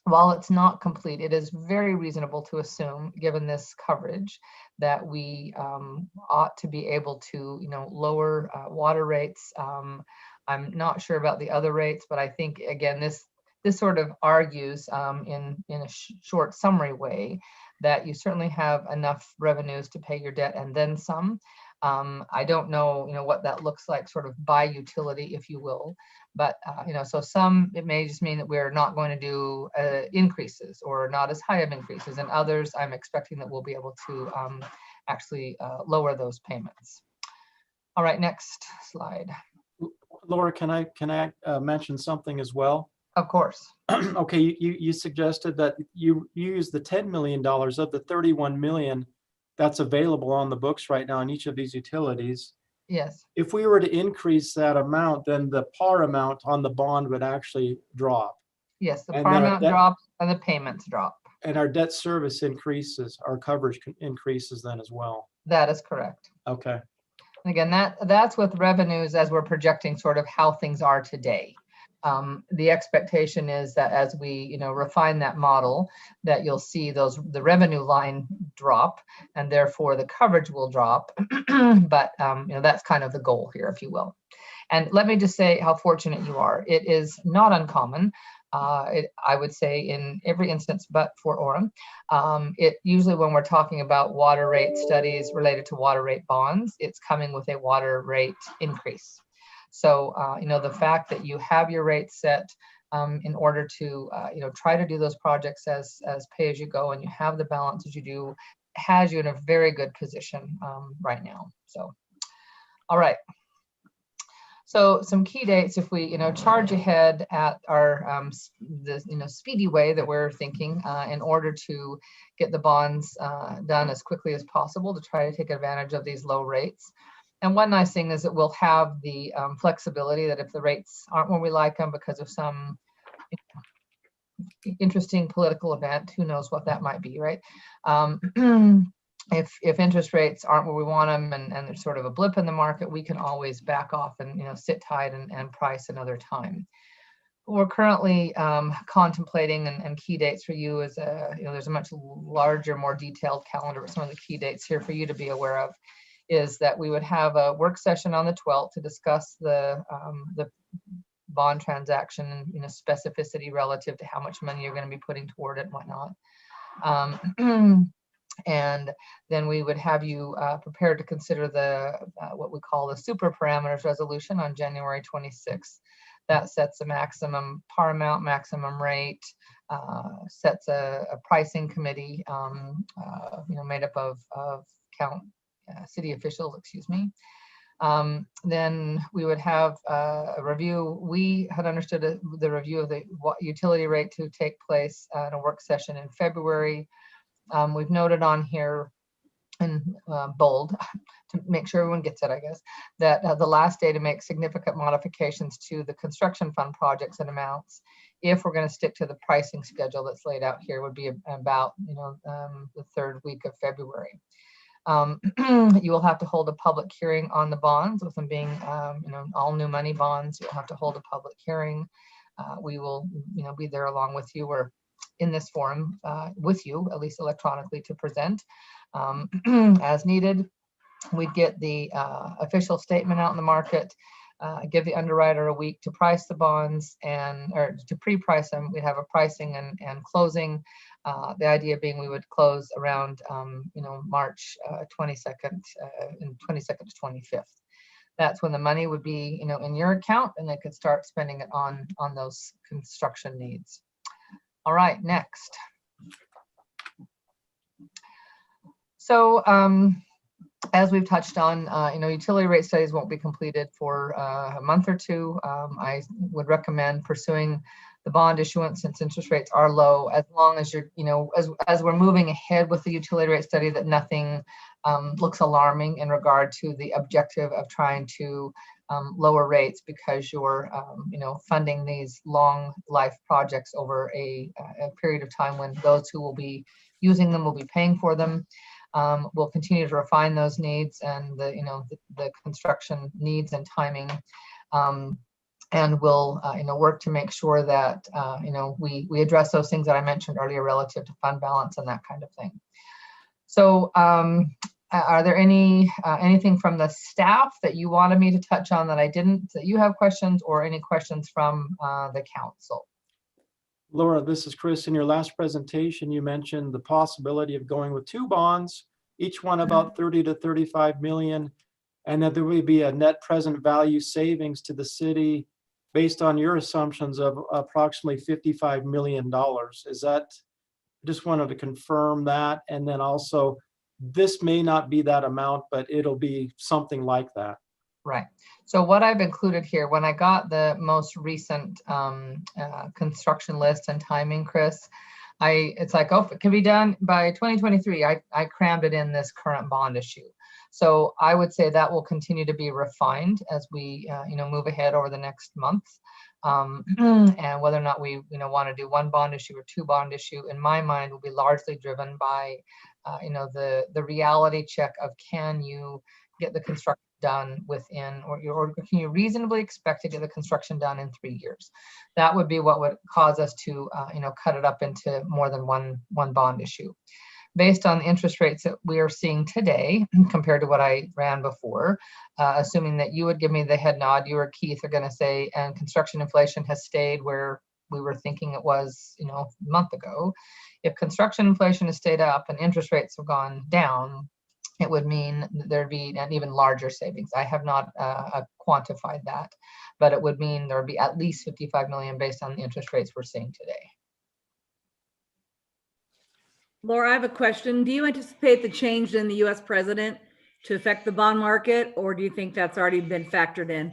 While it's not complete, it is very reasonable to assume, given this coverage, that we ought to be able to, lower water rates. I'm not sure about the other rates, but I think, again, this sort of argues in a short summary way that you certainly have enough revenues to pay your debt and then some. I don't know, what that looks like sort of by utility, if you will. But, so some, it may just mean that we're not going to do increases or not as high of increases. And others, I'm expecting that we'll be able to actually lower those payments. All right, next slide. Laura, can I mention something as well? Of course. Okay, you suggested that you use the $10 million of the 31 million that's available on the books right now in each of these utilities. Yes. If we were to increase that amount, then the par amount on the bond would actually drop. Yes, the par amount drops and the payments drop. And our debt service increases, our coverage increases then as well. That is correct. Okay. Again, that's with revenues as we're projecting sort of how things are today. The expectation is that as we, refine that model, that you'll see the revenue line drop, and therefore the coverage will drop. But that's kind of the goal here, if you will. And let me just say how fortunate you are. It is not uncommon. I would say in every instance, but for Orem, it usually when we're talking about water rate studies related to water rate bonds, it's coming with a water rate increase. So, the fact that you have your rates set in order to, try to do those projects as pay as you go, and you have the balance as you do, has you in a very good position right now. So, all right. So some key dates, if we, charge ahead at our, speedy way that we're thinking in order to get the bonds done as quickly as possible to try to take advantage of these low rates. And one nice thing is that we'll have the flexibility that if the rates aren't where we like them because of some interesting political event, who knows what that might be, right? If interest rates aren't where we want them and there's sort of a blip in the market, we can always back off and sit tight and price another time. We're currently contemplating and key dates for you is there's a much larger, more detailed calendar with some of the key dates here for you to be aware of. Is that we would have a work session on the 12th to discuss the bond transaction and specificity relative to how much money you're going to be putting toward it and whatnot. And then we would have you prepared to consider the what we call the super parameters resolution on January 26th. That sets a maximum par amount, maximum rate, sets a pricing committee, made up of city officials, excuse me. Then we would have a review. We had understood the review of the utility rate to take place in a work session in February. We've noted on here in bold to make sure everyone gets it, I guess, that the last day to make significant modifications to the construction fund projects and amounts, if we're going to stick to the pricing schedule that's laid out here, would be about the third week of February. You will have to hold a public hearing on the bonds, with them being all new money bonds. You'll have to hold a public hearing. We will be there along with you, or in this forum with you, at least electronically, to present as needed. We'd get the official statement out in the market. give the underwriter a week to price the bonds or to pre-price them. We'd have a pricing and closing. The idea being we would close around, March 22nd and 22nd to 25th. That's when the money would be, in your account, and they could start spending it on those construction needs. All right, next. So as we've touched on, utility rate studies won't be completed for a month or two. I would recommend pursuing the bond issuance since interest rates are low, as long as you're, as we're moving ahead with the utility rate study, that nothing looks alarming in regard to the objective of trying to lower rates, because you're, funding these long life projects over a period of time when those who will be using them will be paying for them. We'll continue to refine those needs and the construction needs and timing. And we'll work to make sure that we address those things that I mentioned earlier relative to fund balance and that kind of thing. So are there anything from the staff that you wanted me to touch on that I didn't, that you have questions, or any questions from the council? Laura, this is Chris. In your last presentation, you mentioned the possibility of going with 2 bonds, each one about 30 to 35 million, and that there would be a net present value savings to the city based on your assumptions of approximately $55 million. Is that, just wanted to confirm that. And then also, this may not be that amount, but it'll be something like that. Right. So what I've included here, when I got the most recent construction list and timing, Chris, it's like, oh, if it can be done by 2023, I crammed it in this current bond issue. So I would say that will continue to be refined as we, move ahead over the next month. And whether or not we, want to do 1 bond issue or 2 bond issue, in my mind, will be largely driven by, the reality check of, can you get the construction done within, or can you reasonably expect to get the construction done in 3 years? That would be what would cause us to, cut it up into more than one bond issue. Based on the interest rates that we are seeing today compared to what I ran before, assuming that you would give me the head nod, you or Keith are going to say, and construction inflation has stayed where we were thinking it was, a month ago. If construction inflation has stayed up and interest rates have gone down, it would mean there'd be an even larger savings. I have not quantified that, but it would mean there would be at least 55 million based on the interest rates we're seeing today. Laura, I have a question. Do you anticipate the change in the US president to affect the bond market, or do you think that's already been factored in?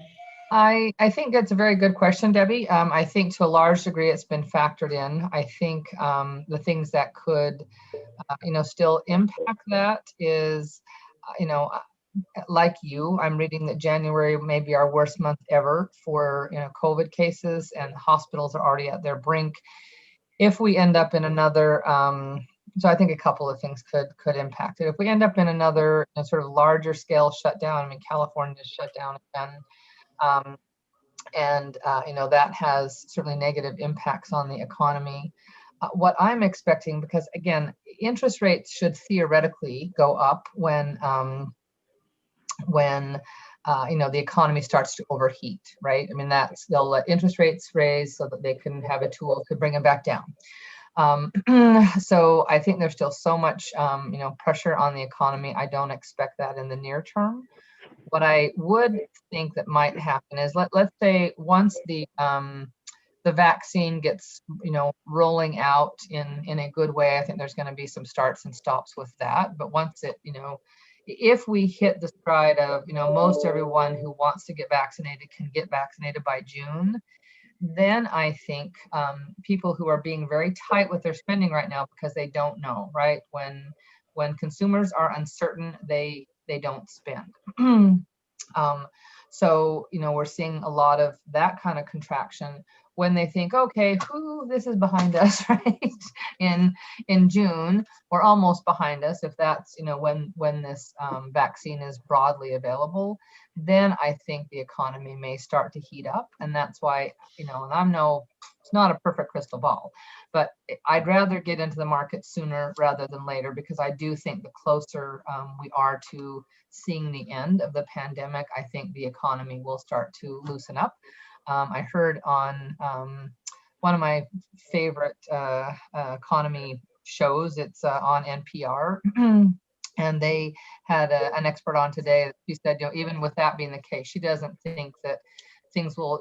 I think that's a very good question, Debbie. I think to a large degree it's been factored in. I think the things that could, still impact that is, like you, I'm reading that January may be our worst month ever for, COVID cases, and hospitals are already at their brink. If we end up in another, so I think a couple of things could impact it. If we end up in another sort of larger scale shutdown, I mean, California is shut down again. That has certainly negative impacts on the economy. What I'm expecting, because again, interest rates should theoretically go up when the economy starts to overheat, right? I mean, they'll let interest rates raise so that they can have a tool to bring them back down. So I think there's still so much, pressure on the economy. I don't expect that in the near term. What I would think that might happen is, let's say once the vaccine gets, rolling out in a good way, I think there's going to be some starts and stops with that. But once it, if we hit the stride of, most everyone who wants to get vaccinated can get vaccinated by June, then I think people who are being very tight with their spending right now because they don't know, right? When consumers are uncertain, they don't spend. So, we're seeing a lot of that kind of contraction when they think, okay, this is behind us, right? In June, or almost behind us, if that's, when this vaccine is broadly available, then I think the economy may start to heat up. And that's why, and I'm no it's not a perfect crystal ball, but I'd rather get into the market sooner rather than later, because I do think the closer we are to seeing the end of the pandemic, I think the economy will start to loosen up. I heard on one of my favorite economy shows, it's on NPR, and they had an expert on today. She said, even with that being the case, she doesn't think that things will,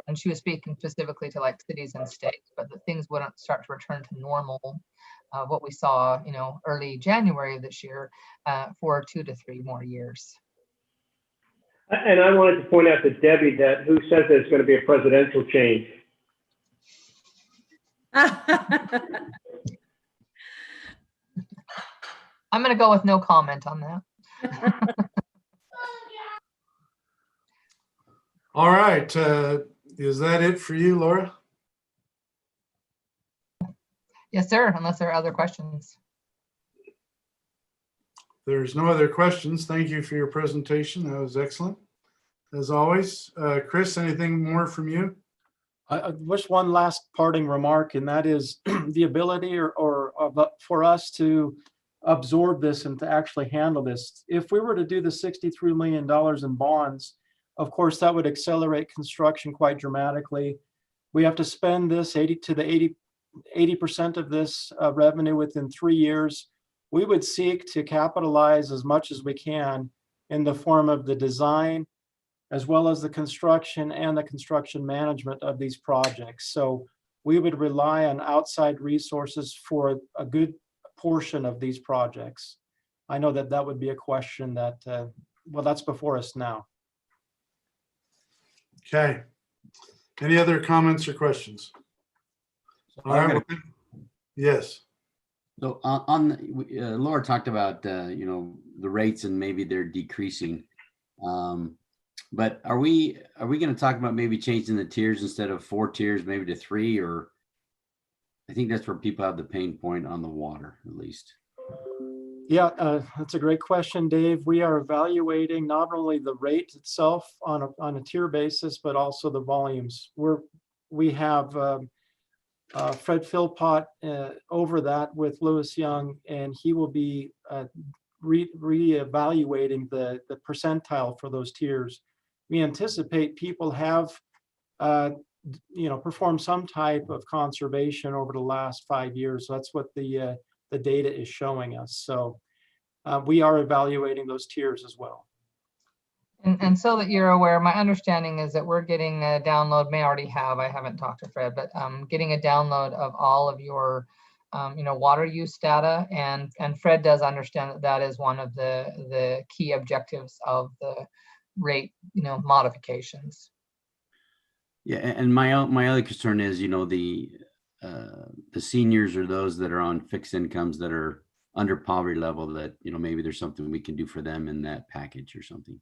and she was speaking specifically to like cities and states, but that things wouldn't start to return to normal, what we saw, early January of this year, for 2 to 3 more years. And I wanted to point out to Debbie that who says there's going to be a presidential change. I'm going to go with no comment on that. All right. Is that it for you, Laura? Yes, sir, unless there are other questions. There's no other questions. Thank you for your presentation. That was excellent, as always. Chris, anything more from you? Just one last parting remark, and that is the ability for us to absorb this and to actually handle this. If we were to do the $63 million in bonds, of course, that would accelerate construction quite dramatically. We have to spend this 80% of this revenue within 3 years. We would seek to capitalize as much as we can in the form of the design, as well as the construction and the construction management of these projects. So we would rely on outside resources for a good portion of these projects. I know that that would be a question that, well, that's before us now. Okay. Any other comments or questions? All right. Yes. So Laura talked about, the rates and maybe they're decreasing. But are we going to talk about maybe changing the tiers instead of 4 tiers, maybe to 3? Or I think that's where people have the pain point on the water, at least. Yeah, that's a great question, Dave. We are evaluating not only the rate itself on a tier basis, but also the volumes. We have Fred Philpott over that with Lewis Young, and he will be re-evaluating the percentile for those tiers. We anticipate people have performed some type of conservation over the last 5 years. So that's what the data is showing us. So we are evaluating those tiers as well. And so that you're aware, my understanding is that we're getting a download, may already have, I haven't talked to Fred, but getting a download of all of your water use data. And Fred does understand that that is one of the key objectives of the rate, modifications. Yeah, and my other concern is, the seniors or those that are on fixed incomes that are under poverty level, that maybe there's something we can do for them in that package or something.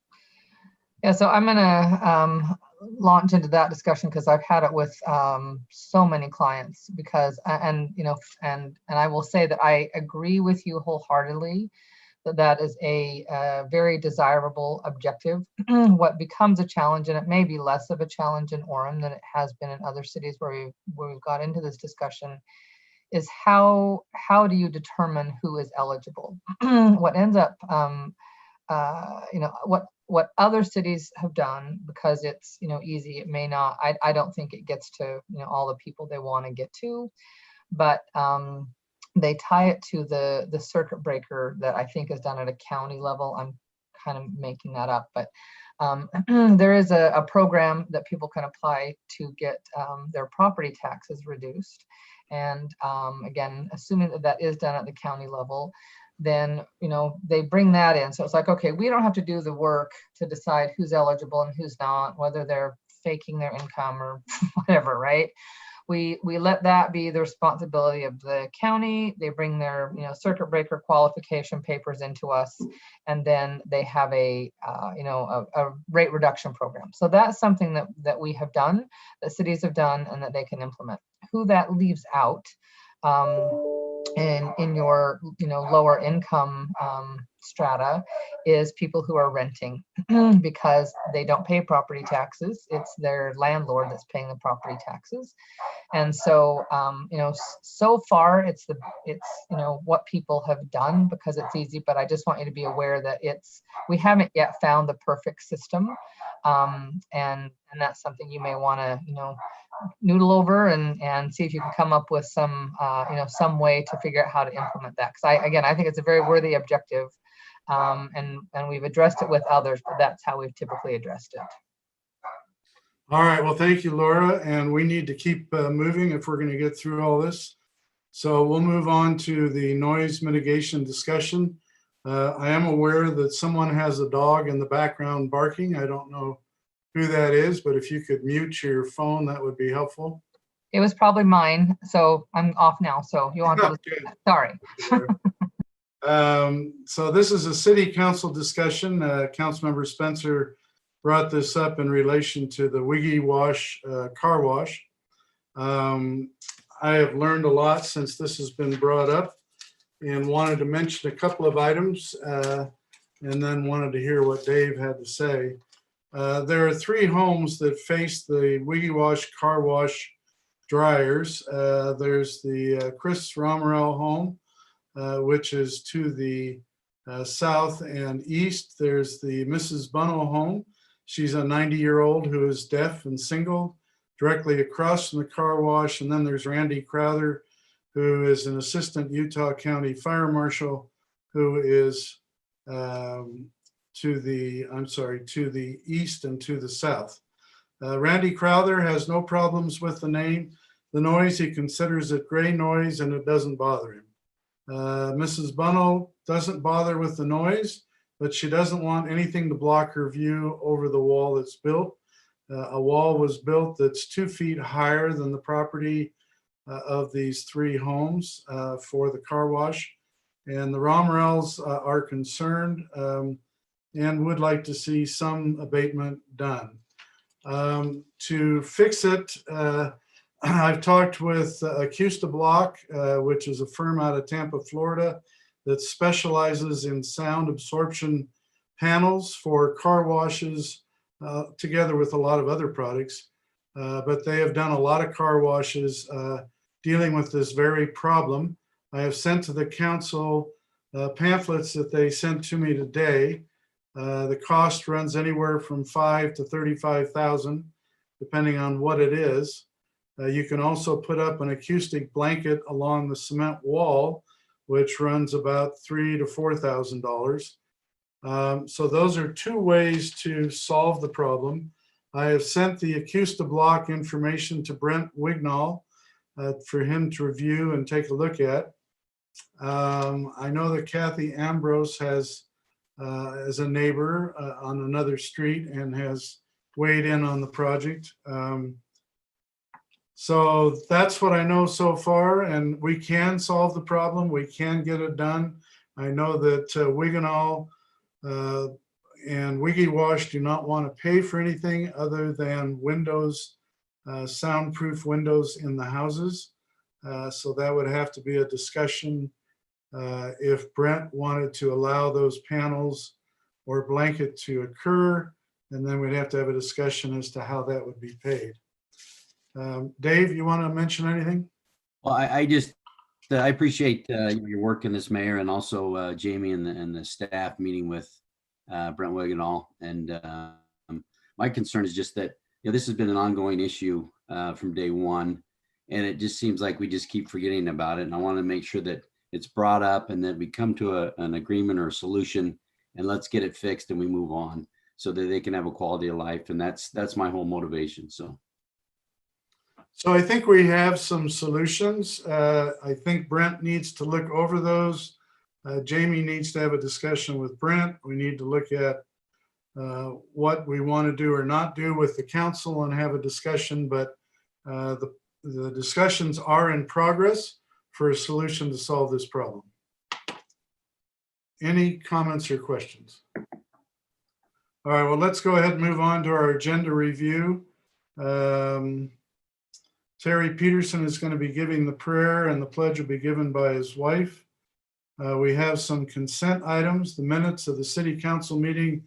Yeah, so I'm gonna launch into that discussion because I've had it with so many clients. Because and I will say that I agree with you wholeheartedly that that is a very desirable objective. What becomes a challenge, and it may be less of a challenge in Orem than it has been in other cities where we've got into this discussion, is how do you determine who is eligible? What ends up, what other cities have done, because it's easy, it may not. I don't think it gets to all the people they want to get to, but they tie it to the circuit breaker that I think is done at a county level. I'm kind of making that up, but there is a program that people can apply to get their property taxes reduced. And again, assuming that that is done at the county level, then they bring that in. So it's like, okay, we don't have to do the work to decide who's eligible and who's not, whether they're faking their income or whatever, right? We let that be the responsibility of the county. They bring their circuit breaker qualification papers into us, and then they have a rate reduction program. So that's something that we have done, that cities have done, and that they can implement. Who that leaves out in your lower income strata is people who are renting because they don't pay property taxes. It's their landlord that's paying the property taxes. And so so far it's what people have done because it's easy, but I just want you to be aware that we haven't yet found the perfect system. And that's something you may want to noodle over and see if you can come up with some way to figure out how to implement that. Because I think it's a very worthy objective, and we've addressed it with others, but that's how we've typically addressed it. All right, well, thank you, Laura, and we need to keep moving if we're going to get through all this. So we'll move on to the noise mitigation discussion. I am aware that someone has a dog in the background barking. I don't know who that is, but if you could mute your phone, that would be helpful. It was probably mine, so I'm off now. So you want to listen? Sorry. So this is a city council discussion. Councilmember Spencer brought this up in relation to the Wiggy Wash car wash. I have learned a lot since this has been brought up and wanted to mention a couple of items and then wanted to hear what Dave had to say. There are 3 homes that face the Wiggy Wash car wash dryers. There's the Chris Romerell home, which is to the south and east. There's the Mrs. Bunnell home. She's a 90-year-old who is deaf and single, directly across from the car wash. And then there's Randy Crowther, who is an assistant Utah County Fire Marshal, who is to the east and to the south. Randy Crowther has no problems with the noise. He considers it gray noise and it doesn't bother him. Mrs. Bunnell doesn't bother with the noise, but she doesn't want anything to block her view over the wall that's built. A wall was built that's 2 feet higher than the property of these 3 homes for the car wash. And the Romerells are concerned and would like to see some abatement done. To fix it, I've talked with Acusta Block, which is a firm out of Tampa, Florida, that specializes in sound absorption panels for car washes, together with a lot of other products. But they have done a lot of car washes dealing with this very problem. I have sent to the council pamphlets that they sent to me today. The cost runs anywhere from $5,000 to $35,000, depending on what it is. You can also put up an acoustic blanket along the cement wall, which runs about $3,000 to $4,000. So those are 2 ways to solve the problem. I have sent the Acusta Block information to Brent Wignall for him to review and take a look at. I know that Kathy Ambrose has, as a neighbor on another street, and has weighed in on the project. So that's what I know so far, and we can solve the problem. We can get it done. I know that Wignall and Wiggy Wash do not want to pay for anything other than windows, soundproof windows in the houses. So that would have to be a discussion if Brent wanted to allow those panels or blanket to occur, and then we'd have to have a discussion as to how that would be paid. Dave, you want to mention anything? Well, I appreciate your work in this, Mayor, and also Jamie and the staff meeting with Brent Wignall. And my concern is just that this has been an ongoing issue from day one, and it just seems like we just keep forgetting about it. And I want to make sure that it's brought up and that we come to an agreement or a solution, and let's get it fixed and we move on so that they can have a quality of life. And that's my whole motivation. So I think we have some solutions. I think Brent needs to look over those. Jamie needs to have a discussion with Brent. We need to look at what we want to do or not do with the council and have a discussion, but the discussions are in progress for a solution to solve this problem. Any comments or questions? All right, well, let's go ahead and move on to our agenda review. Terry Peterson is going to be giving the prayer, and the pledge will be given by his wife. We have some consent items, the minutes of the city council meeting,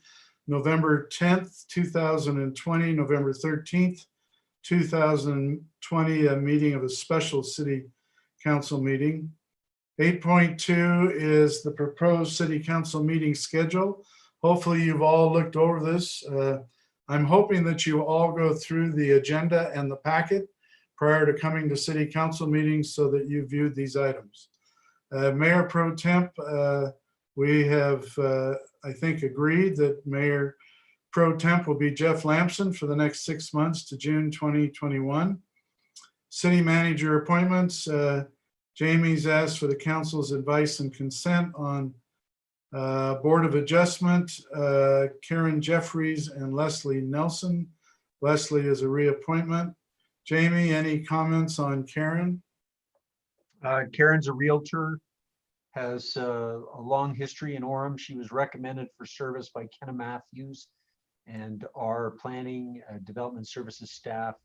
November 10th, 2020, November 13th, 2020, a meeting of a special city council meeting. 8.2 is the proposed city council meeting schedule. Hopefully you've all looked over this. I'm hoping that you all go through the agenda and the packet prior to coming to city council meetings so that you viewed these items. Mayor Pro Temp, we have, I think, agreed that Mayor Pro Temp will be Jeff Lamson for the next 6 months to June 2021. City manager appointments, Jamie's asked for the council's advice and consent on Board of Adjustment, Karen Jeffries and Leslie Nelson. Leslie is a reappointment. Jamie, any comments on Karen? Karen's a Realtor, has a long history in Orem. She was recommended for service by Kenna Matthews, and our planning development services staff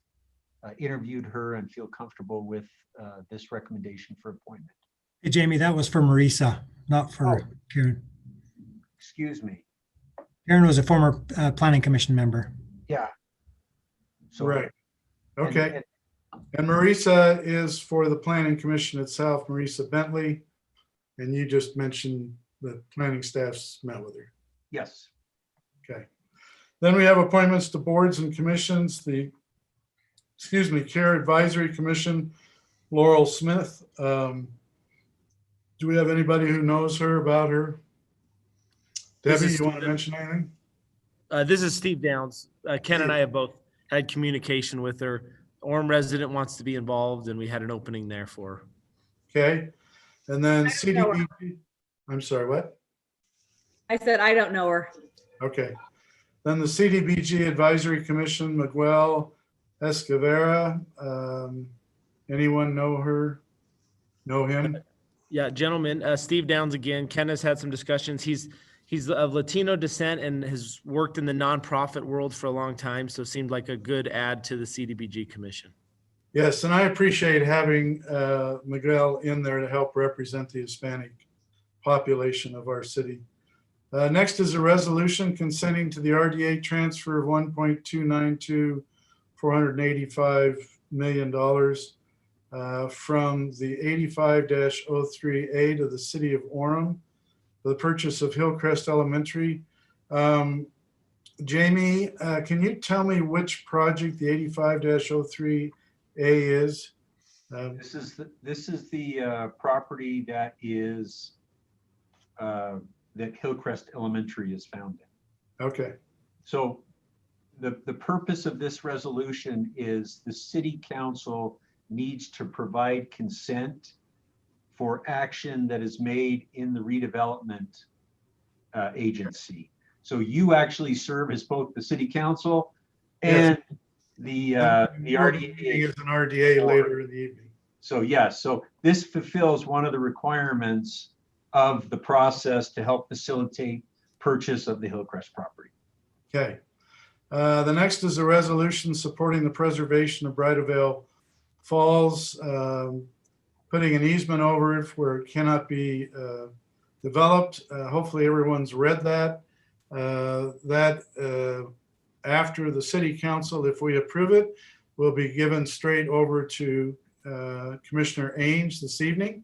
interviewed her and feel comfortable with this recommendation for appointment. Hey, Jamie, that was for Marisa, not for Karen. Excuse me. Karen was a former planning commission member. Yeah. So, right. Okay. And Marisa is for the planning commission itself, Marisa Bentley. And you just mentioned the planning staff's met with her. Yes. Okay. Then we have appointments to boards and commissions. The, Care Advisory Commission, Laurel Smith. Do we have anybody who knows her, about her? Debbie, you want to mention anything? This is Steve Downs. Ken and I have both had communication with her. Orem resident wants to be involved, and we had an opening there for her. Okay. And then CDBG. I'm sorry, what? I said, I don't know her. Okay. Then the CDBG Advisory Commission, Miguel Escavera. Anyone know her? Know him? Yeah, gentlemen, Steve Downs again. Ken has had some discussions. He's of Latino descent and has worked in the nonprofit world for a long time, so seemed like a good add to the CDBG commission. Yes, and I appreciate having Miguel in there to help represent the Hispanic population of our city. Next is a resolution consenting to the RDA transfer of $1.292 $485 million from the 85-03A to the city of Orem for the purchase of Hillcrest Elementary. Jamie, can you tell me which project the 85-03A is? This is the property that is that Hillcrest Elementary is found in. Okay. So the purpose of this resolution is the city council needs to provide consent for action that is made in the redevelopment agency. So you actually serve as both the city council and the RDA. Is an RDA later in the evening. So yes, so this fulfills one of the requirements of the process to help facilitate purchase of the Hillcrest property. Okay. The next is a resolution supporting the preservation of Bridalveil Falls, putting an easement over it where it cannot be developed. Hopefully everyone's read that. After the city council, if we approve it, will be given straight over to Commissioner Ains this evening.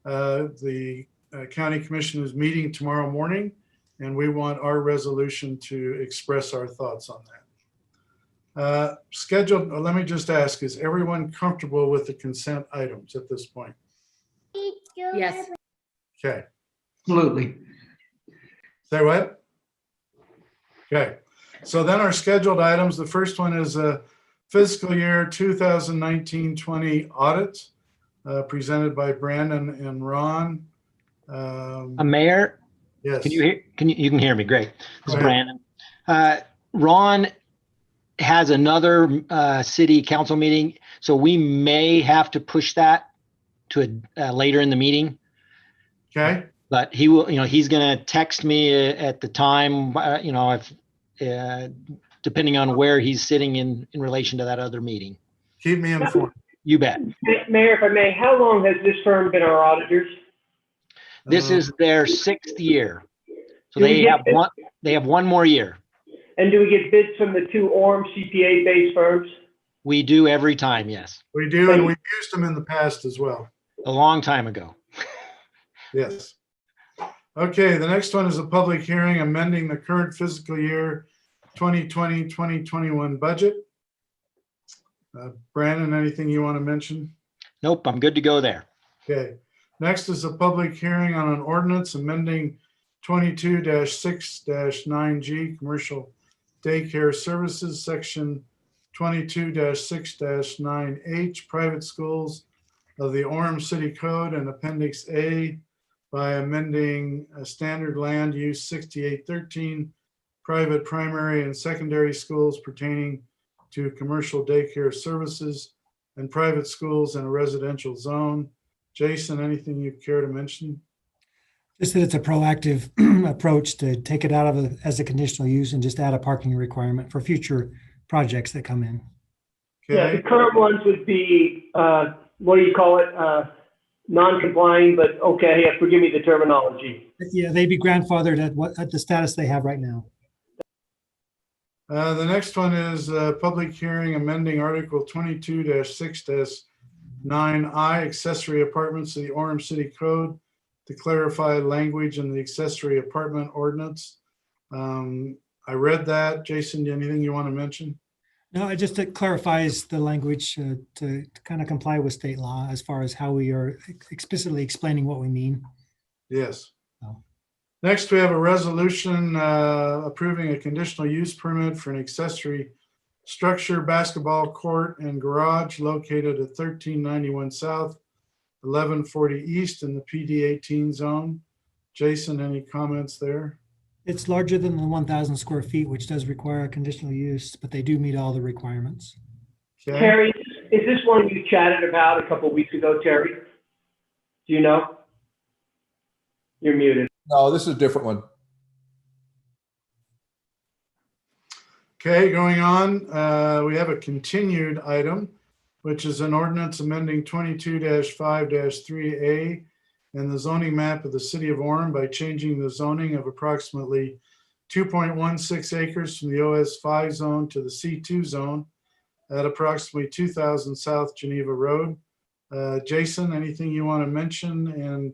The county commission is meeting tomorrow morning, and we want our resolution to express our thoughts on that. Scheduled, let me just ask, is everyone comfortable with the consent items at this point? Yes. Okay. Absolutely. Say what? Okay. So then our scheduled items, the first one is a fiscal year 2019-20 audit presented by Brandon and Ron. Mayor? Yes. Can you hear? You can hear me? Great. This is Brandon. Ron has another city council meeting, so we may have to push that to later in the meeting. Okay. But he will, he's going to text me at the time, if depending on where he's sitting in relation to that other meeting. Keep me informed. You bet. Mayor, if I may, how long has this firm been our auditors? This is their 6th year. So Do we they get have one, they have one more year. And do we get bids from the two Orem CPA-based firms? We do every time, yes. We do, and we've used them in the past as well. A long time ago. Yes. Okay, the next one is a public hearing amending the current fiscal year 2020-2021 budget. Brandon, anything you want to mention? Nope, I'm good to go there. Okay. Next is a public hearing on an ordinance amending 22-6-9G Commercial Daycare Services, Section 22-6-9H Private Schools of the Orem City Code and Appendix A by amending Standard Land Use 6813 private primary and secondary schools pertaining to commercial daycare services and private schools in a residential zone. Jason, anything you care to mention? Just that it's a proactive approach to take it out of as a conditional use and just add a parking requirement for future projects that come in. Yeah, the current ones would be, what do you call it? Non-complying, but okay, forgive me the terminology. Yeah, they'd be grandfathered at the status they have right now. The next one is a public hearing amending Article 22-6-9I accessory apartments of the Orem City Code to clarify language in the accessory apartment ordinance. I read that. Jason, anything you want to mention? No, it just it clarifies the language to kind of comply with state law as far as how we are explicitly explaining what we mean. Yes. Oh. Next, we have a resolution approving a conditional use permit for an accessory structure, basketball court and garage located at 1391 South, 1140 East in the PD 18 zone. Jason, any comments there? It's larger than the 1,000 square feet, which does require a conditional use, but they do meet all the requirements. Okay. Terry, is this one you chatted about a couple of weeks ago, Terry? Do you know? You're muted. No, this is a different one. Okay, going on, we have a continued item, which is an ordinance amending 22-5-3A and the zoning map of the city of Orem by changing the zoning of approximately 2.16 acres from the OS 5 zone to the C2 zone at approximately 2000 South Geneva Road. Jason, anything you want to mention and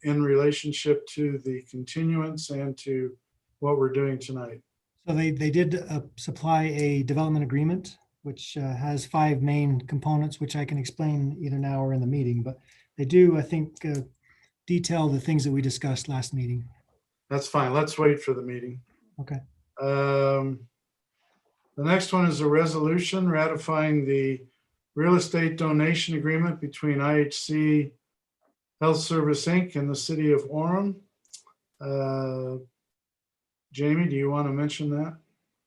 in relationship to the continuance and to what we're doing tonight? So they did supply a development agreement, which has 5 main components, which I can explain either now or in the meeting, but they do, I think, detail the things that we discussed last meeting. That's fine. Let's wait for the meeting. Okay. The next one is a resolution ratifying the real estate donation agreement between IHC Health Service Inc. and the city of Orem. Jamie, do you want to mention that?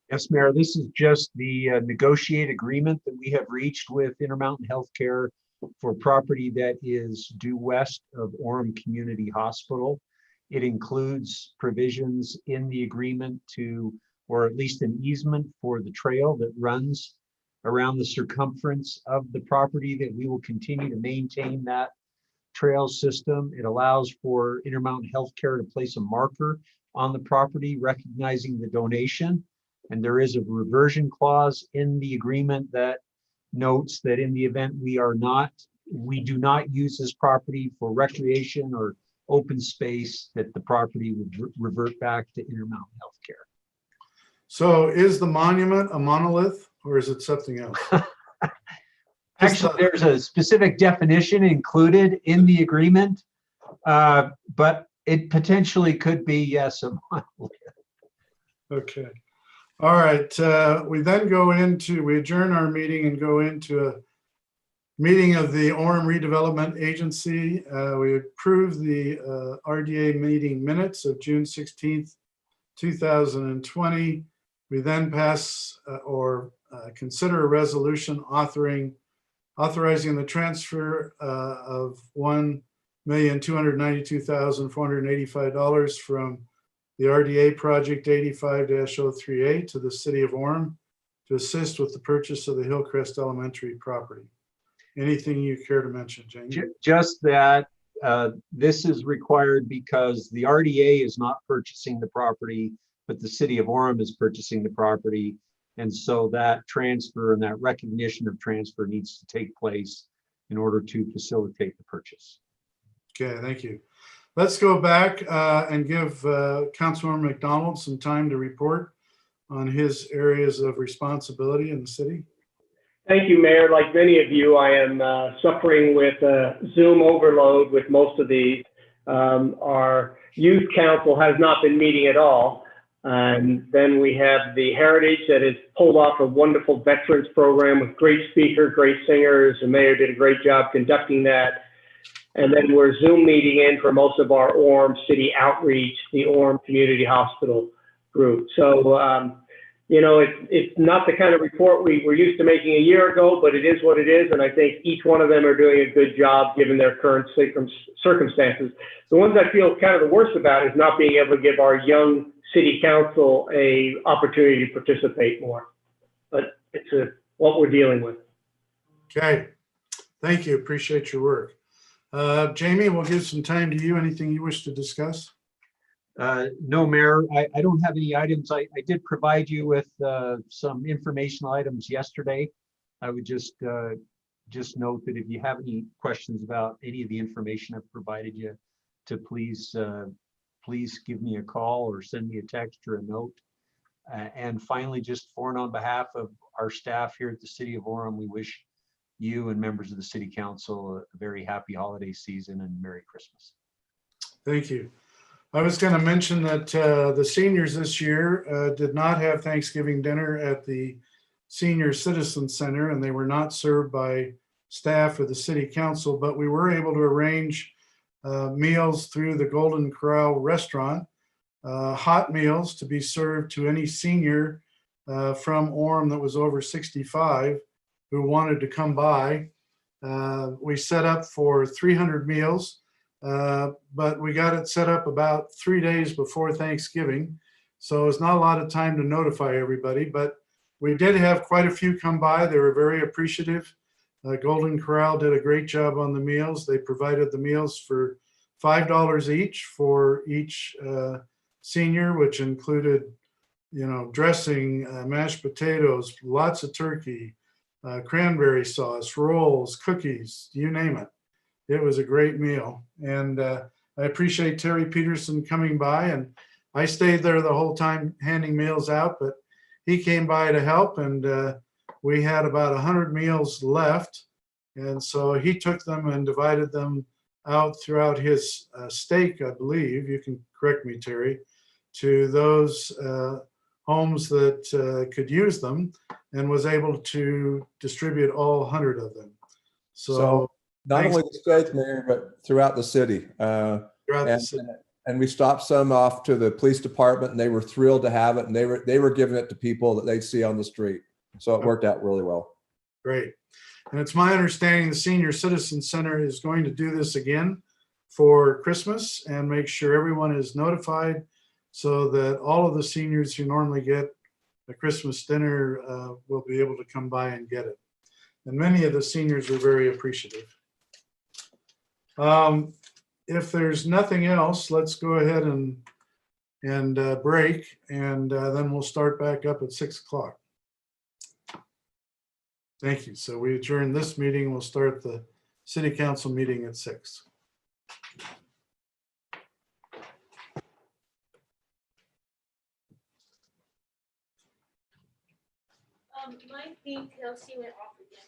Yes, Mayor, this is just the negotiated agreement that we have reached with Intermountain Healthcare for property that is due west of Orem Community Hospital. It includes provisions in the agreement to, or at least an easement for the trail that runs around the circumference of the property, that we will continue to maintain that trail system. It allows for Intermountain Healthcare to place a marker on the property recognizing the donation. And there is a reversion clause in the agreement that notes that in the event we do not use this property for recreation or open space, that the property would revert back to Intermountain Healthcare. So is the monument a monolith or is it something else? Actually, there's a specific definition included in the agreement, but it potentially could be, yes, a monolith. Okay. All right. We then we adjourn our meeting and go into a meeting of the Orem Redevelopment Agency. We approve the RDA meeting minutes of June 16th, 2020. We then pass or consider a resolution authorizing the transfer of $1,292,485 from the RDA project 85-038 to the city of Orem to assist with the purchase of the Hillcrest Elementary property. Anything you care to mention, Jamie? Just that this is required because the RDA is not purchasing the property, but the city of Orem is purchasing the property. And so that transfer and that recognition of transfer needs to take place in order to facilitate the purchase. Okay, thank you. Let's go back and give Councilmember McDonald some time to report on his areas of responsibility in the city. Thank you, Mayor. Like many of you, I am suffering with Zoom overload with most of these. Our youth council has not been meeting at all. And then we have the Heritage that has pulled off a wonderful veterans program with great speakers, great singers. The mayor did a great job conducting that. And then we're Zoom meeting in for most of our Orem City outreach, the Orem Community Hospital group. So, you know, it's not the kind of report we were used to making a year ago, but it is what it is. And I think each one of them are doing a good job given their current circumstances. The ones I feel kind of the worst about is not being able to give our young city council a opportunity to participate more. But it's what we're dealing with. Okay, thank you. Appreciate your work. Jamie, we'll give some time to you. Anything you wish to discuss? No, Mayor, I don't have any items. I did provide you with some informational items yesterday. I would just note that if you have any questions about any of the information I've provided you, to please give me a call or send me a text or a note. And finally, just for and on behalf of our staff here at the City of Orem, we wish you and members of the City Council a very happy holiday season and Merry Christmas. Thank you. I was going to mention that the seniors this year did not have Thanksgiving dinner at the Senior Citizen Center, and they were not served by staff of the City Council, but we were able to arrange meals through the Golden Corral restaurant, hot meals to be served to any senior from Orem that was over 65 who wanted to come by. We set up for 300 meals. But we got it set up about 3 days before Thanksgiving. So it's not a lot of time to notify everybody, but we did have quite a few come by. They were very appreciative. Golden Corral did a great job on the meals. They provided the meals for $5 each for each senior, which included, you know, dressing, mashed potatoes, lots of turkey, cranberry sauce, rolls, cookies, you name it. It was a great meal, and I appreciate Terry Peterson coming by, and I stayed there the whole time handing meals out, but he came by to help, and we had about 100 meals left, and so he took them and divided them out throughout his stake, I believe, you can correct me, Terry, to those homes that could use them, and was able to distribute all 100 of them. So not only the state, Mayor, but throughout the city. And we stopped some off to the police department, and they were thrilled to have it, and they were giving it to people that they'd see on the street. So it worked out really well. Great. And it's my understanding the Senior Citizen Center is going to do this again for Christmas and make sure everyone is notified so that all of the seniors who normally get a Christmas dinner will be able to come by and get it. And many of the seniors are very appreciative. If there's nothing else, let's go ahead and break, and then we'll start back up at 6 o'clock. Thank you. So we adjourn this meeting. We'll start the City Council meeting at 6. My PLC went off again.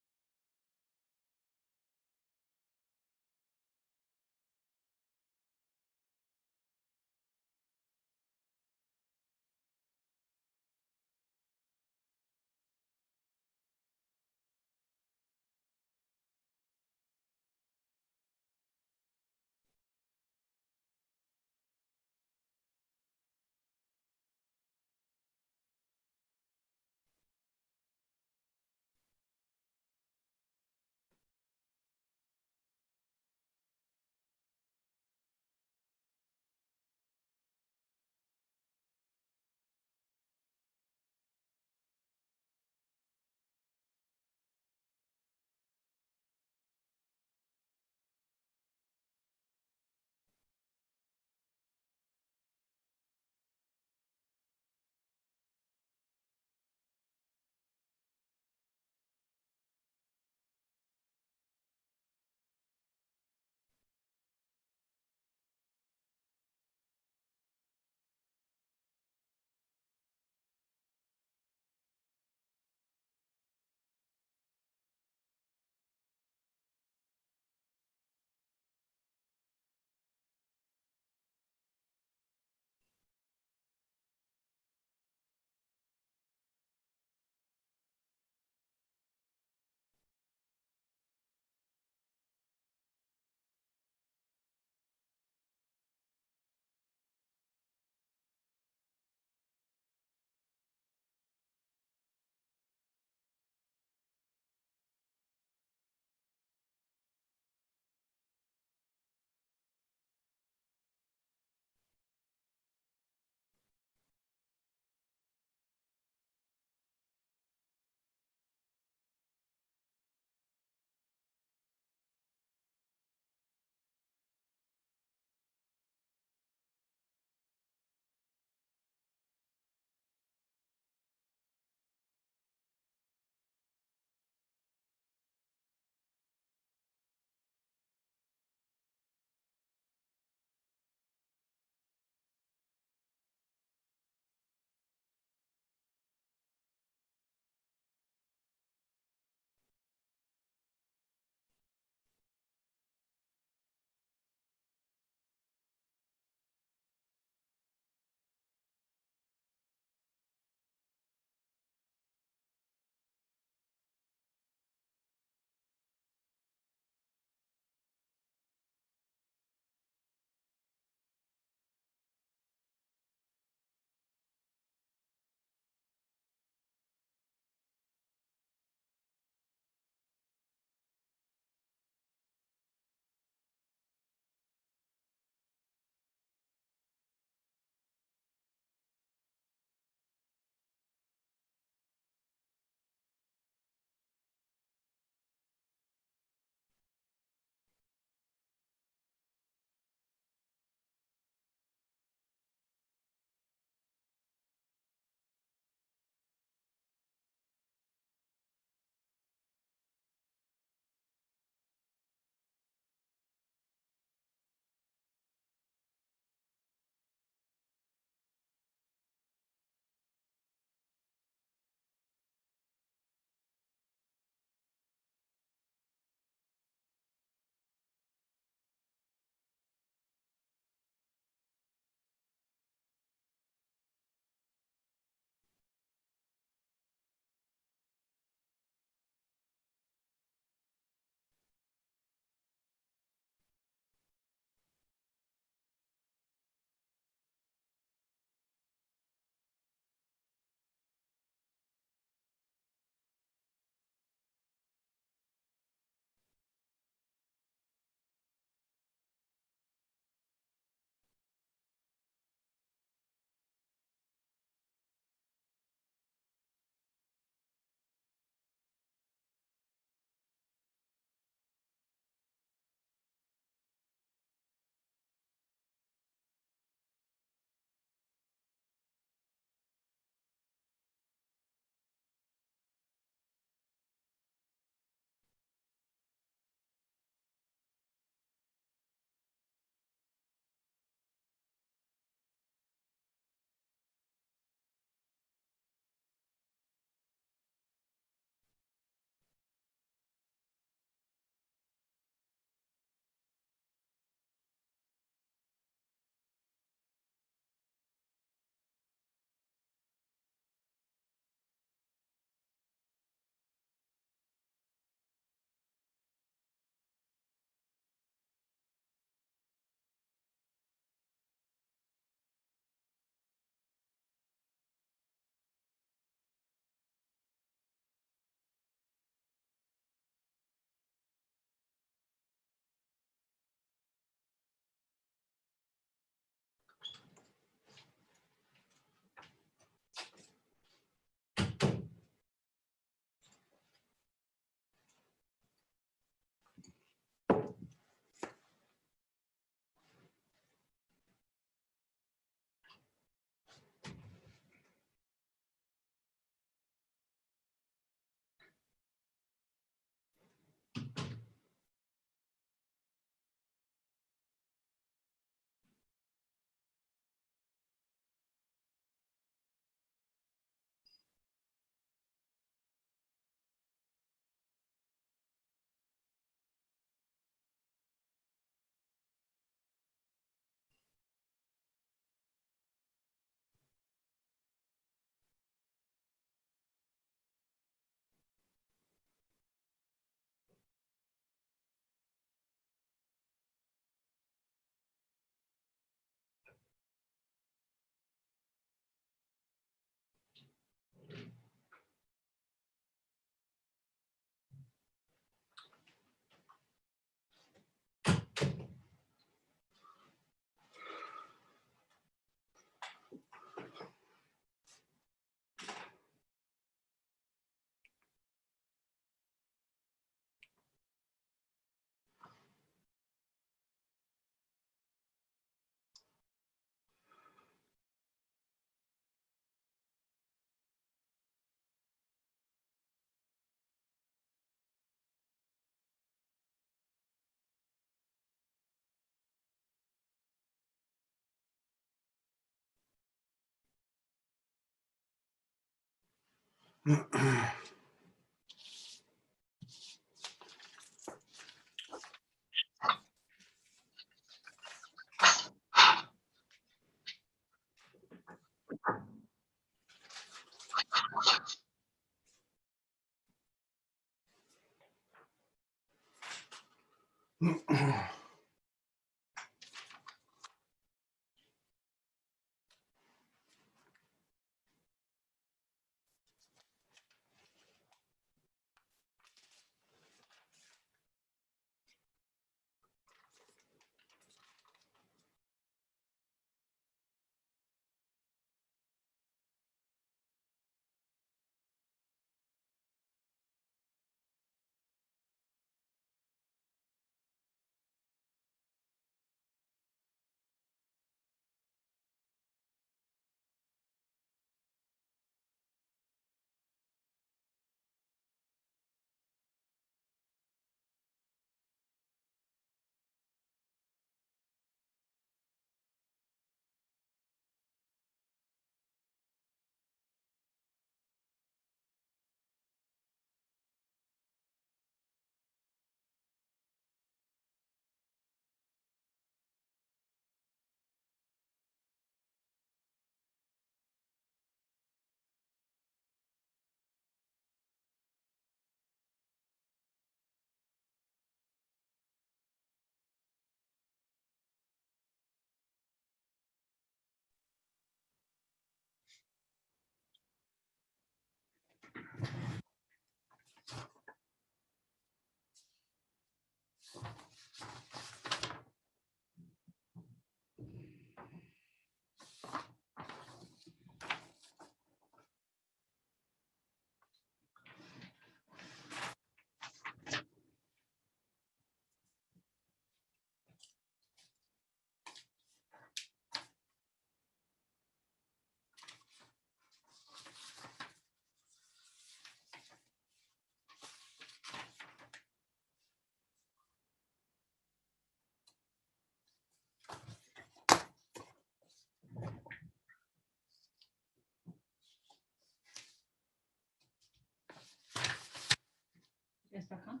Yes, back on.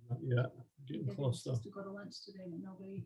Not yet. Getting close though. To go to lunch today, but nobody.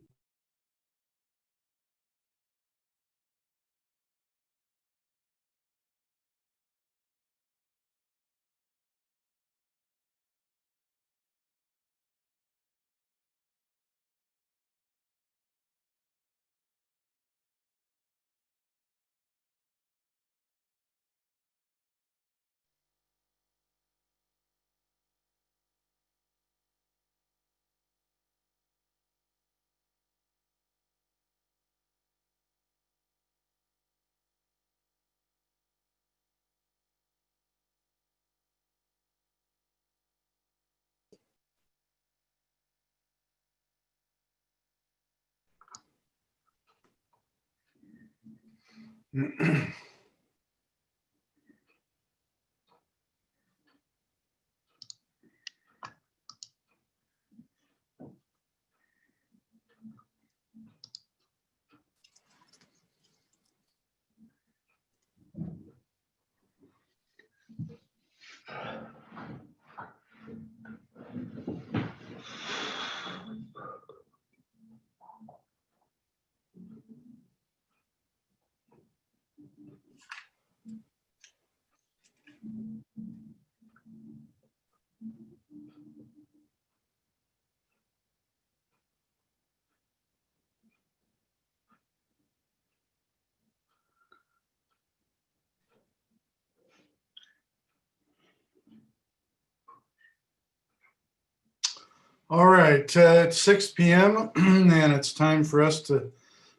All right, it's 6 p.m. and it's time for us to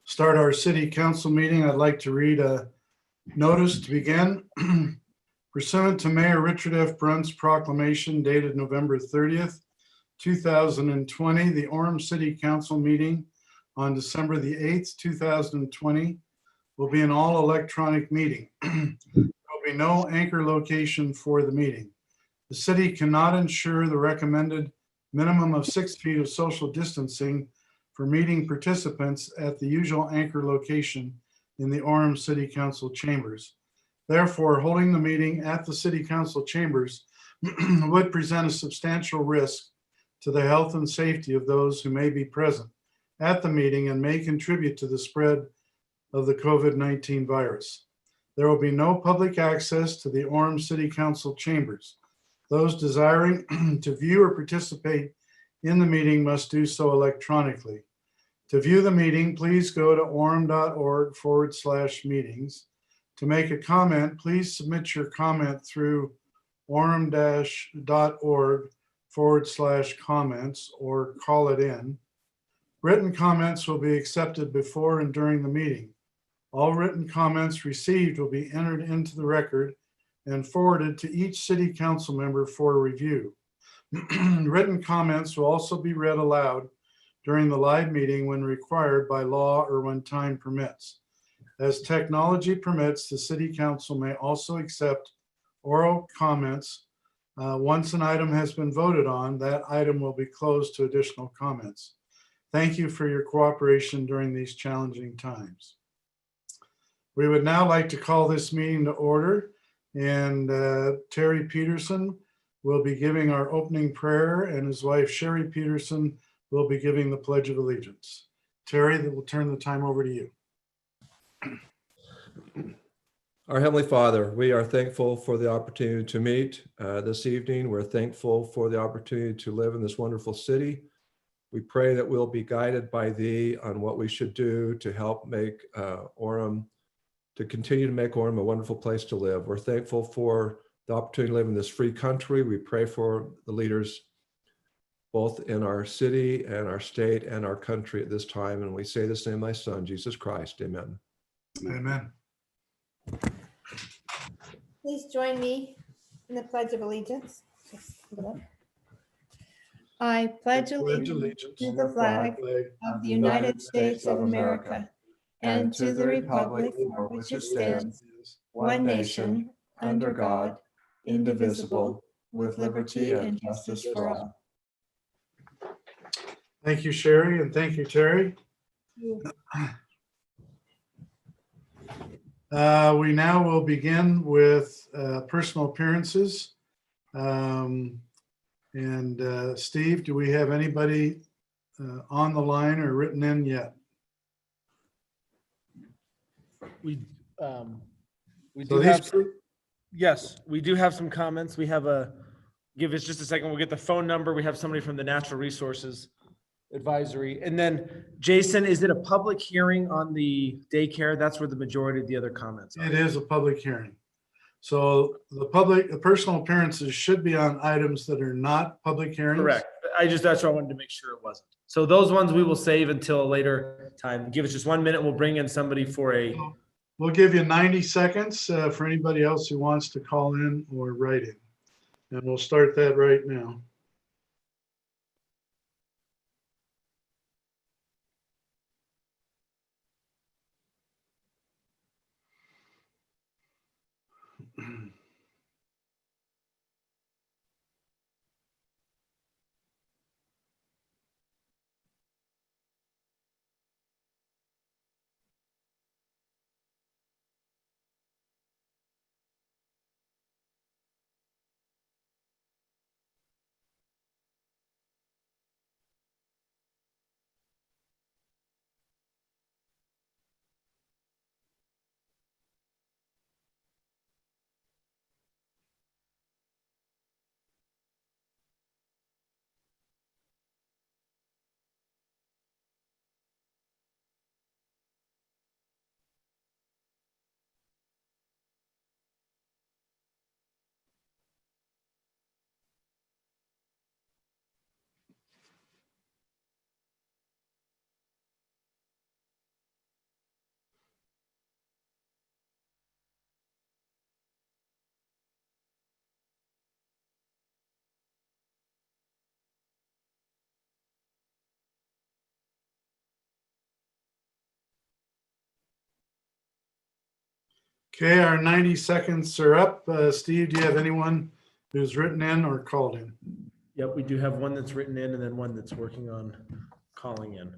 start our city council meeting. I'd like to read a notice to begin. Pursuant to Mayor Richard F. Brunt's proclamation dated November 30th, 2020, the Orem City Council meeting on December the 8th, 2020 will be an all electronic meeting. There will be no anchor location for the meeting. The city cannot ensure the recommended minimum of 6 feet of social distancing for meeting participants at the usual anchor location in the Orem City Council chambers. Therefore, holding the meeting at the city council chambers would present a substantial risk to the health and safety of those who may be present at the meeting and may contribute to the spread of the COVID-19 virus. There will be no public access to the Orem City Council chambers. Those desiring to view or participate in the meeting must do so electronically. To view the meeting, please go to orem.org/meetings. To make a comment, please submit your comment through orem-.org/comments or call it in. Written comments will be accepted before and during the meeting. All written comments received will be entered into the record and forwarded to each city council member for review. Written comments will also be read aloud during the live meeting when required by law or when time permits. As technology permits, the city council may also accept oral comments. Once an item has been voted on, that item will be closed to additional comments. Thank you for your cooperation during these challenging times. We would now like to call this meeting to order, and Terry Peterson will be giving our opening prayer, and his wife Sherry Peterson will be giving the Pledge of Allegiance. Terry, that will turn the time over to you. Our Heavenly Father, we are thankful for the opportunity to meet this evening. We're thankful for the opportunity to live in this wonderful city. We pray that we'll be guided by Thee on what we should do to help make Orem, to continue to make Orem a wonderful place to live. We're thankful for the opportunity to live in this free country. We pray for the leaders both in our city and our state and our country at this time. And we say this in Thy Son, Jesus Christ. Amen. Amen. Please join me in the Pledge of Allegiance. I pledge allegiance to the flag of the United States of America and to the republic for which it stands, one nation, under God, indivisible, with liberty and justice for all. Thank you, Sherry, and thank you, Terry. We now will begin with personal appearances. Steve, do we have anybody on the line or written in yet? We So do have, yes, we do have some comments. We have give us just a second. We'll get the phone number. We have somebody from the Natural Resources Advisory. And then Jason, is it a public hearing on the daycare? That's where the majority of the other comments are. It is a public hearing. So the personal appearances should be on items that are not public hearings. Correct. That's why I wanted to make sure it wasn't. So those ones we will save until a later time. Give us just 1 minute. We'll bring in somebody for a. We'll give you 90 seconds for anybody else who wants to call in or write in. And we'll start that right now. Okay, our 90 seconds are up. Steve, do you have anyone who's written in or called in? Yep, we do have one that's written in and then one that's working on calling in.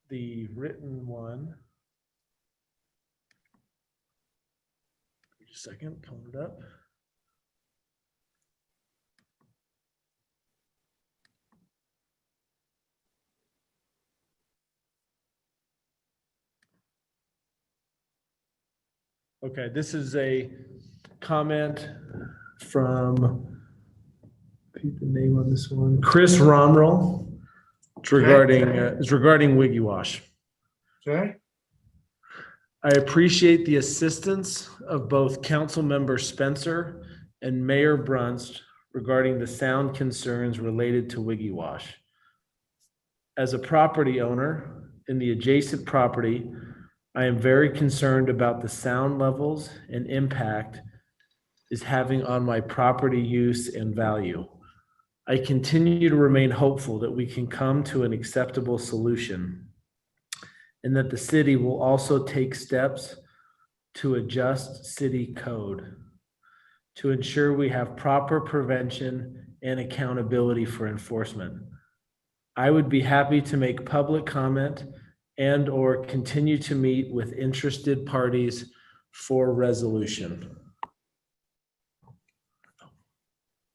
The written one. Second, pulling it up. Okay, this is a comment from, repeat the name on this one, Chris Romrell. It's regarding Wiggy Wash. Okay. I appreciate the assistance of both Council Member Spencer and Mayor Brunst regarding the sound concerns related to Wiggy Wash. As a property owner in the adjacent property, I am very concerned about the sound levels and impact is having on my property use and value. I continue to remain hopeful that we can come to an acceptable solution and that the city will also take steps to adjust city code to ensure we have proper prevention and accountability for enforcement. I would be happy to make public comment and or continue to meet with interested parties for resolution.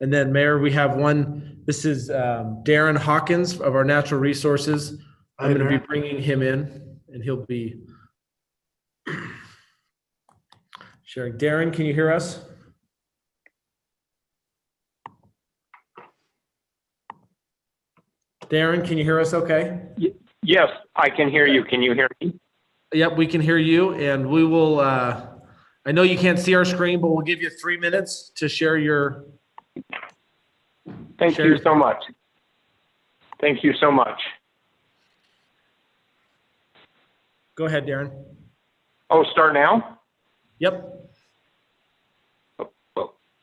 And then Mayor, we have one, this is Darren Hawkins of our Natural Resources. I'm going to be bringing him in and he'll be sharing. Darren, can you hear us? Darren, can you hear us okay? Yes, I can hear you. Can you hear me? Yep, we can hear you, and we will, I know you can't see our screen, but we'll give you 3 minutes to share your. Thank you so much. Thank you so much. Go ahead, Darren. Oh, start now? Yep.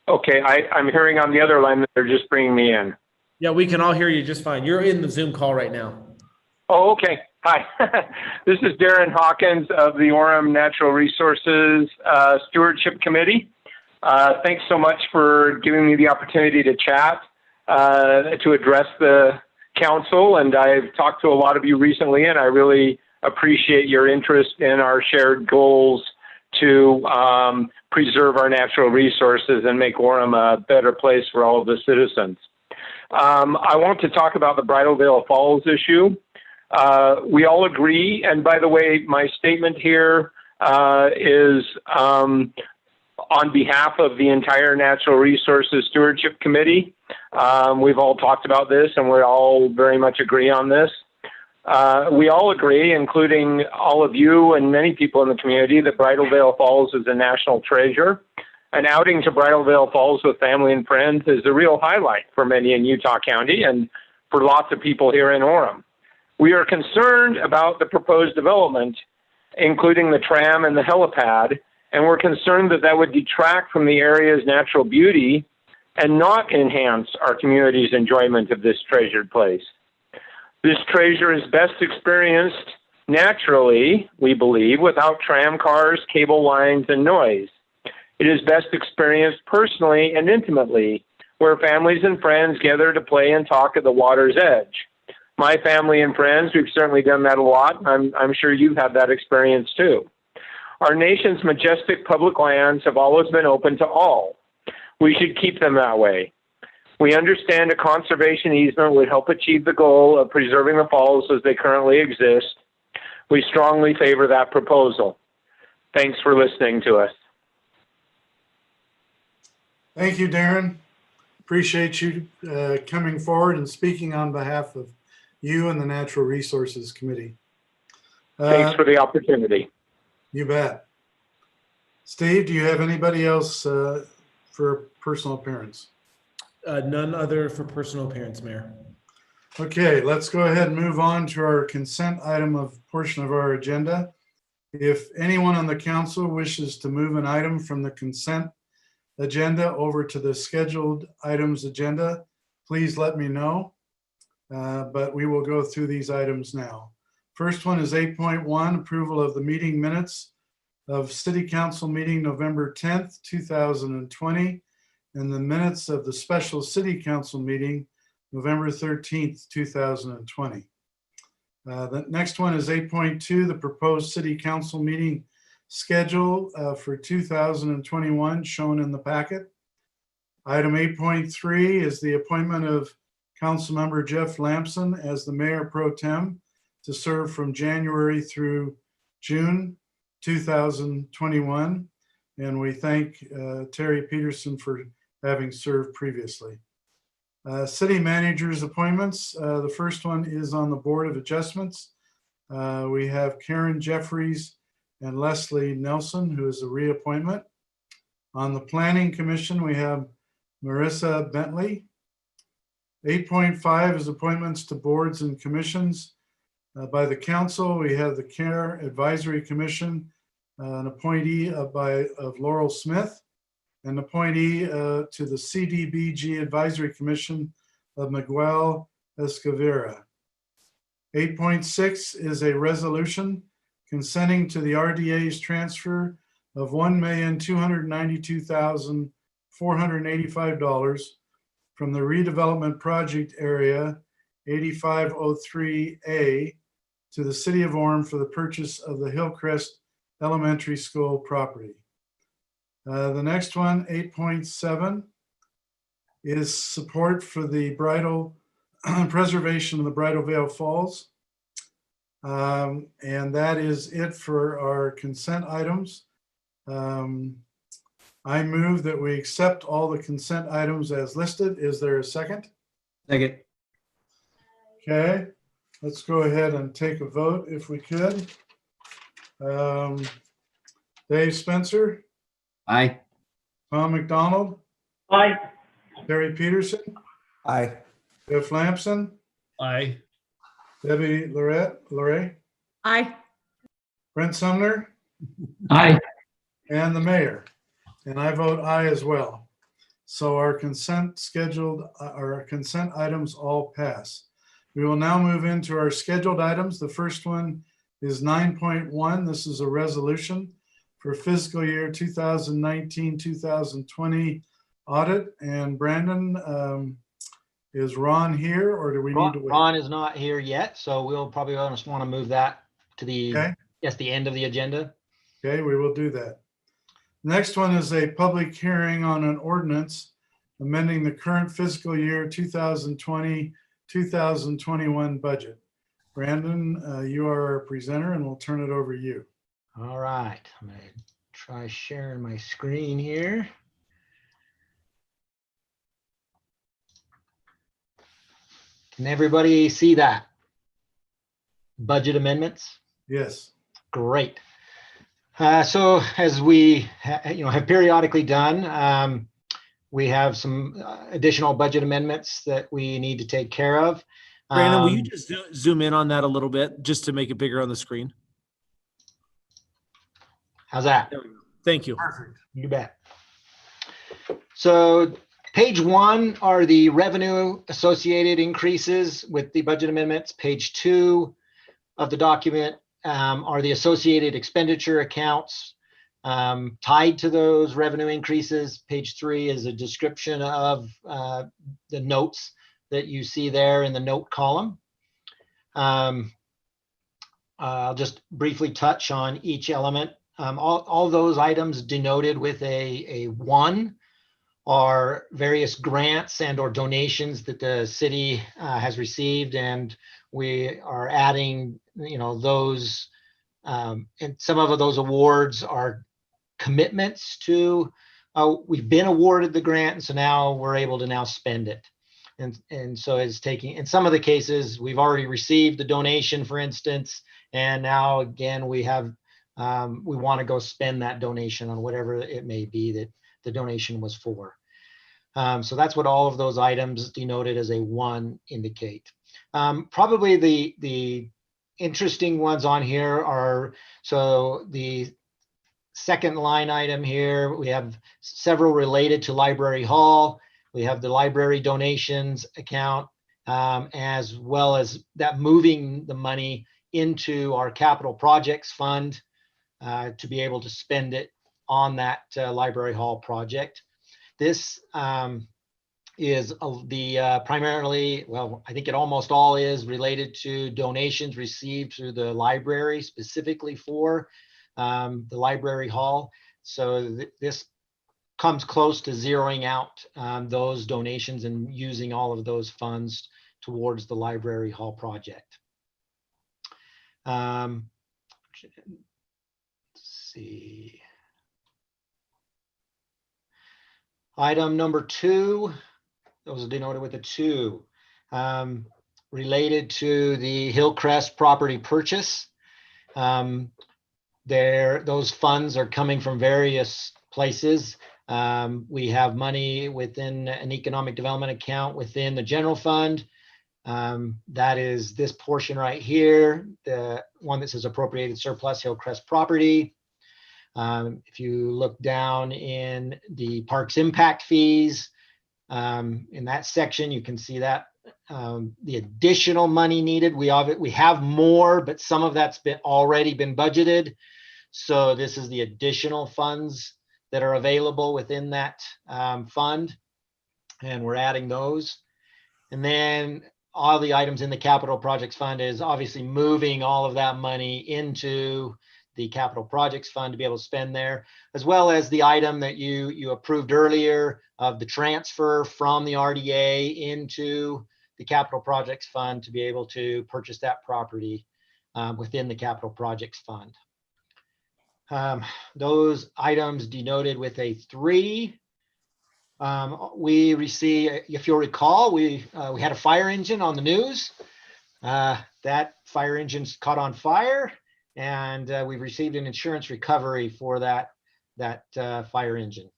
Okay, I'm hearing on the other line that they're just bringing me in. Yeah, we can all hear you just fine. You're in the Zoom call right now. Oh, okay. Hi. This is Darren Hawkins of the Orem Natural Resources Stewardship Committee. Thanks so much for giving me the opportunity to chat, to address the council. And I've talked to a lot of you recently, and I really appreciate your interest in our shared goals to preserve our natural resources and make Orem a better place for all of the citizens. I want to talk about the Bridal Veil Falls issue. We all agree, and by the way, my statement here is on behalf of the entire Natural Resources Stewardship Committee. We've all talked about this, and we all very much agree on this. We all agree, including all of you and many people in the community, that Bridal Veil Falls is a national treasure. An outing to Bridal Veil Falls with family and friends is a real highlight for many in Utah County and for lots of people here in Orem. We are concerned about the proposed development, including the tram and the helipad, and we're concerned that that would detract from the area's natural beauty and not enhance our community's enjoyment of this treasured place. This treasure is best experienced naturally, we believe, without tram cars, cable lines, and noise. It is best experienced personally and intimately, where families and friends gather to play and talk at the water's edge. My family and friends, we've certainly done that a lot. I'm sure you've had that experience too. Our nation's majestic public lands have always been open to all. We should keep them that way. We understand a conservation easement would help achieve the goal of preserving the falls as they currently exist. We strongly favor that proposal. Thanks for listening to us. Thank you, Darren. Appreciate you coming forward and speaking on behalf of you and the Natural Resources Committee. Thanks for the opportunity. You bet. Steve, do you have anybody else for personal appearance? None other for personal appearance, Mayor. Okay, let's go ahead and move on to our consent item of portion of our agenda. If anyone on the council wishes to move an item from the consent agenda over to the scheduled items agenda, please let me know. But we will go through these items now. First one is 8.1, approval of the meeting minutes of City Council meeting November 10th, 2020, and the minutes of the special City Council meeting November 13th, 2020. The next one is 8.2, the proposed City Council meeting schedule for 2021 shown in the packet. Item 8.3 is the appointment of Councilmember Jeff Lamson as the Mayor Pro Tem to serve from January through June 2021. And we thank Terry Peterson for having served previously. City managers appointments. The first one is on the Board of Adjustments. We have Karen Jeffries and Leslie Nelson, who is a reappointment. On the Planning Commission, we have Marissa Bentley. 8.5 is appointments to boards and commissions. By the council, we have the Care Advisory Commission, an appointee of Laurel Smith, an appointee to the CDBG Advisory Commission of Miguel Escavera. 8.6 is a resolution consenting to the RDA's transfer of $1,292,485 from the redevelopment project area 8503A to the City of Orem for the purchase of the Hillcrest Elementary School property. The next one, 8.7, is support for the preservation of the Bridal Veil Falls. And that is it for our consent items. I move that we accept all the consent items as listed. Is there a second? Second. Okay, let's go ahead and take a vote if we could. Dave Spencer, Aye. Tom McDonald, Aye. Terry Peterson, Aye. Jeff Lamson, Aye. Debbie Larray, Aye. Brent Sumner, Aye. and the mayor. And I vote aye as well. So our consent items all pass. We will now move into our scheduled items. The first one is 9.1. This is a resolution for fiscal year 2019-2020 audit. And Brandon, is Ron here or do we need to wait? Ron is not here yet, so we'll probably just want to move that to the, Okay. yes, the end of the agenda. Okay, we will do that. Next one is a public hearing on an ordinance amending the current fiscal year 2020-2021 budget. Brandon, you are our presenter and we'll turn it over to you. All right, I'm gonna try sharing my screen here. Can everybody see that? Budget amendments? Yes. Great. So as we have periodically done, we have some additional budget amendments that we need to take care of. Brandon, will you just zoom in on that a little bit just to make it bigger on the screen? How's that? Thank you. Perfect. You bet. So page 1 are the revenue associated increases with the budget amendments. Page 2 of the document are the associated expenditure accounts tied to those revenue increases. Page 3 is a description of the notes that you see there in the note column. I'll just briefly touch on each element. All those items denoted with a 1 are various grants and or donations that the city has received, and we are adding those, and some of those awards are commitments to we've been awarded the grant, and so now we're able to now spend it. And so it's taking, in some of the cases, we've already received the donation, for instance, and now again, we have, we want to go spend that donation on whatever it may be that the donation was for. So that's what all of those items denoted as a 1 indicate. Probably the interesting ones on here are, so the second line item here, we have several related to Library Hall. We have the library donations account, as well as that moving the money into our capital projects fund to be able to spend it on that Library Hall project. This is the primarily, well, I think it almost all is related to donations received through the library specifically for the library hall. So this comes close to zeroing out those donations and using all of those funds towards the library hall project. Let's see. Item number 2, those are denoted with a 2, related to the Hillcrest property purchase. Those funds are coming from various places. We have money within an economic development account within the general fund. That is this portion right here, the one that says appropriated surplus Hillcrest property. If you look down in the parks impact fees, in that section, you can see that the additional money needed. We have more, but some of that's already been budgeted. So this is the additional funds that are available within that fund, and we're adding those. And then all the items in the capital projects fund is obviously moving all of that money into the capital projects fund to be able to spend there, as well as the item that you approved earlier of the transfer from the RDA into the capital projects fund to be able to purchase that property within the capital projects fund. Those items denoted with a 3. We receive, if you'll recall, we had a fire engine on the news. That fire engine's caught on fire, and we've received an insurance recovery for that fire engine,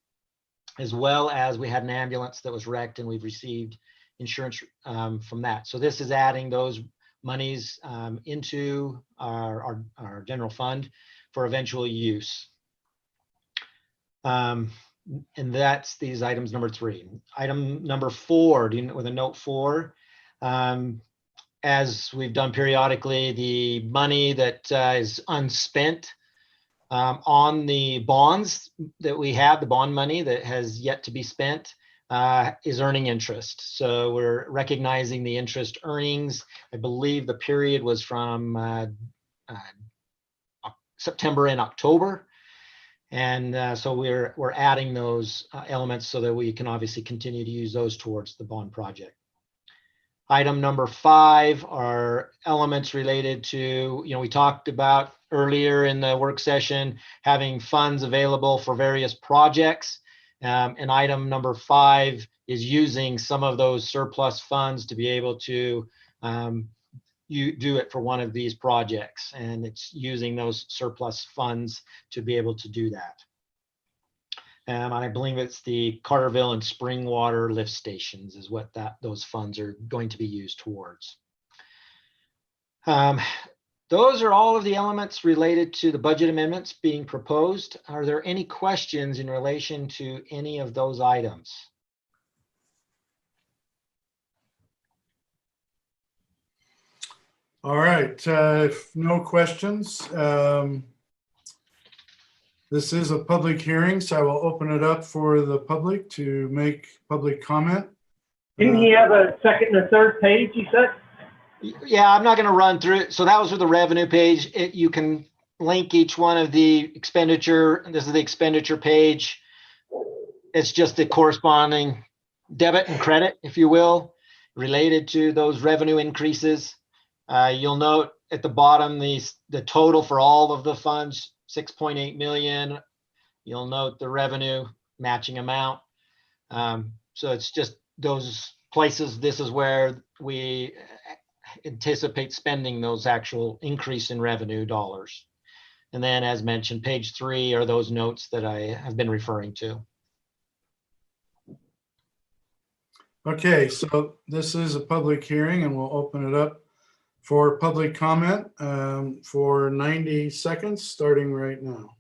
as well as we had an ambulance that was wrecked, and we've received insurance from that. So this is adding those monies into our general fund for eventual use. And that's these items number 3. Item number 4, with a note 4, as we've done periodically, the money that is unspent on the bonds that we have, the bond money that has yet to be spent, is earning interest. So we're recognizing the interest earnings. I believe the period was from September and October. And so we're adding those elements so that we can obviously continue to use those towards the bond project. Item number 5 are elements related to, we talked about earlier in the work session, having funds available for various projects. And item number 5 is using some of those surplus funds to be able to you do it for one of these projects, and it's using those surplus funds to be able to do that. And I believe it's the Carterville and Springwater lift stations is what those funds are going to be used towards. Those are all of the elements related to the budget amendments being proposed. Are there any questions in relation to any of those items? All right, if no questions, this is a public hearing, so I will open it up for the public to make public comment. Didn't he have a second and a third page, you said? Yeah, I'm not going to run through it. So that was with the revenue page. You can link each one of the expenditure. This is the expenditure page. It's just the corresponding debit and credit, if you will, related to those revenue increases. You'll note at the bottom the total for all of the funds, 6.8 million. You'll note the revenue matching amount. So it's just those places. This is where we anticipate spending those actual increase in revenue dollars. And then, as mentioned, page 3 are those notes that I have been referring to. Okay, so this is a public hearing, and we'll open it up for public comment for 90 seconds, starting right now.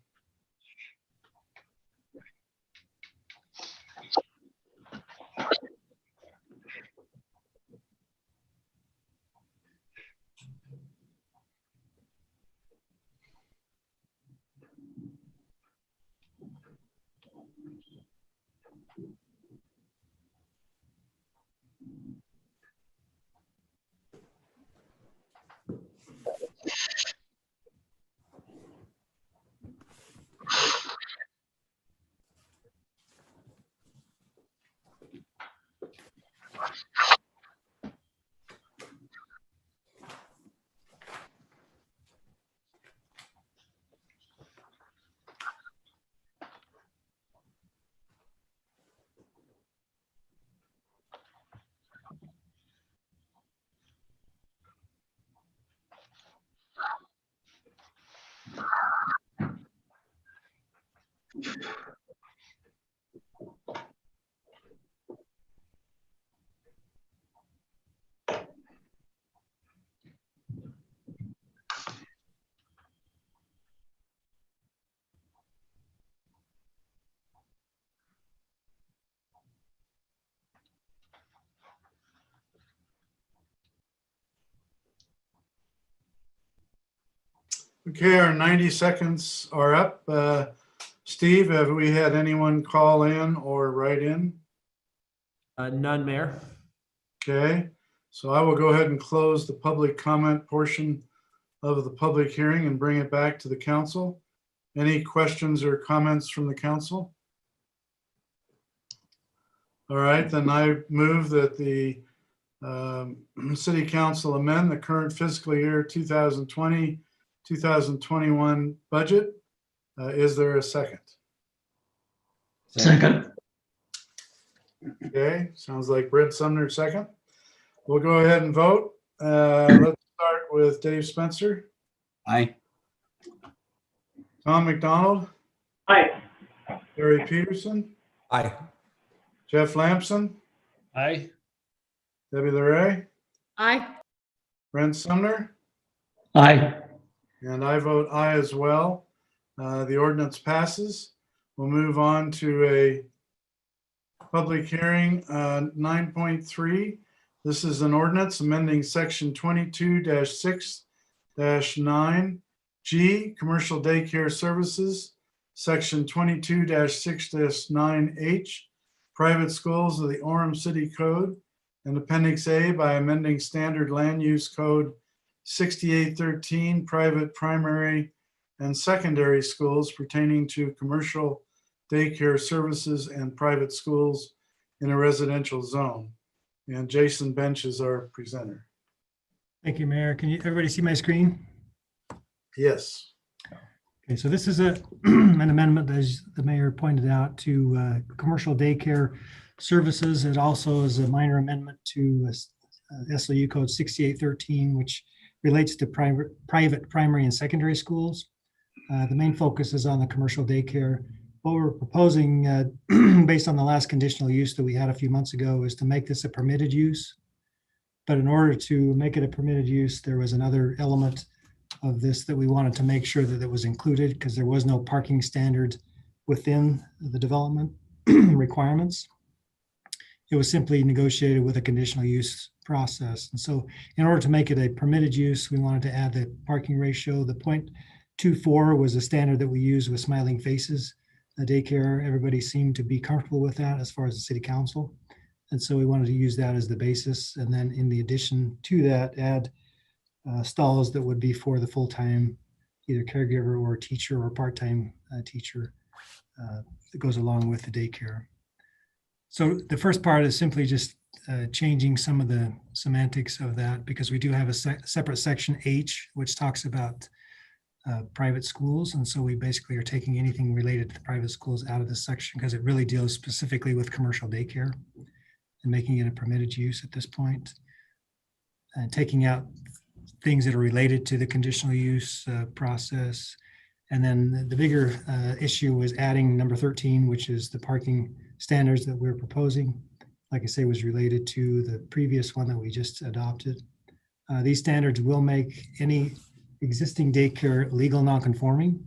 Okay, our 90 seconds are up. Steve, have we had anyone call in or write in? None, Mayor. Okay, so I will go ahead and close the public comment portion of the public hearing and bring it back to the council. Any questions or comments from the council? All right, then I move that the City Council amend the current fiscal year 2020-2021 budget. Is there a second? Second. Okay, sounds like Brent Sumner second. We'll go ahead and vote. Let's start with Dave Spencer. Aye. Tom McDonald. Aye. Barry Peterson. Aye. Jeff Lamson. Aye. Debbie LeRae. Aye. Brent Sumner. Aye. And I vote aye as well. The ordinance passes. We'll move on to a public hearing, 9.3. This is an ordinance amending section 22-6-9G, commercial daycare services, section 22-6-9H, private schools of the Orem City Code, and Appendix A by amending Standard Land Use Code 6813, private primary and secondary schools pertaining to commercial daycare services and private schools in a residential zone. And Jason Bench is our presenter. Thank you, Mayor. Can you everybody see my screen? Yes. Okay, so this is an amendment, as the mayor pointed out, to commercial daycare services. It also is a minor amendment to SLU code 6813, which relates to private primary and secondary schools. The main focus is on the commercial daycare. What we're proposing, based on the last conditional use that we had a few months ago, is to make this a permitted use. But in order to make it a permitted use, there was another element of this that we wanted to make sure that it was included, because there was no parking standard within the development requirements. It was simply negotiated with a conditional use process. And so in order to make it a permitted use, we wanted to add the parking ratio. The 0.24 was a standard that we used with Smiling Faces daycare. Everybody seemed to be comfortable with that as far as the city council. And so we wanted to use that as the basis. And then in the addition to that, add stalls that would be for the full-time, either caregiver or teacher or part-time teacher that goes along with the daycare. So the first part is simply just changing some of the semantics of that, because we do have a separate section H, which talks about private schools. And so we basically are taking anything related to the private schools out of this section, because it really deals specifically with commercial daycare and making it a permitted use at this point. And taking out things that are related to the conditional use process. And then the bigger issue was adding number 13, which is the parking standards that we're proposing. Like I say, was related to the previous one that we just adopted. These standards will make any existing daycare legal non-conforming.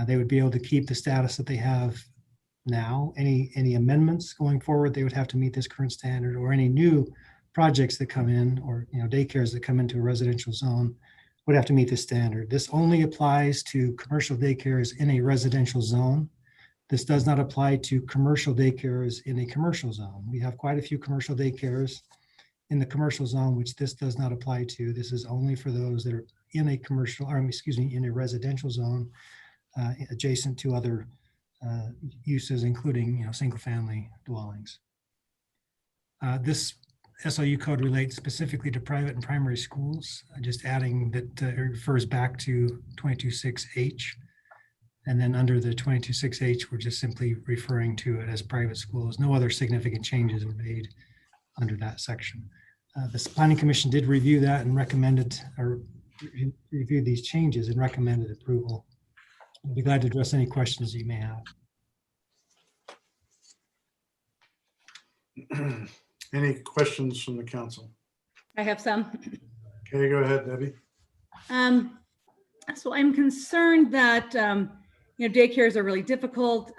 They would be able to keep the status that they have now. Any amendments going forward, they would have to meet this current standard, or any new projects that come in, or daycares that come into a residential zone would have to meet this standard. This only applies to commercial daycares in a residential zone. This does not apply to commercial daycares in a commercial zone. We have quite a few commercial daycares in the commercial zone, which this does not apply to. This is only for those that are in a commercial, or excuse me, in a residential zone adjacent to other uses, including single family dwellings. This SLU code relates specifically to private and primary schools, just adding that it refers back to 22.6H. And then under the 22.6H, we're just simply referring to it as private schools. No other significant changes are made under that section. The Planning Commission did review that and recommended, or reviewed these changes and recommended approval. I'd be glad to address any questions you may have. Any questions from the council? I have some. Okay, go ahead, Debbie. So I'm concerned that, daycares are really difficult.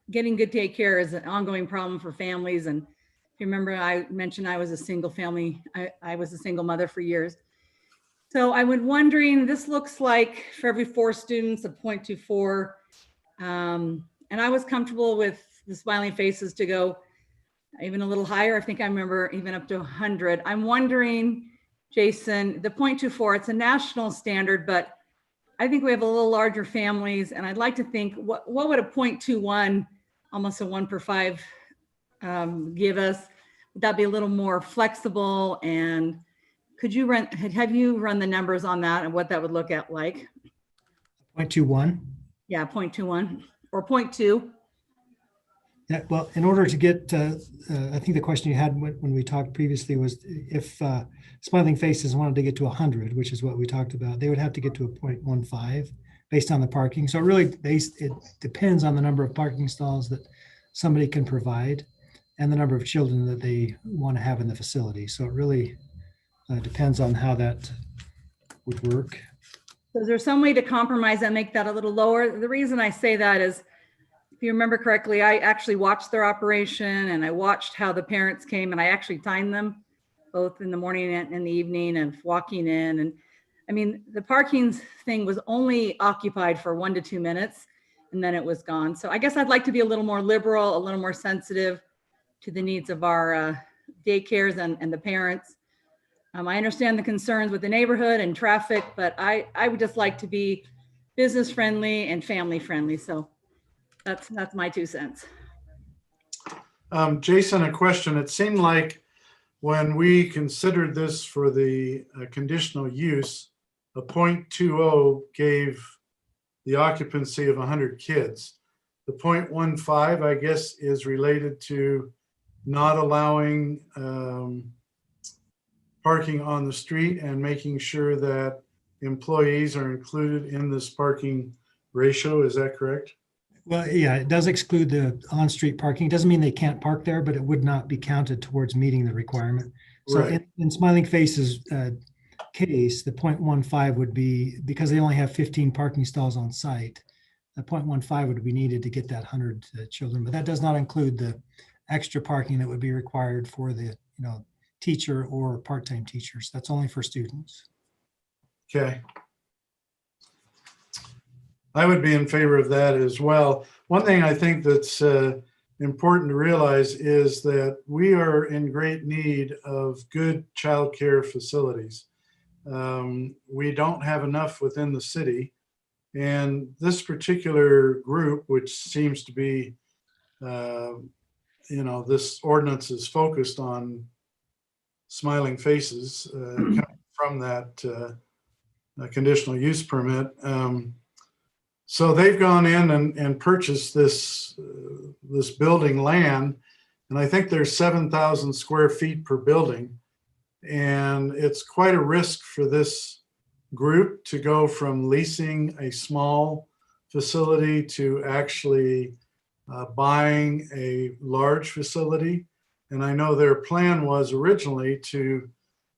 Getting good daycare is an ongoing problem for families. And if you remember, I mentioned I was a single family. I was a single mother for years. So I was wondering, this looks like for every 4 students, a 0.24. And I was comfortable with the smiling faces to go even a little higher. I think I remember even up to 100. I'm wondering, Jason, the 0.24, it's a national standard, but I think we have a little larger families, and I'd like to think, what would a 0.21, almost a 1 per 5, give us? Would that be a little more flexible? And could you have you run the numbers on that and what that would look at like? 0.21. Yeah, 0.21 or 0.2. Yeah, well, in order to get, I think the question you had when we talked previously was if smiling faces wanted to get to 100, which is what we talked about, they would have to get to a 0.15 based on the parking. So it depends on the number of parking stalls that somebody can provide and the number of children that they want to have in the facility. So it really depends on how that would work. So is there some way to compromise and make that a little lower? The reason I say that is, if you remember correctly, I actually watched their operation and I watched how the parents came and I actually timed them both in the morning and in the evening and walking in. And I mean, the parking thing was only occupied for 1 to 2 minutes and then it was gone. So I guess I'd like to be a little more liberal, a little more sensitive to the needs of our daycares and the parents. I understand the concerns with the neighborhood and traffic, but I would just like to be business friendly and family friendly. So that's my 2 cents. Jason, a question. It seemed like when we considered this for the conditional use, a 0.20 gave the occupancy of 100 kids. The 0.15, I guess, is related to not allowing parking on the street and making sure that employees are included in this parking ratio. Is that correct? Well, yeah, it does exclude the on-street parking. It doesn't mean they can't park there, but it would not be counted towards meeting the requirement. So Right. in Smiling Faces case, the 0.15 would be, because they only have 15 parking stalls on site, the 0.15 would be needed to get that 100 children, but that does not include the extra parking that would be required for the teacher or part-time teachers. That's only for students. Okay. I would be in favor of that as well. One thing I think that's important to realize is that we are in great need of good childcare facilities. We don't have enough within the city. And this particular group, which seems to be, this ordinance is focused on smiling faces coming from that conditional use permit. So they've gone in and purchased this building land, and I think there's 7,000 square feet per building. And it's quite a risk for this group to go from leasing a small facility to actually buying a large facility. And I know their plan was originally to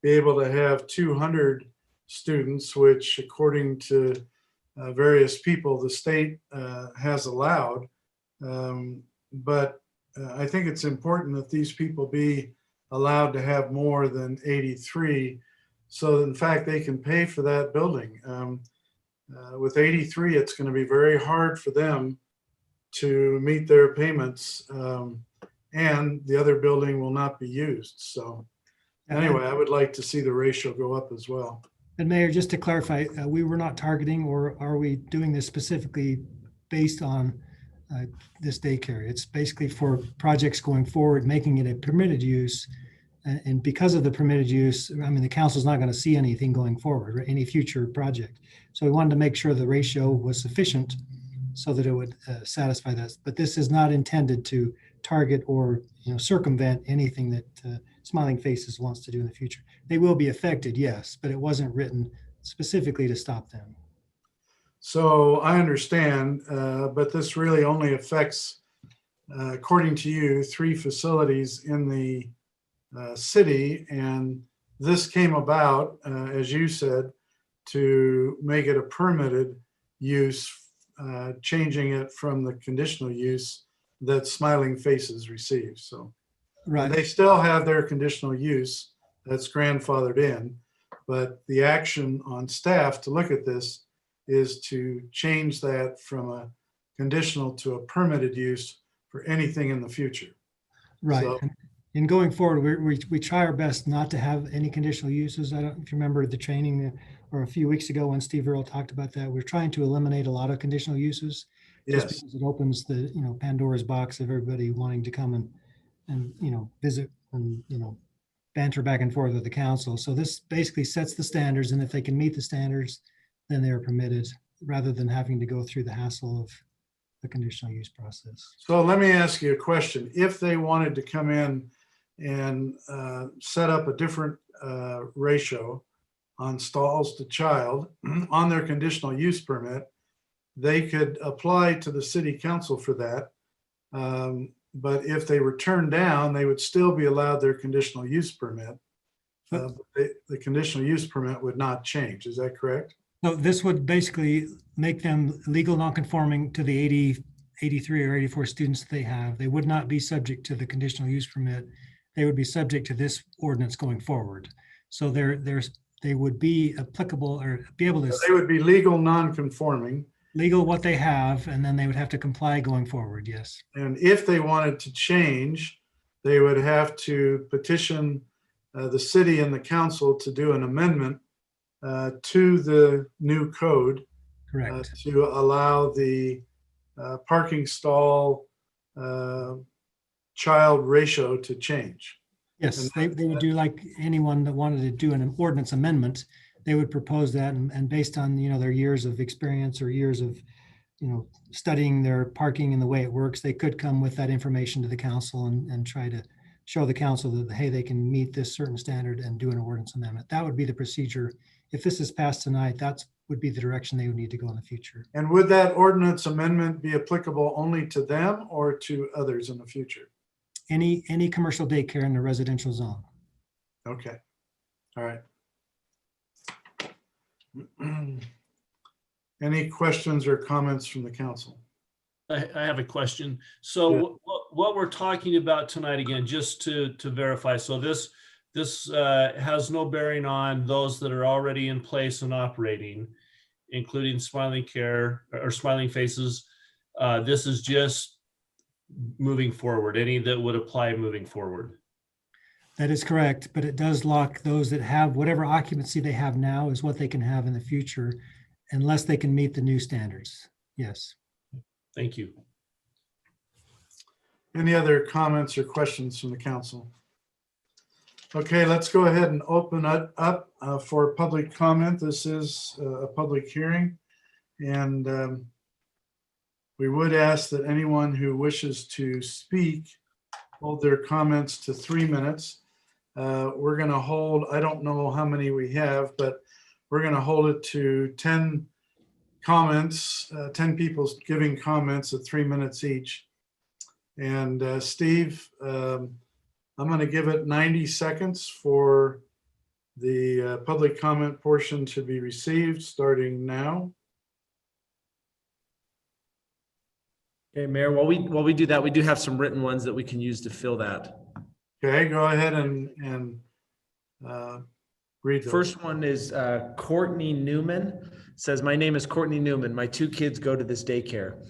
be able to have 200 students, which according to various people, the state has allowed. But I think it's important that these people be allowed to have more than 83. So in fact, they can pay for that building. With 83, it's going to be very hard for them to meet their payments, and the other building will not be used. So anyway, I would like to see the ratio go up as well. And Mayor, just to clarify, we were not targeting, or are we doing this specifically based on this daycare? It's basically for projects going forward, making it a permitted use. And because of the permitted use, I mean, the council's not going to see anything going forward, right? Any future project. So we wanted to make sure the ratio was sufficient so that it would satisfy that. But this is not intended to target or circumvent anything that Smiling Faces wants to do in the future. They will be affected, yes, but it wasn't written specifically to stop them. So I understand, but this really only affects according to you, 3 facilities in the city, and this came about, as you said, to make it a permitted use, changing it from the conditional use that Smiling Faces receives. So Right. they still have their conditional use that's grandfathered in, but the action on staff to look at this is to change that from a conditional to a permitted use for anything in the future. Right. So, And going forward, we try our best not to have any conditional uses. I don't know if you remember the training or a few weeks ago when Steve Earle talked about that. We're trying to eliminate a lot of conditional uses. Just yes, because it opens the, Pandora's box of everybody wanting to come and visit and, banter back and forth with the council. So this basically sets the standards, and if they can meet the standards, then they're permitted, rather than having to go through the hassle of the conditional use process. so let me ask you a question. If they wanted to come in and set up a different ratio on stalls to child on their conditional use permit, they could apply to the city council for that. But if they were turned down, they would still be allowed their conditional use permit. The conditional use permit would not change. Is that correct? So this would basically make them legal nonconforming to the 83 or 84 students that they have. They would not be subject to the conditional use permit. They would be subject to this ordinance going forward. So they would be applicable or be able to. So they would be legal nonconforming. Legal what they have, and then they would have to comply going forward, yes. And if they wanted to change, they would have to petition the city and the council to do an amendment to the new code. Correct. To allow the parking stall child ratio to change. Yes, they would do like anyone that wanted to do an ordinance amendment. They would propose that, and based on, their years of experience or years of, studying their parking and the way it works, they could come with that information to the council and try to show the council that, hey, they can meet this certain standard and do an ordinance amendment. That would be the procedure. If this is passed tonight, that would be the direction they would need to go in the future. And would that ordinance amendment be applicable only to them or to others in the future? Any commercial daycare in the residential zone. Okay. All right. Any questions or comments from the council? I have a question. So what we're talking about tonight, again, just to verify, so this has no bearing on those that are already in place and operating, including Smiling Care or Smiling Faces. This is just moving forward, any that would apply moving forward. That is correct, but it does lock those that have whatever occupancy they have now is what they can have in the future, unless they can meet the new standards. Yes. Thank you. Any other comments or questions from the council? Okay, let's go ahead and open it up for public comment. This is a public hearing, and we would ask that anyone who wishes to speak hold their comments to 3 minutes. We're going to hold, I don't know how many we have, but we're going to hold it to 10 comments, 10 people giving comments at 3 minutes each. And Steve, I'm going to give it 90 seconds for the public comment portion to be received, starting now. Okay, Mayor, while we do that, we do have some written ones that we can use to fill that. Okay, go ahead and read those. First one is Courtney Newman. Says, my name is Courtney Newman. My 2 kids go to this daycare.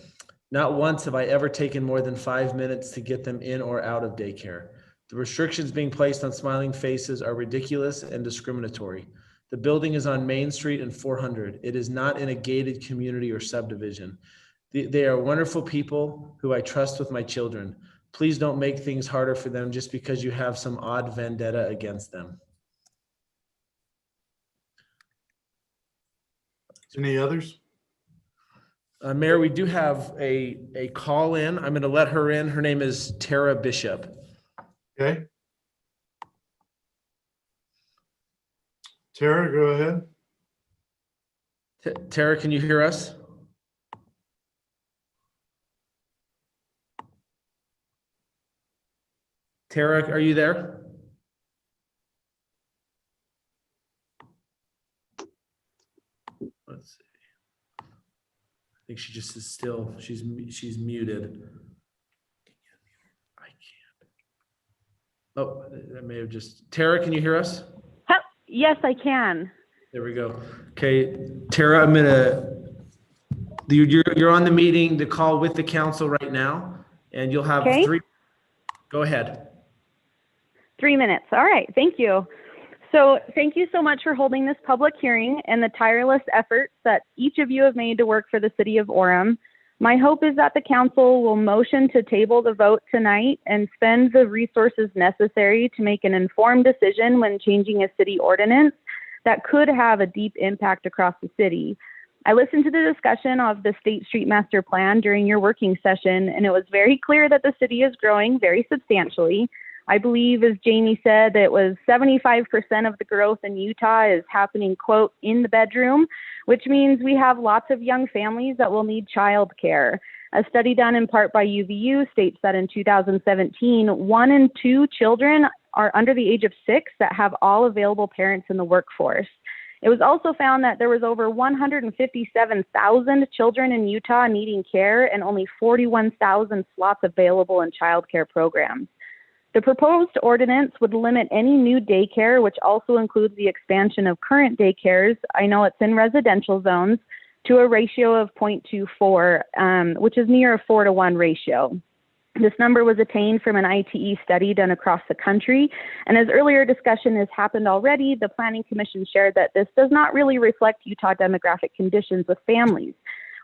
Not once have I ever taken more than 5 minutes to get them in or out of daycare. The restrictions being placed on Smiling Faces are ridiculous and discriminatory. The building is on Main Street and 400. It is not in a gated community or subdivision. They are wonderful people who I trust with my children. Please don't make things harder for them just because you have some odd vendetta against them. Any others? Mayor, we do have a call in. I'm going to let her in. Her name is Tara Bishop. Okay. Tara, go ahead. Tara, can you hear us? Tara, are you there? Let's see. I think she just is still, she's muted. I can't. Oh, that may have just, Tara, can you hear us? Yes, I can. There we go. Okay, Tara, I'm you're on the meeting, the call with the council right now, and you'll have Okay. Go ahead. 3 minutes. All right. Thank you. So thank you so much for holding this public hearing and the tireless efforts that each of you have made to work for the city of Orem. My hope is that the council will motion to table the vote tonight and spend the resources necessary to make an informed decision when changing a city ordinance that could have a deep impact across the city. I listened to the discussion of the State Street Master Plan during your working session, and it was very clear that the city is growing very substantially. I believe, as Jamie said, that it was 75% of the growth in Utah is happening, quote, in the bedroom, which means we have lots of young families that will need childcare. A study done in part by UVU states that in 2017, 1 in 2 children are under the age of 6 that have all available parents in the workforce. It was also found that there was over 157,000 children in Utah needing care and only 41,000 slots available in childcare programs. The proposed ordinance would limit any new daycare, which also includes the expansion of current daycares, I know it's in residential zones, to a ratio of 0.24, which is near a 4-to-1 ratio. This number was attained from an ITE study done across the country. And as earlier discussion has happened already, the Planning Commission shared that this does not really reflect Utah demographic conditions with families.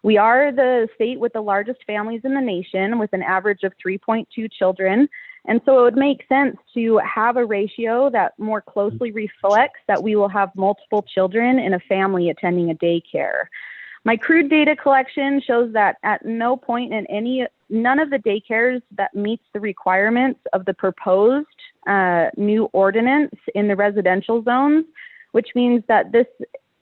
We are the state with the largest families in the nation, with an average of 3.2 children. And so it would make sense to have a ratio that more closely reflects that we will have multiple children in a family attending a daycare. My crude data collection shows that at no point in none of the daycares that meets the requirements of the proposed new ordinance in the residential zones, which means that this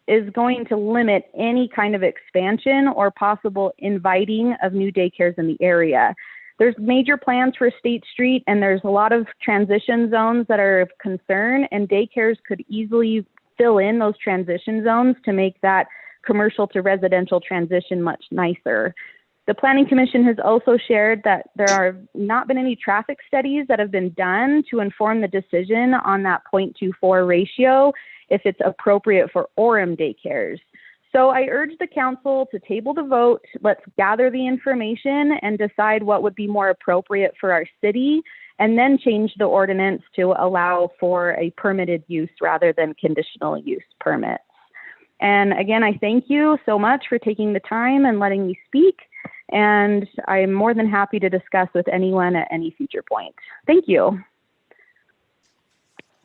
is going to limit any kind of expansion or possible inviting of new daycares in the area. There's major plans for State Street, and there's a lot of transition zones that are of concern, and daycares could easily fill in those transition zones to make that commercial to residential transition much nicer. The Planning Commission has also shared that there have not been any traffic studies that have been done to inform the decision on that 0.24 ratio if it's appropriate for Orem daycares. So I urge the council to table the vote. Let's gather the information and decide what would be more appropriate for our city, and then change the ordinance to allow for a permitted use rather than conditional use permits. And again, I thank you so much for taking the time and letting me speak. And I'm more than happy to discuss with anyone at any future point. Thank you.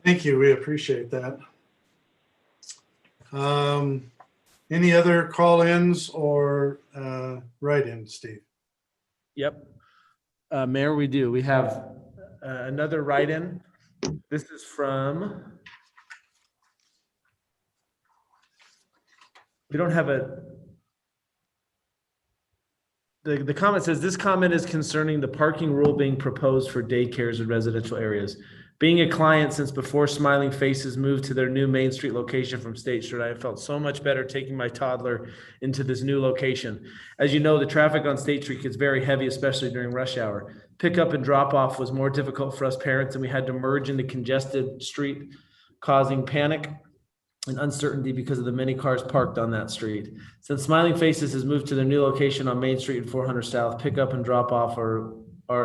Thank you. We appreciate that. Any other call-ins or write-ins, Steve? Yep. Mayor, we do. We have another write-in. This is from, we don't have the comment says, this comment is concerning the parking rule being proposed for daycares in residential areas. Being a client since before Smiling Faces moved to their new Main Street location from State Street, I have felt so much better taking my toddler into this new location. As you know, the traffic on State Street gets very heavy, especially during rush hour. Pickup and drop off was more difficult for us parents, and we had to merge into congested street, causing panic and uncertainty because of the many cars parked on that street. Since Smiling Faces has moved to their new location on Main Street and 400 South, pickup and drop off are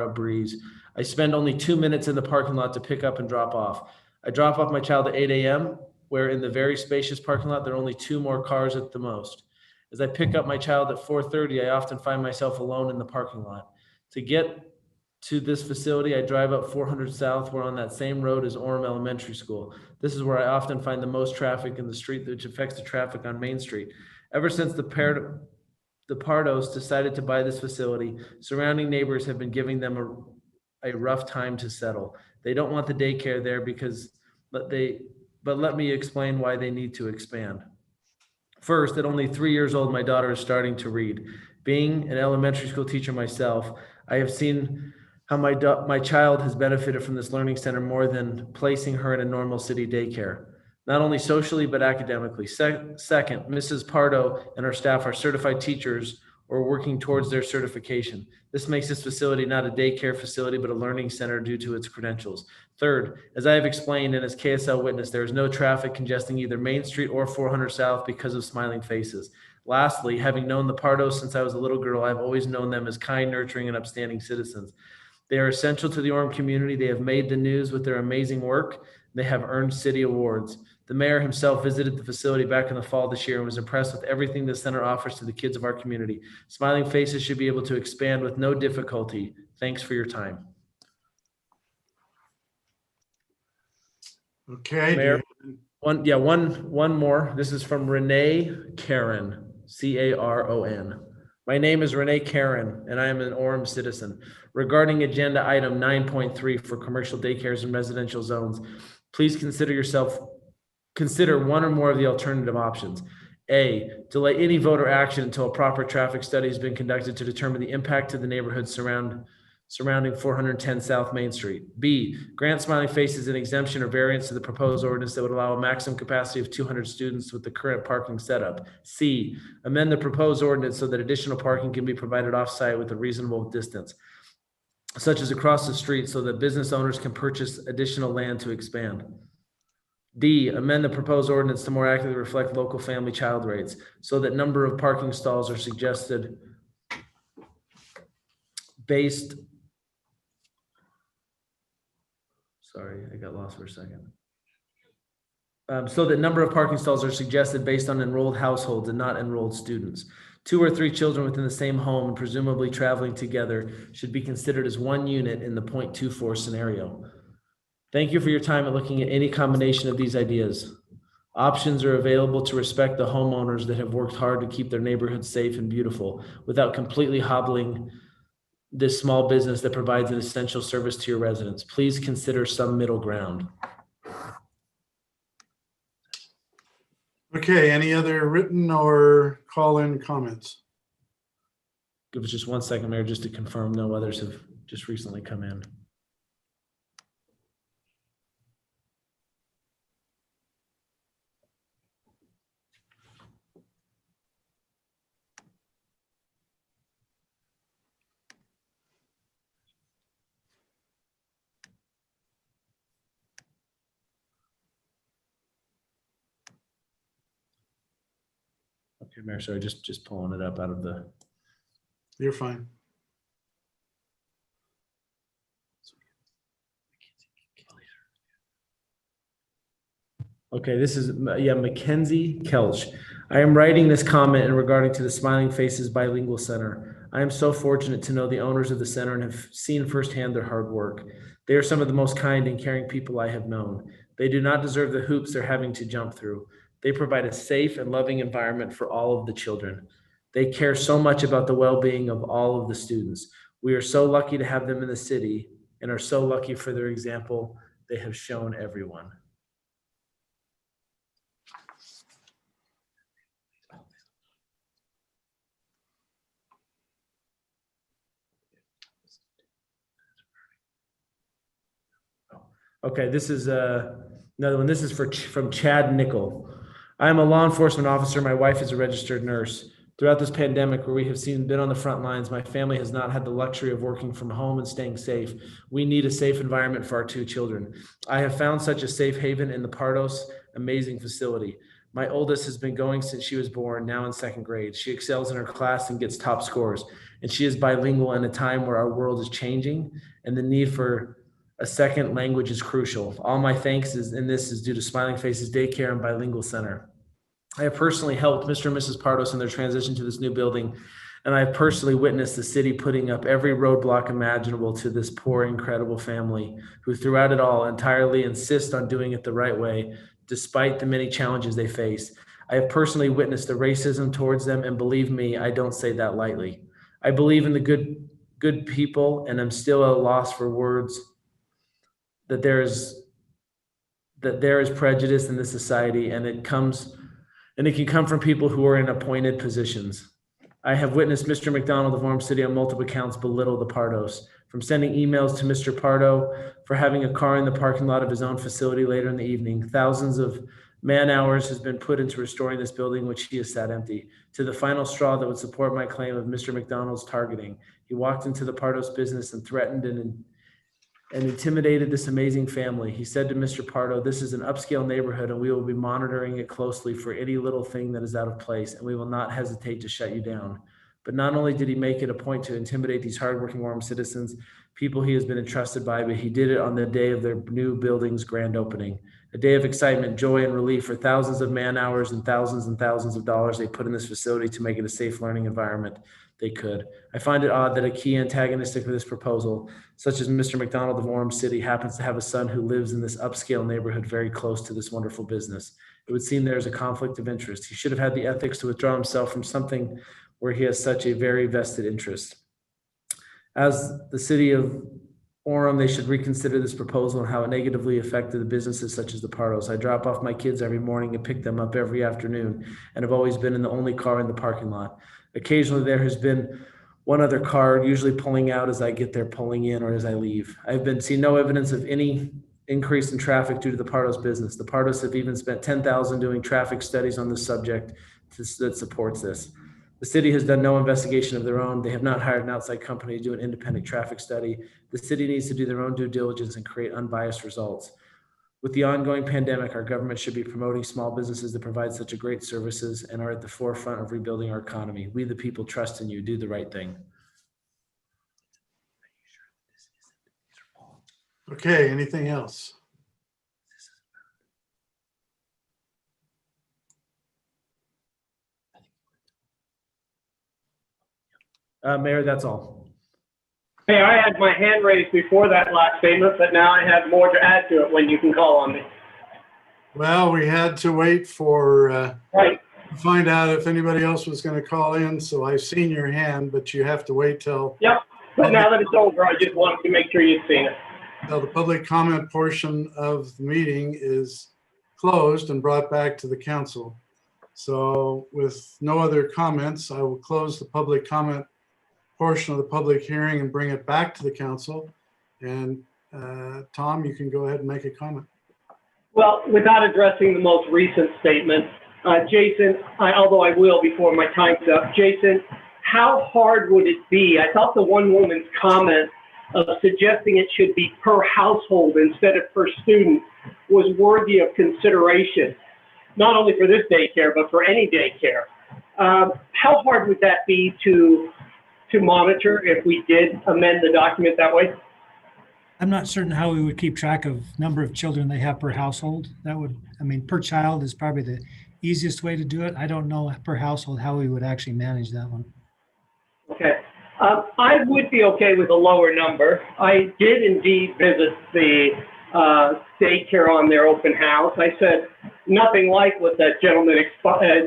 a breeze. I spend only 2 minutes in the parking lot to pick up and drop off. I drop off my child at 8 a.m., where in the very spacious parking lot, there are only 2 more cars at the most. As I pick up my child at 4:30, I often find myself alone in the parking lot. To get to this facility, I drive up 400 South, where on that same road is Orem Elementary School. This is where I often find the most traffic in the street, which affects the traffic on Main Street. Ever since the Pardos decided to buy this facility, surrounding neighbors have been giving them a rough time to settle. They don't want the daycare there but let me explain why they need to expand. First, at only 3 years old, my daughter is starting to read. Being an elementary school teacher myself, I have seen how my child has benefited from this learning center more than placing her in a normal city daycare, not only socially, but academically. Second, Mrs. Pardo and her staff are certified teachers or working towards their certification. This makes this facility not a daycare facility, but a learning center due to its credentials. Third, as I have explained and as KSL witnessed, there is no traffic congesting either Main Street or 400 South because of smiling faces. Lastly, having known the Pardos since I was a little girl, I've always known them as kind, nurturing, and upstanding citizens. They are essential to the Orem community. They have made the news with their amazing work. They have earned city awards. The mayor himself visited the facility back in the fall this year and was impressed with everything the center offers to the kids of our community. Smiling Faces should be able to expand with no difficulty. Thanks for your time. Okay. Mayor, one more. This is from Renee Caron, Caron. My name is Renee Caron, and I am an Orem citizen. Regarding agenda item 9.3 for commercial daycares and residential zones, please consider one or more of the alternative options. A, delay any voter action until a proper traffic study has been conducted to determine the impact to the neighborhood surrounding 410 South Main Street. B, grant Smiling Faces an exemption or variance to the proposed ordinance that would allow a maximum capacity of 200 students with the current parking setup. C, amend the proposed ordinance so that additional parking can be provided off-site with a reasonable distance, such as across the street, so that business owners can purchase additional land to expand. D, amend the proposed ordinance to more accurately reflect local family child rates, so that number of parking stalls are suggested based. Sorry, I got lost for a second. So that number of parking stalls are suggested based on enrolled households and not enrolled students. 2 or 3 children within the same home and presumably traveling together should be considered as one unit in the 0.24 scenario. Thank you for your time at looking at any combination of these ideas. Options are available to respect the homeowners that have worked hard to keep their neighborhood safe and beautiful without completely hobbling this small business that provides an essential service to your residents. Please consider some middle ground. Okay, any other written or call-in comments? Give us just 1 second, Mayor, just to confirm no others have just recently come in. Okay, Mayor, sorry, just pulling it up out of the. You're fine. Okay, this is, Mackenzie Kelch. I am writing this comment in regarding to the Smiling Faces Bilingual Center. I am so fortunate to know the owners of the center and have seen firsthand their hard work. They are some of the most kind and caring people I have known. They do not deserve the hoops they're having to jump through. They provide a safe and loving environment for all of the children. They care so much about the well-being of all of the students. We are so lucky to have them in the city and are so lucky for their example they have shown everyone. Okay, this is another one. This is from Chad Nickel. I am a law enforcement officer. My wife is a registered nurse. Throughout this pandemic, where we have been on the front lines, my family has not had the luxury of working from home and staying safe. We need a safe environment for our 2 children. I have found such a safe haven in the Pardos amazing facility. My oldest has been going since she was born, now in 2nd grade. She excels in her class and gets top scores. And she is bilingual in a time where our world is changing and the need for a second language is crucial. All my thanks is due to Smiling Faces Daycare and Bilingual Center. I have personally helped Mr. and Mrs. Pardos in their transition to this new building, and I have personally witnessed the city putting up every roadblock imaginable to this poor, incredible family who throughout it all entirely insist on doing it the right way, despite the many challenges they face. I have personally witnessed the racism towards them, and believe me, I don't say that lightly. I believe in the good people, and I'm still at a loss for words that there is prejudice in this society, and it can come from people who are in appointed positions. I have witnessed Mr. McDonald of Orem City on multiple accounts belittle the Pardos, from sending emails to Mr. Pardo for having a car in the parking lot of his own facility later in the evening. Thousands of man hours has been put into restoring this building, which he has sat empty, to the final straw that would support my claim of Mr. McDonald's targeting. He walked into the Pardos business and threatened and intimidated this amazing family. He said to Mr. Pardo, "This is an upscale neighborhood and we will be monitoring it closely for any little thing that is out of place, and we will not hesitate to shut you down." But not only did he make it a point to intimidate these hardworking Orem citizens, people he has been entrusted by, but he did it on the day of their new building's grand opening. A day of excitement, joy, and relief for thousands of man hours and thousands of dollars they put in this facility to make it a safe learning environment they could. I find it odd that a key antagonistic for this proposal, such as Mr. McDonald of Orem City, happens to have a son who lives in this upscale neighborhood very close to this wonderful business. It would seem there is a conflict of interest. He should have had the ethics to withdraw himself from something where he has such a very vested interest. As the city of Orem, they should reconsider this proposal and how it negatively affected the businesses such as the Pardos. I drop off my kids every morning and pick them up every afternoon, and have always been in the only car in the parking lot. Occasionally there has been one other car, usually pulling out as I get there, pulling in, or as I leave. I've been seeing no evidence of any increase in traffic due to the Pardos business. The Pardos have even spent $10,000 doing traffic studies on the subject that supports this. The city has done no investigation of their own. They have not hired an outside company to do an independent traffic study. The city needs to do their own due diligence and create unbiased results. With the ongoing pandemic, our government should be promoting small businesses that provide such a great services and are at the forefront of rebuilding our economy. We, the people, trust in you. Do the right thing. Okay, anything else? Mayor, that's all. Hey, I had my hand raised before that last statement, but now I have more to add to it when you can call on me. Well, we had to wait for Right. to find out if anybody else was going to call in. So I've seen your hand, but you have to wait till. Yep. But now that it's over, I just wanted to make sure you'd seen it. Till the public comment portion of the meeting is closed and brought back to the council. So with no other comments, I will close the public comment portion of the public hearing and bring it back to the council. And Tom, you can go ahead and make a comment. Well, without addressing the most recent statement, Jason, although I will before my time's up, Jason, how hard would it be? I thought the one woman's comment of suggesting it should be per household instead of per student was worthy of consideration, not only for this daycare, but for any daycare. How hard would that be to monitor if we did amend the document that way? I'm not certain how we would keep track of number of children they have per household. That would, I mean, per child is probably the easiest way to do it. I don't know per household how we would actually manage that one. Okay. I would be okay with a lower number. I did indeed visit the daycare on their open house. I said nothing like what that gentleman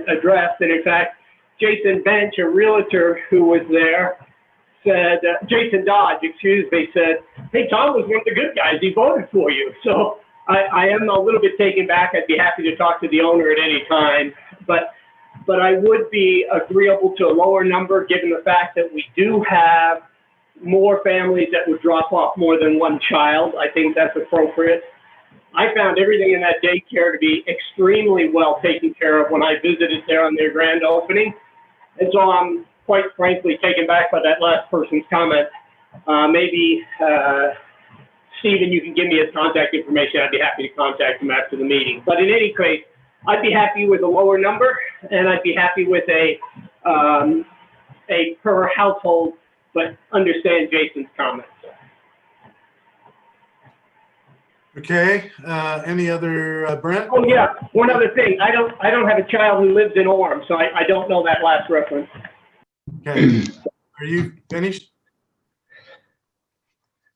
addressed. And in fact, Jason Bench, a realtor who was there, said, Jason Dodge, excuse me, said, "Hey, Tom was one of the good guys. He voted for you." So I am a little bit taken back. I'd be happy to talk to the owner at any time. But I would be agreeable to a lower number given the fact that we do have more families that would drop off more than one child. I think that's appropriate. I found everything in that daycare to be extremely well taken care of when I visited there on their grand opening. And so I'm quite frankly taken back by that last person's comment. Maybe, Stephen, you can give me his contact information. I'd be happy to contact him after the meeting. But in any case, I'd be happy with a lower number, and I'd be happy with a per household, but understand Jason's comments. Okay, any other, Brent? Oh yeah, one other thing. I don't have a child who lives in Orem, so I don't know that last reference. Okay, are you finished?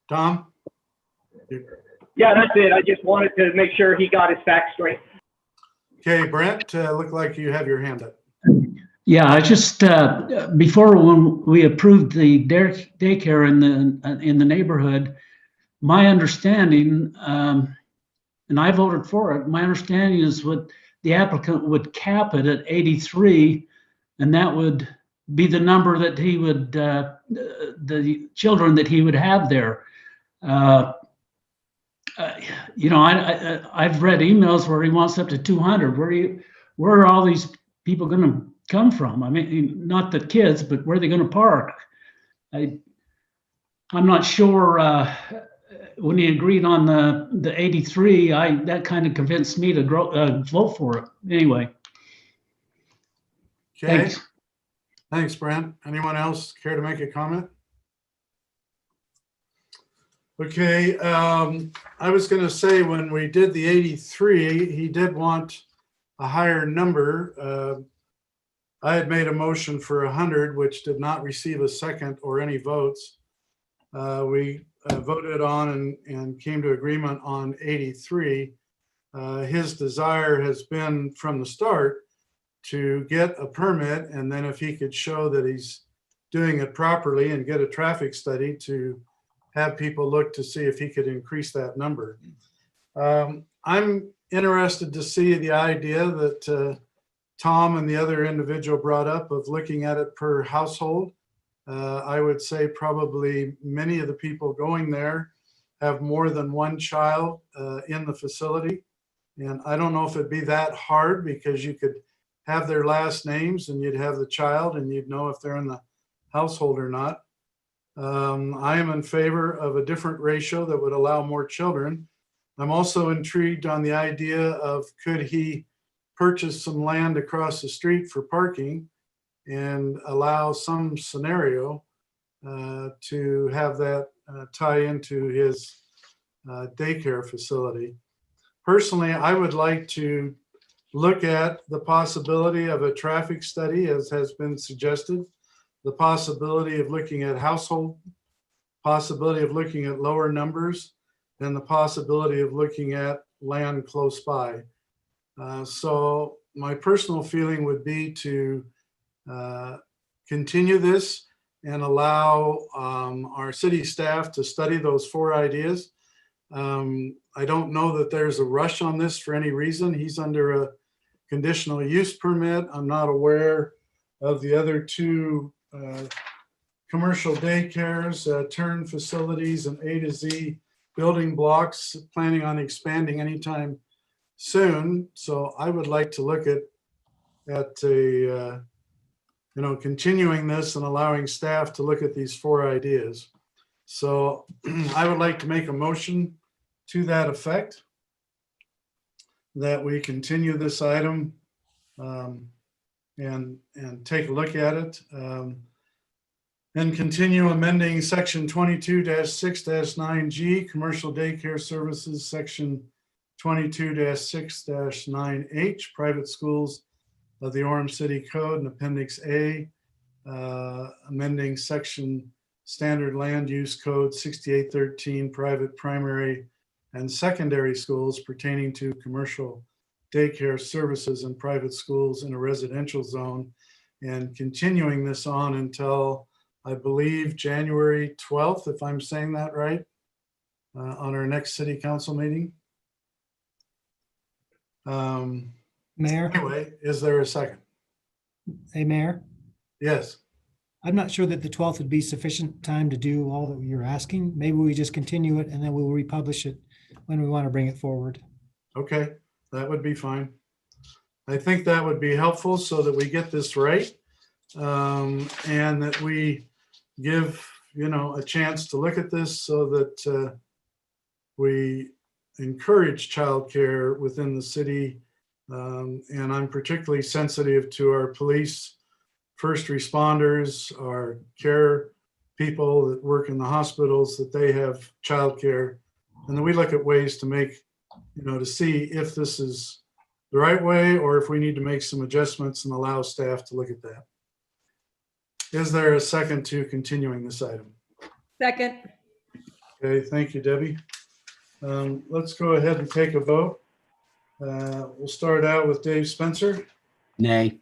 Tom? Yeah, that's it. I just wanted to make sure he got his facts straight. Okay, Brent, look like you have your hand up. Yeah, I just before when we approved the daycare in the neighborhood, my understanding, and I voted for it. My understanding is what the applicant would cap it at 83, and that would be the number that he would, the children that he would have there. You know, I've read emails where he wants up to 200. Where are all these people going to come from? I mean, not the kids, but where are they going to park? I'm not sure. When he agreed on the 83, that kind of convinced me to vote for it. Anyway. Okay. Thanks, Brent. Anyone else care to make a comment? Okay, I was going to say when we did the 83, he did want a higher number. I had made a motion for 100, which did not receive a second or any votes. We voted on and came to agreement on 83. His desire has been from the start to get a permit, and then if he could show that he's doing it properly and get a traffic study to have people look to see if he could increase that number. I'm interested to see the idea that Tom and the other individual brought up of looking at it per household. I would say probably many of the people going there have more than one child in the facility. And I don't know if it'd be that hard, because you could have their last names and you'd have the child and you'd know if they're in the household or not. I am in favor of a different ratio that would allow more children. I'm also intrigued on the idea of, could he purchase some land across the street for parking and allow some scenario to have that tie into his daycare facility. Personally, I would like to look at the possibility of a traffic study, as has been suggested, the possibility of looking at household, possibility of looking at lower numbers, and the possibility of looking at land close by. So my personal feeling would be to continue this and allow our city staff to study those 4 ideas. I don't know that there's a rush on this for any reason. He's under a conditional use permit. I'm not aware of the other 2 commercial daycares, turn facilities, and A to Z building blocks, planning on expanding anytime soon. So I would like to look at a continuing this and allowing staff to look at these 4 ideas. So I would like to make a motion to that effect, that we continue this item and take a look at it, and continue amending section 22-6-9G, commercial daycare services, section 22-6-9H, private schools of the Orem City Code, and Appendix A, amending section standard land use code 6813, private primary and secondary schools pertaining to commercial daycare services in private schools in a residential zone, and continuing this on until, I believe, January 12th, if I'm saying that right, on our next city council meeting. Mayor? Anyway, is there a second? Hey, Mayor? Yes. I'm not sure that the 12th would be sufficient time to do all that you're asking. Maybe we just continue it and then we'll republish it when we want to bring it forward. Okay, that would be fine. I think that would be helpful so that we get this right, and that we give, a chance to look at this so that we encourage childcare within the city. And I'm particularly sensitive to our police, first responders, our care people that work in the hospitals, that they have childcare. And then we look at ways to make, to see if this is the right way or if we need to make some adjustments and allow staff to look at that. Is there a second to continuing this item? Second. Okay, thank you, Debbie. Let's go ahead and take a vote. We'll start out with Dave Spencer. Nay.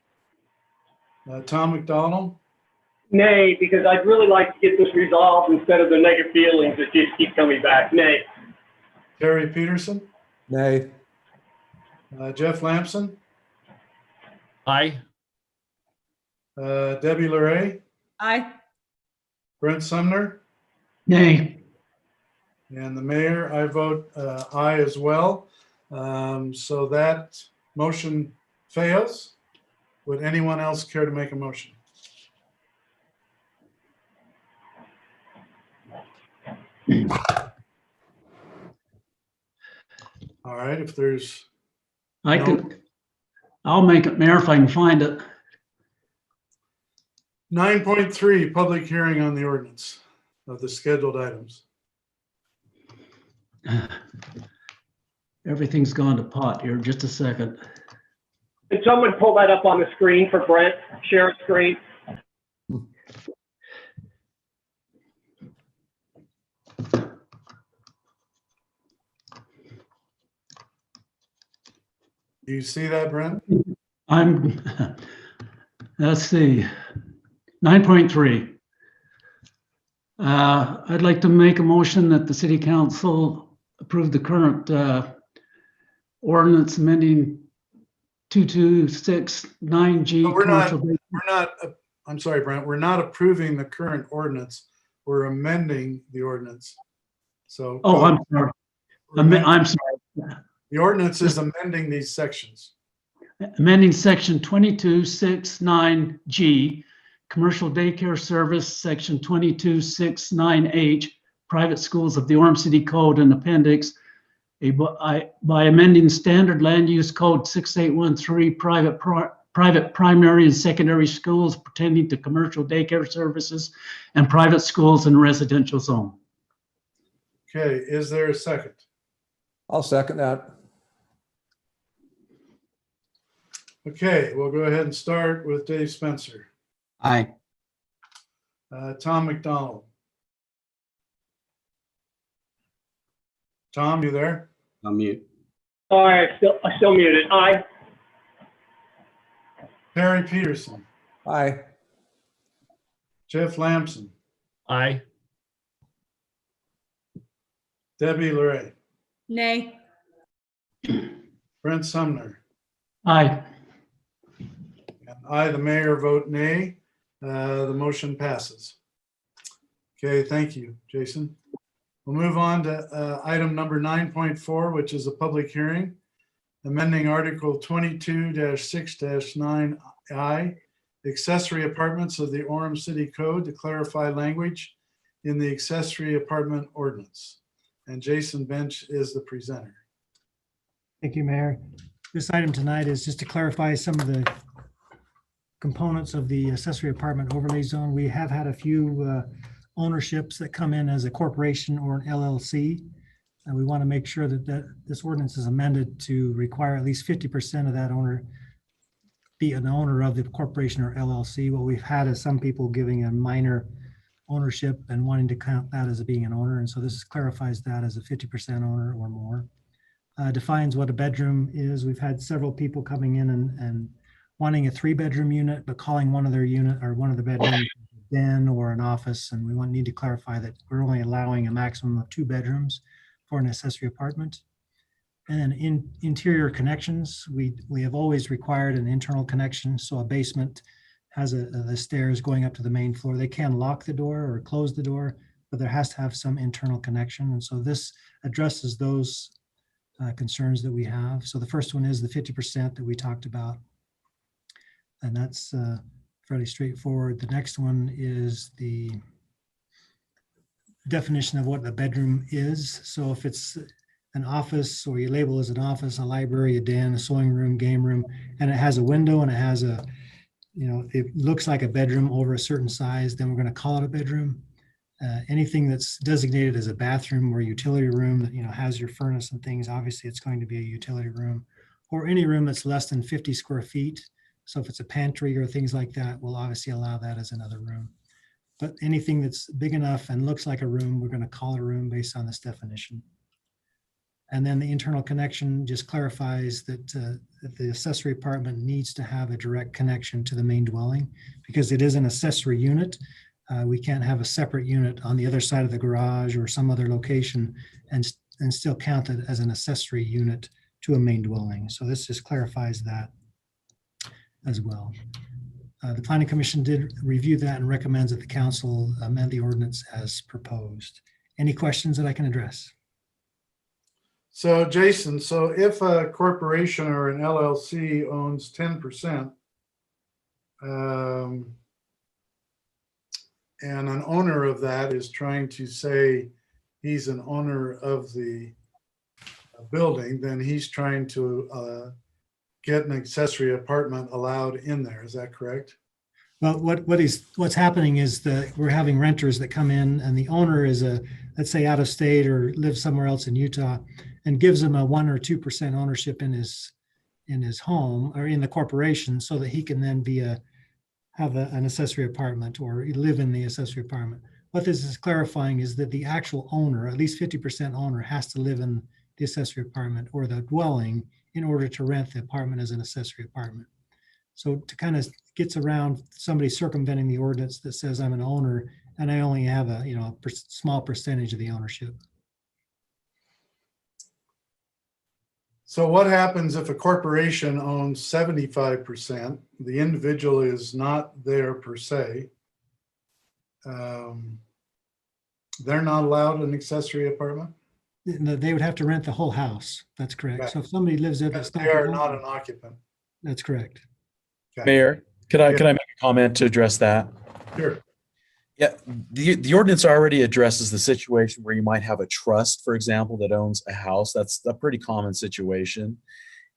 Tom McDonald. Nay, because I'd really like to get this resolved instead of the negative feelings that just keep coming back. Nay. Terry Peterson. Nay. Jeff Lamson. Aye. Debbie Larray, Aye. Brent Sumner, Nay. and the mayor, I vote aye as well. So that motion fails. Would anyone else care to make a motion? All right, if there's I'll make it, Mayor, if I can find it. 9.3, public hearing on the ordinance of the scheduled items. Everything's gone to pot here. Just a second. Can someone pull that up on the screen for Brent? Share screen. Do you see that, Brent? Let's see, 9.3. I'd like to make a motion that the city council approve the current ordinance amending 2269G. I'm sorry, Brent, we're not approving the current ordinance. We're amending the ordinance. So. Oh, I'm sorry. I'm sorry. The ordinance is amending these sections. Amending section 2269G, commercial daycare service, section 2269H, private schools of the Orem City Code and appendix, by amending standard land use code 6813, private primary and secondary schools pertaining to commercial daycare services and private schools in residential zone. Okay, is there a second? I'll second that. Okay, we'll go ahead and start with Dave Spencer. Aye. Tom McDonald. Tom, you there? I'll mute. Sorry, I still muted. Aye. Perry Peterson. Aye. Jeff Lamson. Aye. Debbie Larray. Nay. Brent Sumner. Aye. And I, the mayor, vote nay. The motion passes. Okay, thank you, Jason. We'll move on to item number 9.4, which is a public hearing, amending Article 22-6-9I, accessory apartments of the Orem City Code to clarify language in the accessory apartment ordinance. And Jason Bench is the presenter. Thank you, Mayor. This item tonight is just to clarify some of the components of the accessory apartment overlay zone. We have had a few ownerships that come in as a corporation or an LLC. And we want to make sure that this ordinance is amended to require at least 50% of that owner be an owner of the corporation or LLC. What we've had is some people giving a minor ownership and wanting to count that as being an owner. And so this clarifies that as a 50% owner or more. Defines what a bedroom is. We've had several people coming in and wanting a 3-bedroom unit, but calling one of their unit or one of the bedrooms a den or an office. And we need to clarify that we're only allowing a maximum of 2 bedrooms for an accessory apartment. And then in interior connections, we have always required an internal connection. So a basement has the stairs going up to the main floor. They can lock the door or close the door, but there has to have some internal connection. And so this addresses those concerns that we have. So the first one is the 50% that we talked about. And that's fairly straightforward. The next one is the definition of what a bedroom is. So if it's an office, or you label as an office, a library, a den, a sewing room, game room, and it has a window and it has it looks like a bedroom over a certain size, then we're going to call it a bedroom. Anything that's designated as a bathroom or utility room that has your furnace and things, obviously it's going to be a utility room, or any room that's less than 50 square feet. So if it's a pantry or things like that, we'll obviously allow that as another room. But anything that's big enough and looks like a room, we're going to call it a room based on this definition. And then the internal connection just clarifies that the accessory apartment needs to have a direct connection to the main dwelling because it is an accessory unit. We can't have a separate unit on the other side of the garage or some other location and still count it as an accessory unit to a main dwelling. So this just clarifies that as well. The Planning Commission did review that and recommends that the council amend the ordinance as proposed. Any questions that I can address? So Jason, so if a corporation or an LLC owns 10%, and an owner of that is trying to say he's an owner of the building, then he's trying to get an accessory apartment allowed in there. Is that correct? Well, what's happening is that we're having renters that come in, and the owner is let's say out of state or lives somewhere else in Utah, and gives them a 1 or 2% ownership in his home or in the corporation, so that he can then have an accessory apartment or live in the accessory apartment. What this is clarifying is that the actual owner, at least 50% owner, has to live in the accessory apartment or the dwelling in order to rent the apartment as an accessory apartment. So to kind of gets around somebody circumventing the ordinance that says I'm an owner and I only have a small percentage of the ownership. So what happens if a corporation owns 75%? The individual is not there per se. They're not allowed an accessory apartment? They would have to rent the whole house. That's correct. Right. So if somebody lives there, Because they are not an occupant. That's correct. Okay. Mayor, could I make a comment to address that? Sure. Yeah, the ordinance already addresses the situation where you might have a trust, for example, that owns a house. That's a pretty common situation.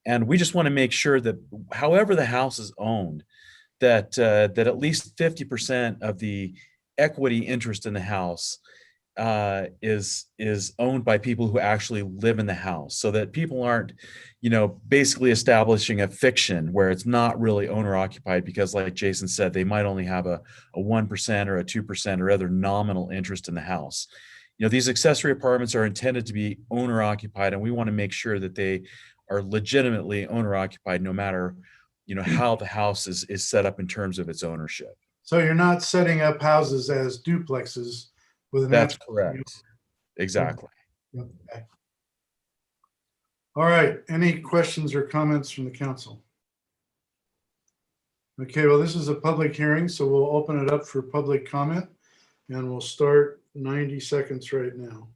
And we just want to make sure that however the house is owned, that at least 50% of the equity interest in the house is owned by people who actually live in the house, so that people aren't, basically establishing a fiction where it's not really owner occupied, because like Jason said, they might only have a 1% or a 2% or other nominal interest in the house. These accessory apartments are intended to be owner occupied, and we want to make sure that they are legitimately owner occupied, no matter, how the house is set up in terms of its ownership. So you're not setting up houses as duplexes with an. That's correct. Exactly. Okay. All right. Any questions or comments from the council? Okay, well, this is a public hearing, so we'll open it up for public comment, and we'll start 90 seconds right now.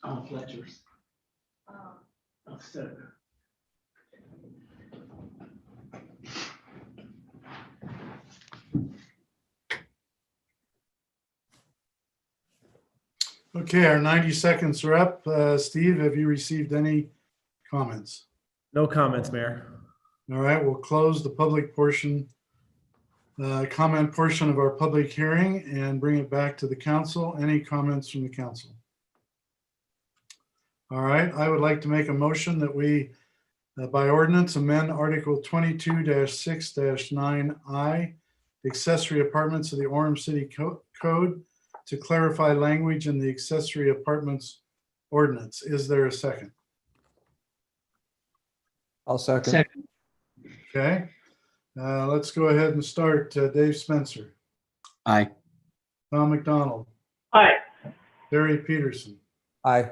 Oh, Fletcher's. So. Okay, our 90 seconds are up. Steve, have you received any comments? No comments, Mayor. All right, we'll close the public portion, comment portion of our public hearing and bring it back to the council. Any comments from the council? All right, I would like to make a motion that we, by ordinance, amend Article 22-6-9I, accessory apartments of the Orem City Code, to clarify language in the accessory apartments ordinance. Is there a second? I'll second. Second. Okay, let's go ahead and start. Dave Spencer. Aye. Tom McDonald. Aye. Terry Peterson. Aye.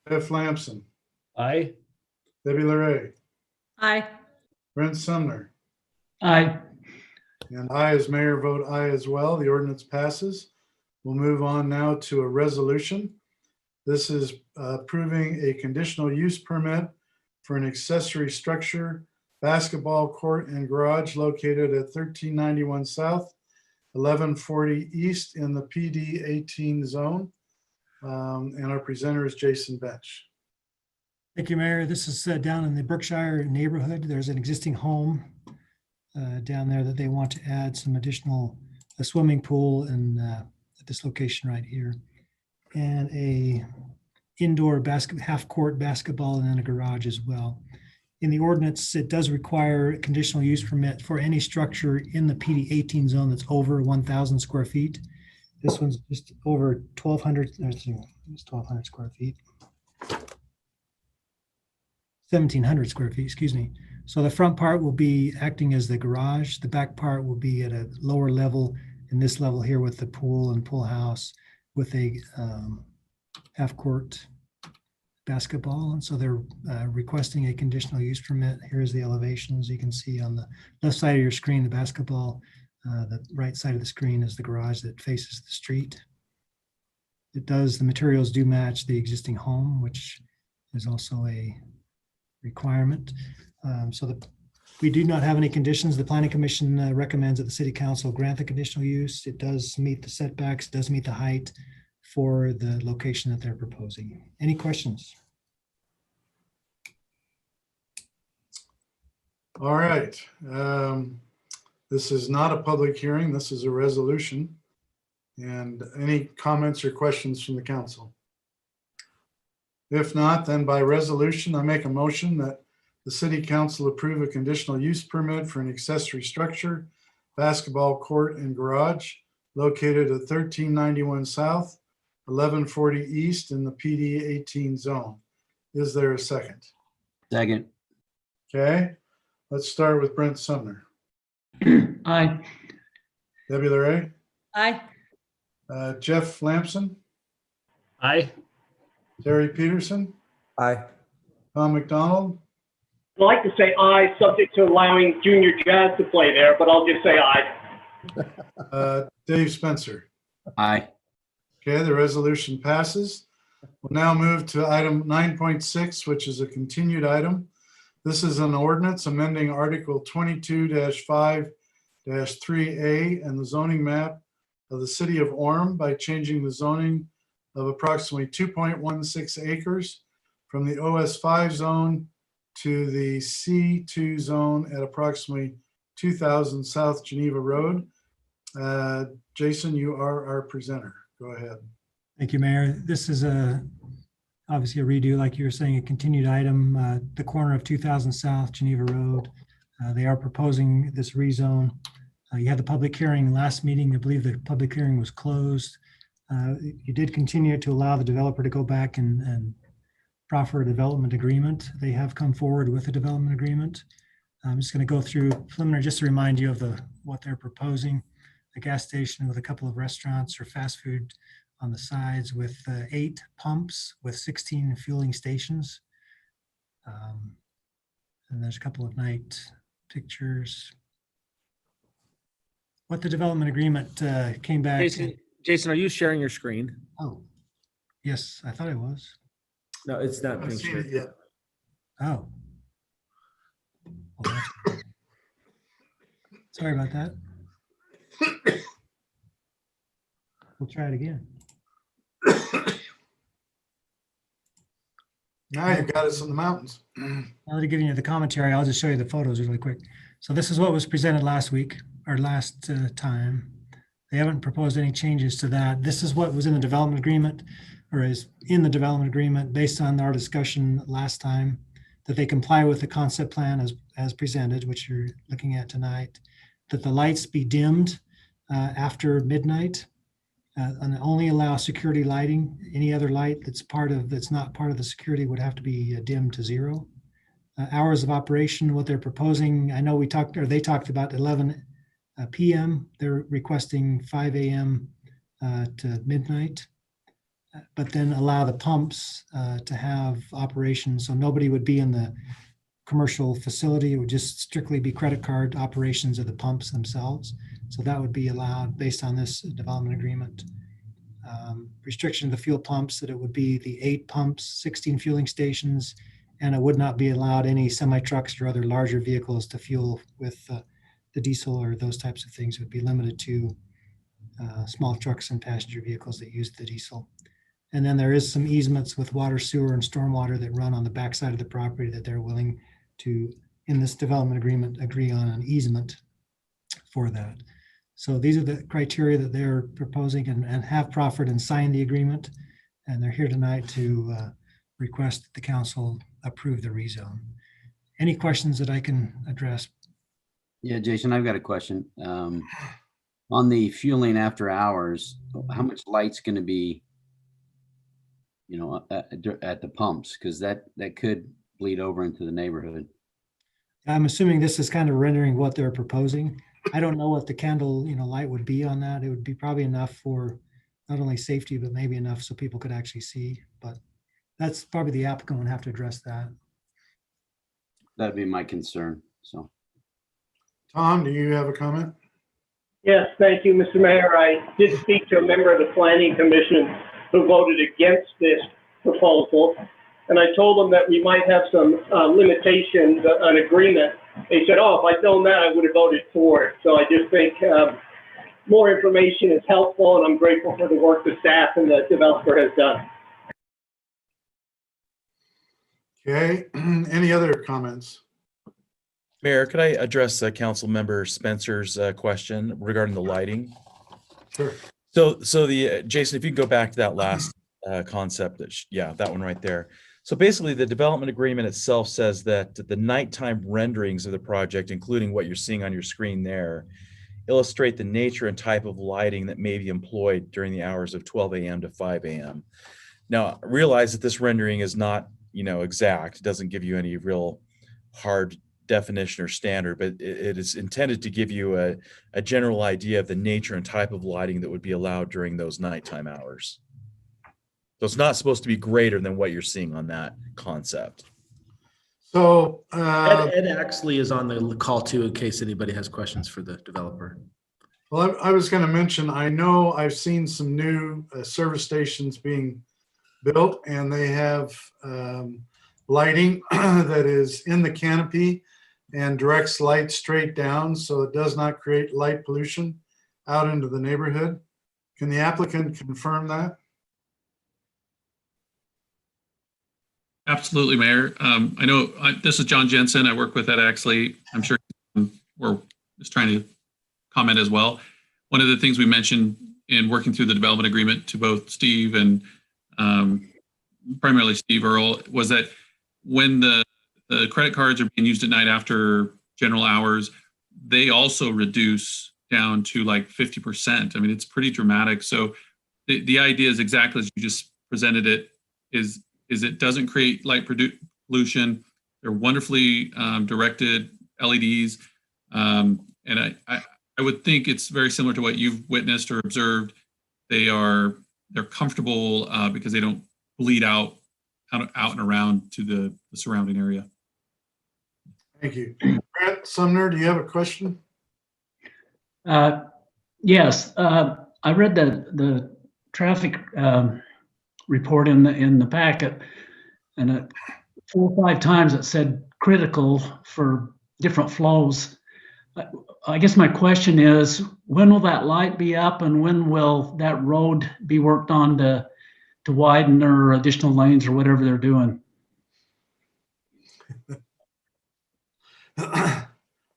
Jeff Lamson. Aye. Debbie LaRae. Aye. Brent Sumner. Aye. And I, as mayor, vote aye as well. The ordinance passes. We'll move on now to a resolution. This is approving a conditional use permit for an accessory structure, basketball court and garage located at 1391 South, 1140 East in the PD 18 zone. And our presenter is Jason Bench. Thank you, Mayor. This is down in the Berkshire neighborhood. There's an existing home down there that they want to add some additional a swimming pool and at this location right here, and a indoor half-court basketball, and then a garage as well. In the ordinance, it does require a conditional use permit for any structure in the PD 18 zone that's over 1,000 square feet. This one's just over 1,200. It's 1,200 square feet. 1,700 square feet, excuse me. So the front part will be acting as the garage. The back part will be at a lower level, in this level here with the pool and pool house with a half-court basketball. And so they're requesting a conditional use permit. Here's the elevations. You can see on the left side of your screen, the basketball. The right side of the screen is the garage that faces the street. The materials do match the existing home, which is also a requirement. We do not have any conditions. The Planning Commission recommends that the City Council grant the conditional use. It does meet the setbacks, does meet the height for the location that they're proposing. Any questions? All right. This is not a public hearing. This is a resolution. And any comments or questions from the council? If not, then by resolution, I make a motion that the City Council approve a conditional use permit for an accessory structure, basketball court and garage located at 1391 South, 1140 East in the PD 18 zone. Is there a second? Second. Okay, let's start with Brent Sumner. Aye. Debbie LaRae? Aye. Jeff Lamson? Aye. Terry Peterson? Aye. Tom McDonald? I'd like to say aye, subject to allowing junior jazz to play there, but I'll just say aye. Dave Spencer? Aye. Okay, the resolution passes. We'll now move to item 9.6, which is a continued item. This is an ordinance amending Article 22-5-3A and the zoning map of the city of Orem by changing the zoning of approximately 2.16 acres from the OS5 zone to the C2 zone at approximately 2000 South Geneva Road. Jason, you are our presenter. Go ahead. Thank you, Mayor. This is obviously a redo, like you were saying, a continued item, the corner of 2000 South Geneva Road. They are proposing this rezone. You had the public hearing last meeting. I believe the public hearing was closed. You did continue to allow the developer to go back and proffer a development agreement. They have come forward with a development agreement. I'm just going to go through preliminary just to remind you of what they're proposing. A gas station with a couple of restaurants or fast food on the sides with 8 pumps with 16 fueling stations. And there's a couple of night pictures. What the development agreement came back. Jason, are you sharing your screen? Oh, yes, I thought I was. No, it's not being I've seen shared. it yet. Oh. Well, sorry about that. We'll try it again. Now you've got us in the mountains. Now to give you the commentary, I'll just show you the photos really quick. So this is what was presented last week, or last time. They haven't proposed any changes to that. This is what was in the development agreement, or is in the development agreement based on our discussion last time, that they comply with the concept plan as presented, which you're looking at tonight, that the lights be dimmed after midnight, and only allow security lighting. Any other light that's not part of the security would have to be dimmed to 0. Hours of operation, what they're proposing, I know they talked about 11 p.m. They're requesting 5 a.m. To midnight, but then allow the pumps to have operation, so nobody would be in the commercial facility. It would just strictly be credit card operations of the pumps themselves. So that would be allowed based on this development agreement. Restriction of the fuel pumps, that it would be the 8 pumps, 16 fueling stations, and it would not be allowed any semi-trucks or other larger vehicles to fuel with the diesel or those types of things. It would be limited to small trucks and passenger vehicles that use the diesel. And then there is some easements with water, sewer, and stormwater that run on the backside of the property that they're willing to, in this development agreement, agree on an easement for that. So these are the criteria that they're proposing and have proffered and signed the agreement. And they're here tonight to request that the council approve the rezone. Any questions that I can address? Yeah, Jason, I've got a question. On the fueling after hours, how much light's going to be, at the pumps? Because that could bleed over into the neighborhood. I'm assuming this is kind of rendering what they're proposing. I don't know what the candle, light would be on that. It would be probably enough for not only safety, but maybe enough so people could actually see. But that's probably the applicant would have to address that. That'd be my concern. So, Tom, do you have a comment? Yes, thank you, Mr. Mayor. I did speak to a member of the Planning Commission who voted against this proposal, and I told them that we might have some limitations, an agreement. They said, oh, if I'd known that, I would have voted for it. So I just think more information is helpful, and I'm grateful for the work the staff and the developer has done. Okay, any other comments? Mayor, could I address Council Member Spencer's question regarding the lighting? Sure. So the Jason, if you can go back to that last concept, that one right there. So basically, the development agreement itself says that the nighttime renderings of the project, including what you're seeing on your screen there, illustrate the nature and type of lighting that may be employed during the hours of 12 a.m. to 5 a.m. Now, realize that this rendering is not, exact. It doesn't give you any real hard definition or standard, but it is intended to give you a general idea of the nature and type of lighting that would be allowed during those nighttime hours. So it's not supposed to be greater than what you're seeing on that concept. So Ed actually is on the call too, in case anybody has questions for the developer. well, I was going to mention, I know I've seen some new service stations being built, and they have lighting that is in the canopy and directs light straight down, so it does not create light pollution out into the neighborhood. Can the applicant confirm that? Absolutely, Mayor. I know this is John Jensen. I work with Ed Axley. I'm sure we're just trying to comment as well. One of the things we mentioned in working through the development agreement to both Steve and primarily Steve Earle was that when the credit cards are being used at night after general hours, they also reduce down to like 50%. I mean, it's pretty dramatic. So the idea is exactly as you just presented it, is it doesn't create light pollution. They're wonderfully directed LEDs. And I would think it's very similar to what you've witnessed or observed. They're comfortable because they don't bleed out and around to the surrounding area. Thank you. Brent Sumner, do you have a question? Yes, I read the traffic report in the packet, and 4 or 5 times it said critical for different flows. I guess my question is, when will that light be up, and when will that road be worked on to widen or additional lanes or whatever they're doing?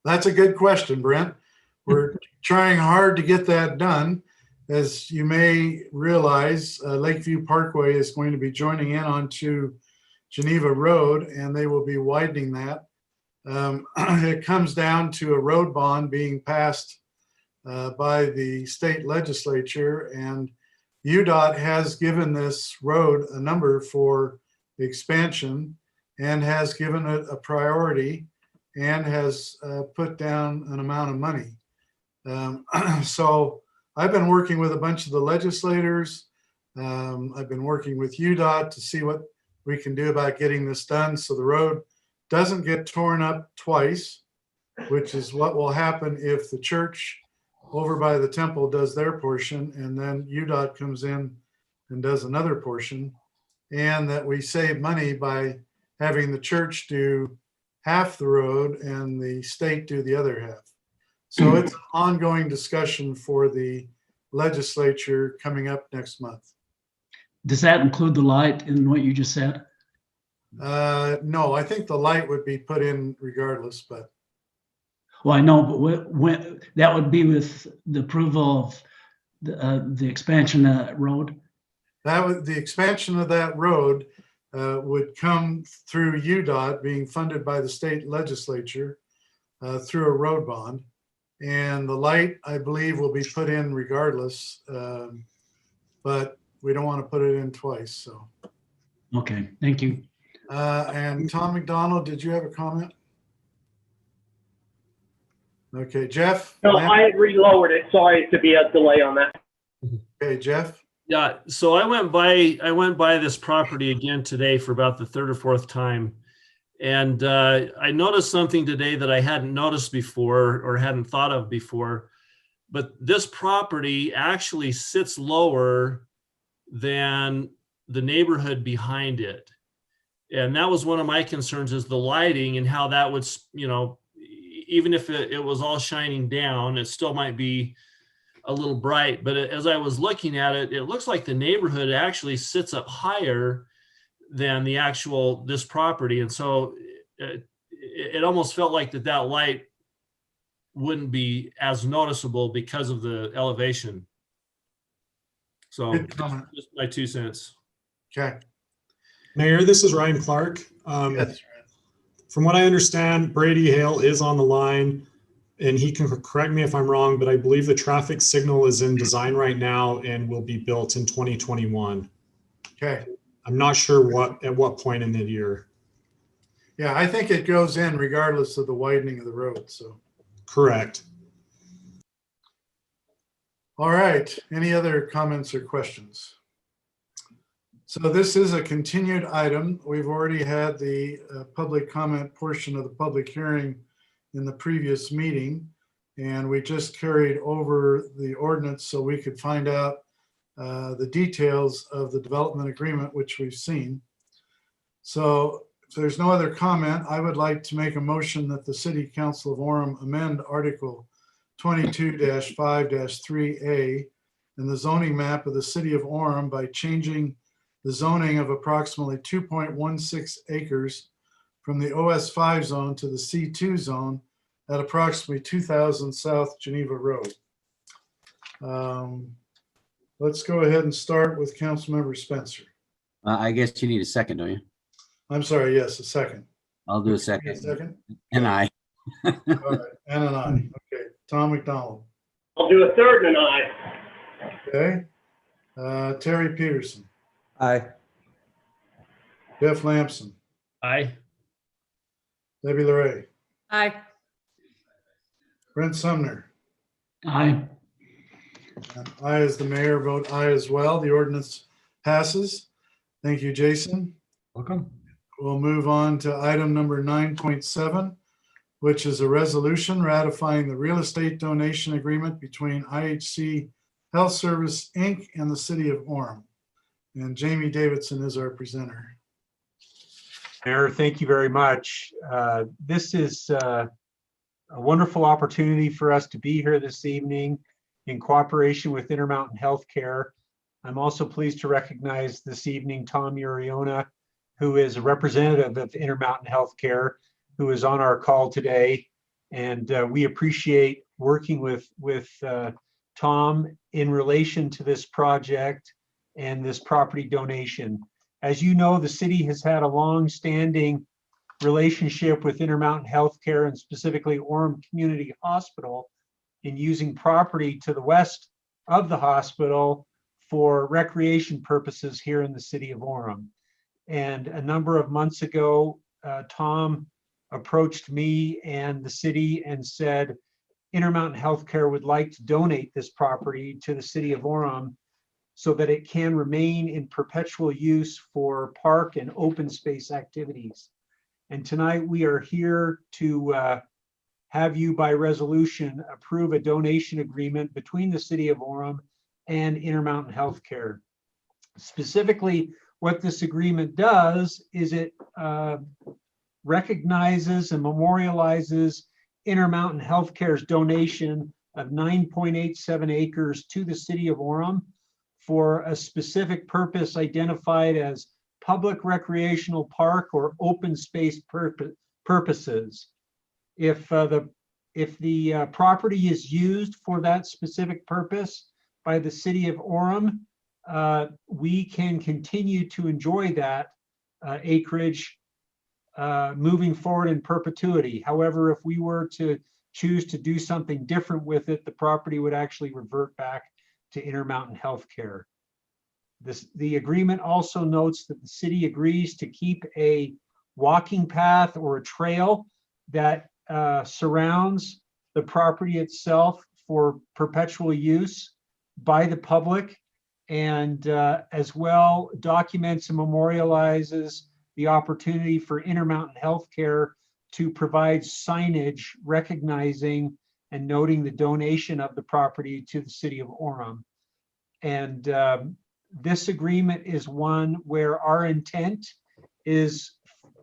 That's a good question, Brent. We're trying hard to get that done. As you may realize, Lakeview Parkway is going to be joining in onto Geneva Road, and they will be widening that. It comes down to a road bond being passed by the state legislature, and UDOT has given this road a number for expansion and has given it a priority and has put down an amount of money. So I've been working with a bunch of the legislators. I've been working with UDOT to see what we can do about getting this done so the road doesn't get torn up twice, which is what will happen if the church over by the temple does their portion and then UDOT comes in and does another portion, and that we save money by having the church do half the road and the state do the other half. So it's an ongoing discussion for the legislature coming up next month. Does that include the light in what you just said? No, I think the light would be put in regardless, but Well, I know, but when that would be with the approval of the expansion of that road. that would, the expansion of that road would come through UDOT being funded by the state legislature through a road bond. And the light, I believe, will be put in regardless, but we don't want to put it in twice, so. Okay, thank you. And Tom McDonald, did you have a comment? Okay, Jeff? No, I had relowered it. Sorry to be a delay on that. Okay, Jeff? Yeah, so I went by this property again today for about the third or fourth time. And I noticed something today that I hadn't noticed before or hadn't thought of before. But this property actually sits lower than the neighborhood behind it. And that was one of my concerns, is the lighting and how that would, you know, even if it was all shining down, it still might be a little bright. But as I was looking at it, it looks like the neighborhood actually sits up higher than the actual, this property. And so it almost felt like that light wouldn't be as noticeable because of the elevation. So just my 2 cents. Okay. Mayor, this is Ryan Clark. Yes. From what I understand, Brady Hale is on the line, and he can correct me if I'm wrong, but I believe the traffic signal is in design right now and will be built in 2021. Okay. I'm not sure at what point in the year. Yeah, I think it goes in regardless of the widening of the road, so. Correct. All right, any other comments or questions? So this is a continued item. We've already had the public comment portion of the public hearing in the previous meeting, and we just carried over the ordinance so we could find out the details of the development agreement, which we've seen. So if there's no other comment, I would like to make a motion that the City Council of Orem amend Article 22-5-3A in the zoning map of the City of Orem by changing the zoning of approximately 2.16 acres from the OS5 zone to the C2 zone at approximately 2000 South Geneva Road. Let's go ahead and start with Councilmember Spencer. I guess you need a second, don't you? I'm sorry, yes, a second. I'll do a A second. second? And I. All right, and an aye. Okay, Tom McDonald. I'll do a third and I. Okay. Terry Peterson. Aye. Jeff Lamson. Aye. Debbie LaRae. Aye. Brent Sumner. Aye. And I, as the mayor, vote aye as well. The ordinance passes. Thank you, Jason. Welcome. We'll move on to item number 9.7, which is a resolution ratifying the real estate donation agreement between IHC Health Service, Inc. and the City of Orem. And Jamie Davidson is our presenter. Mayor, thank you very much. This is a wonderful opportunity for us to be here this evening in cooperation with Intermountain Healthcare. I'm also pleased to recognize this evening Tom Uriona, who is a representative of Intermountain Healthcare, who is on our call today. And we appreciate working with Tom in relation to this project and this property donation. As you know, the city has had a long-standing relationship with Intermountain Healthcare and specifically Orem Community Hospital in using property to the west of the hospital for recreation purposes here in the city of Orem. And a number of months ago, Tom approached me and the city and said, Intermountain Healthcare would like to donate this property to the city of Orem so that it can remain in perpetual use for park and open space activities. And tonight we are here to have you by resolution approve a donation agreement between the city of Orem and Intermountain Healthcare. Specifically, what this agreement does is it recognizes and memorializes Intermountain Healthcare's donation of 9.87 acres to the city of Orem for a specific purpose identified as public recreational park or open space purposes. If the property is used for that specific purpose by the city of Orem, we can continue to enjoy that acreage moving forward in perpetuity. However, if we were to choose to do something different with it, the property would actually revert back to Intermountain Healthcare. The agreement also notes that the city agrees to keep a walking path or a trail that surrounds the property itself for perpetual use by the public, and as well documents and memorializes the opportunity for Intermountain Healthcare to provide signage recognizing and noting the donation of the property to the city of Orem. And this agreement is one where our intent is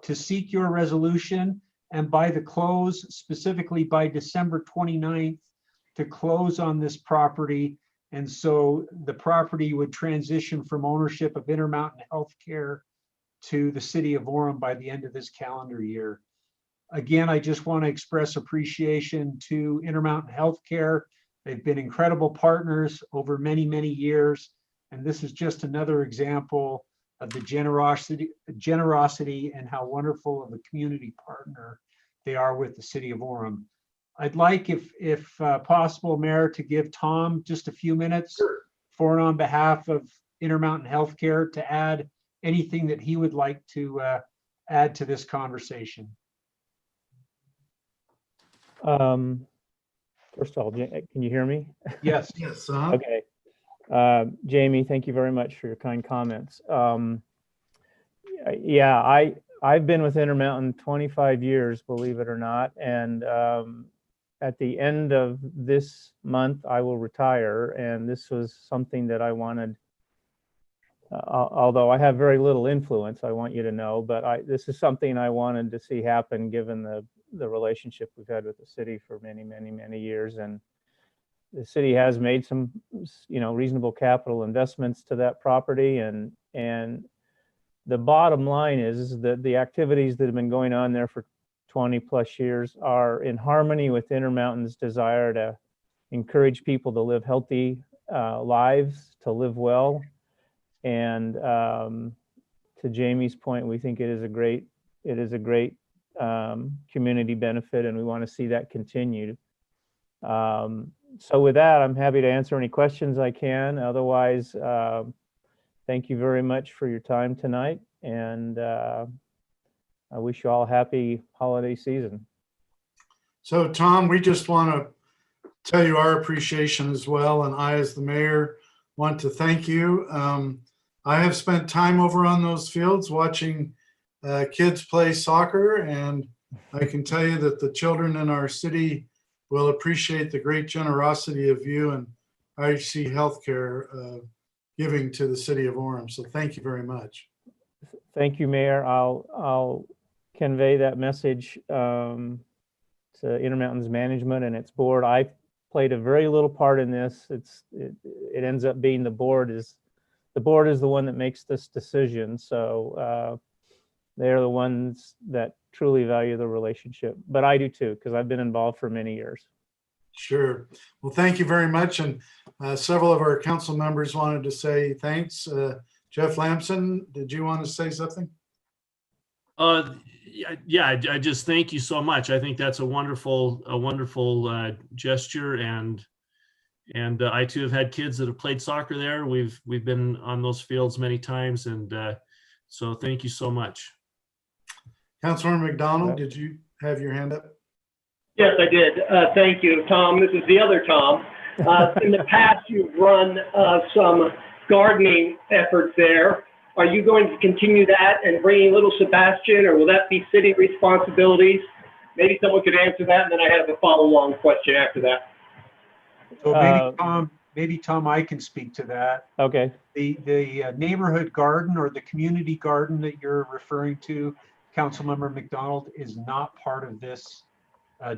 to seek your resolution, and by the close, specifically by December 29th, to close on this property. And so the property would transition from ownership of Intermountain Healthcare to the city of Orem by the end of this calendar year. Again, I just want to express appreciation to Intermountain Healthcare. They've been incredible partners over many, many years. And this is just another example of the generosity and how wonderful of a community partner they are with the city of Orem. I'd like, if possible, Mayor, to give Tom just a few minutes for and on behalf of Intermountain Healthcare to add anything that he would like to add to this conversation. First of all, can you hear me? Yes. Yes. Okay. Jamie, thank you very much for your kind comments. Yeah, I've been with Intermountain 25 years, believe it or not. And at the end of this month, I will retire. And this was something that I wanted, although I have very little influence, I want you to know, but this is something I wanted to see happen given the relationship we've had with the city for many, many, many years. And the city has made some, reasonable capital investments to that property. And the bottom line is that the activities that have been going on there for 20 plus years are in harmony with Intermountain's desire to encourage people to live healthy lives, to live well. And to Jamie's point, we think it is a great community benefit, and we want to see that continued. So with that, I'm happy to answer any questions I can. Otherwise, thank you very much for your time tonight, and I wish you all a happy holiday season. So Tom, we just want to tell you our appreciation as well. And I, as the mayor, want to thank you. I have spent time over on those fields watching kids play soccer, and I can tell you that the children in our city will appreciate the great generosity of you and IHC Healthcare giving to the city of Orem. So thank you very much. Thank you, Mayor. I'll convey that message to Intermountain's management and its board. I played a very little part in this. It ends up being the board is the one that makes this decision. So they're the ones that truly value the relationship. But I do too, because I've been involved for many years. Sure. Well, thank you very much. And several of our council members wanted to say thanks. Jeff Lamson, did you want to say something? Yeah, I just thank you so much. I think that's a wonderful gesture, and I too have had kids that have played soccer there. We've been on those fields many times, and so thank you so much. Councilor McDonald, did you have your hand up? Yes, I did. Thank you, Tom. This is the other Tom. In the past, you've run some gardening efforts there. Are you going to continue that and bringing little Sebastian, or will that be city responsibilities? Maybe someone could answer that, and then I have a follow-on question after that. So maybe Tom, I can speak to that. Okay. The neighborhood garden or the community garden that you're referring to, Councilmember McDonald, is not part of this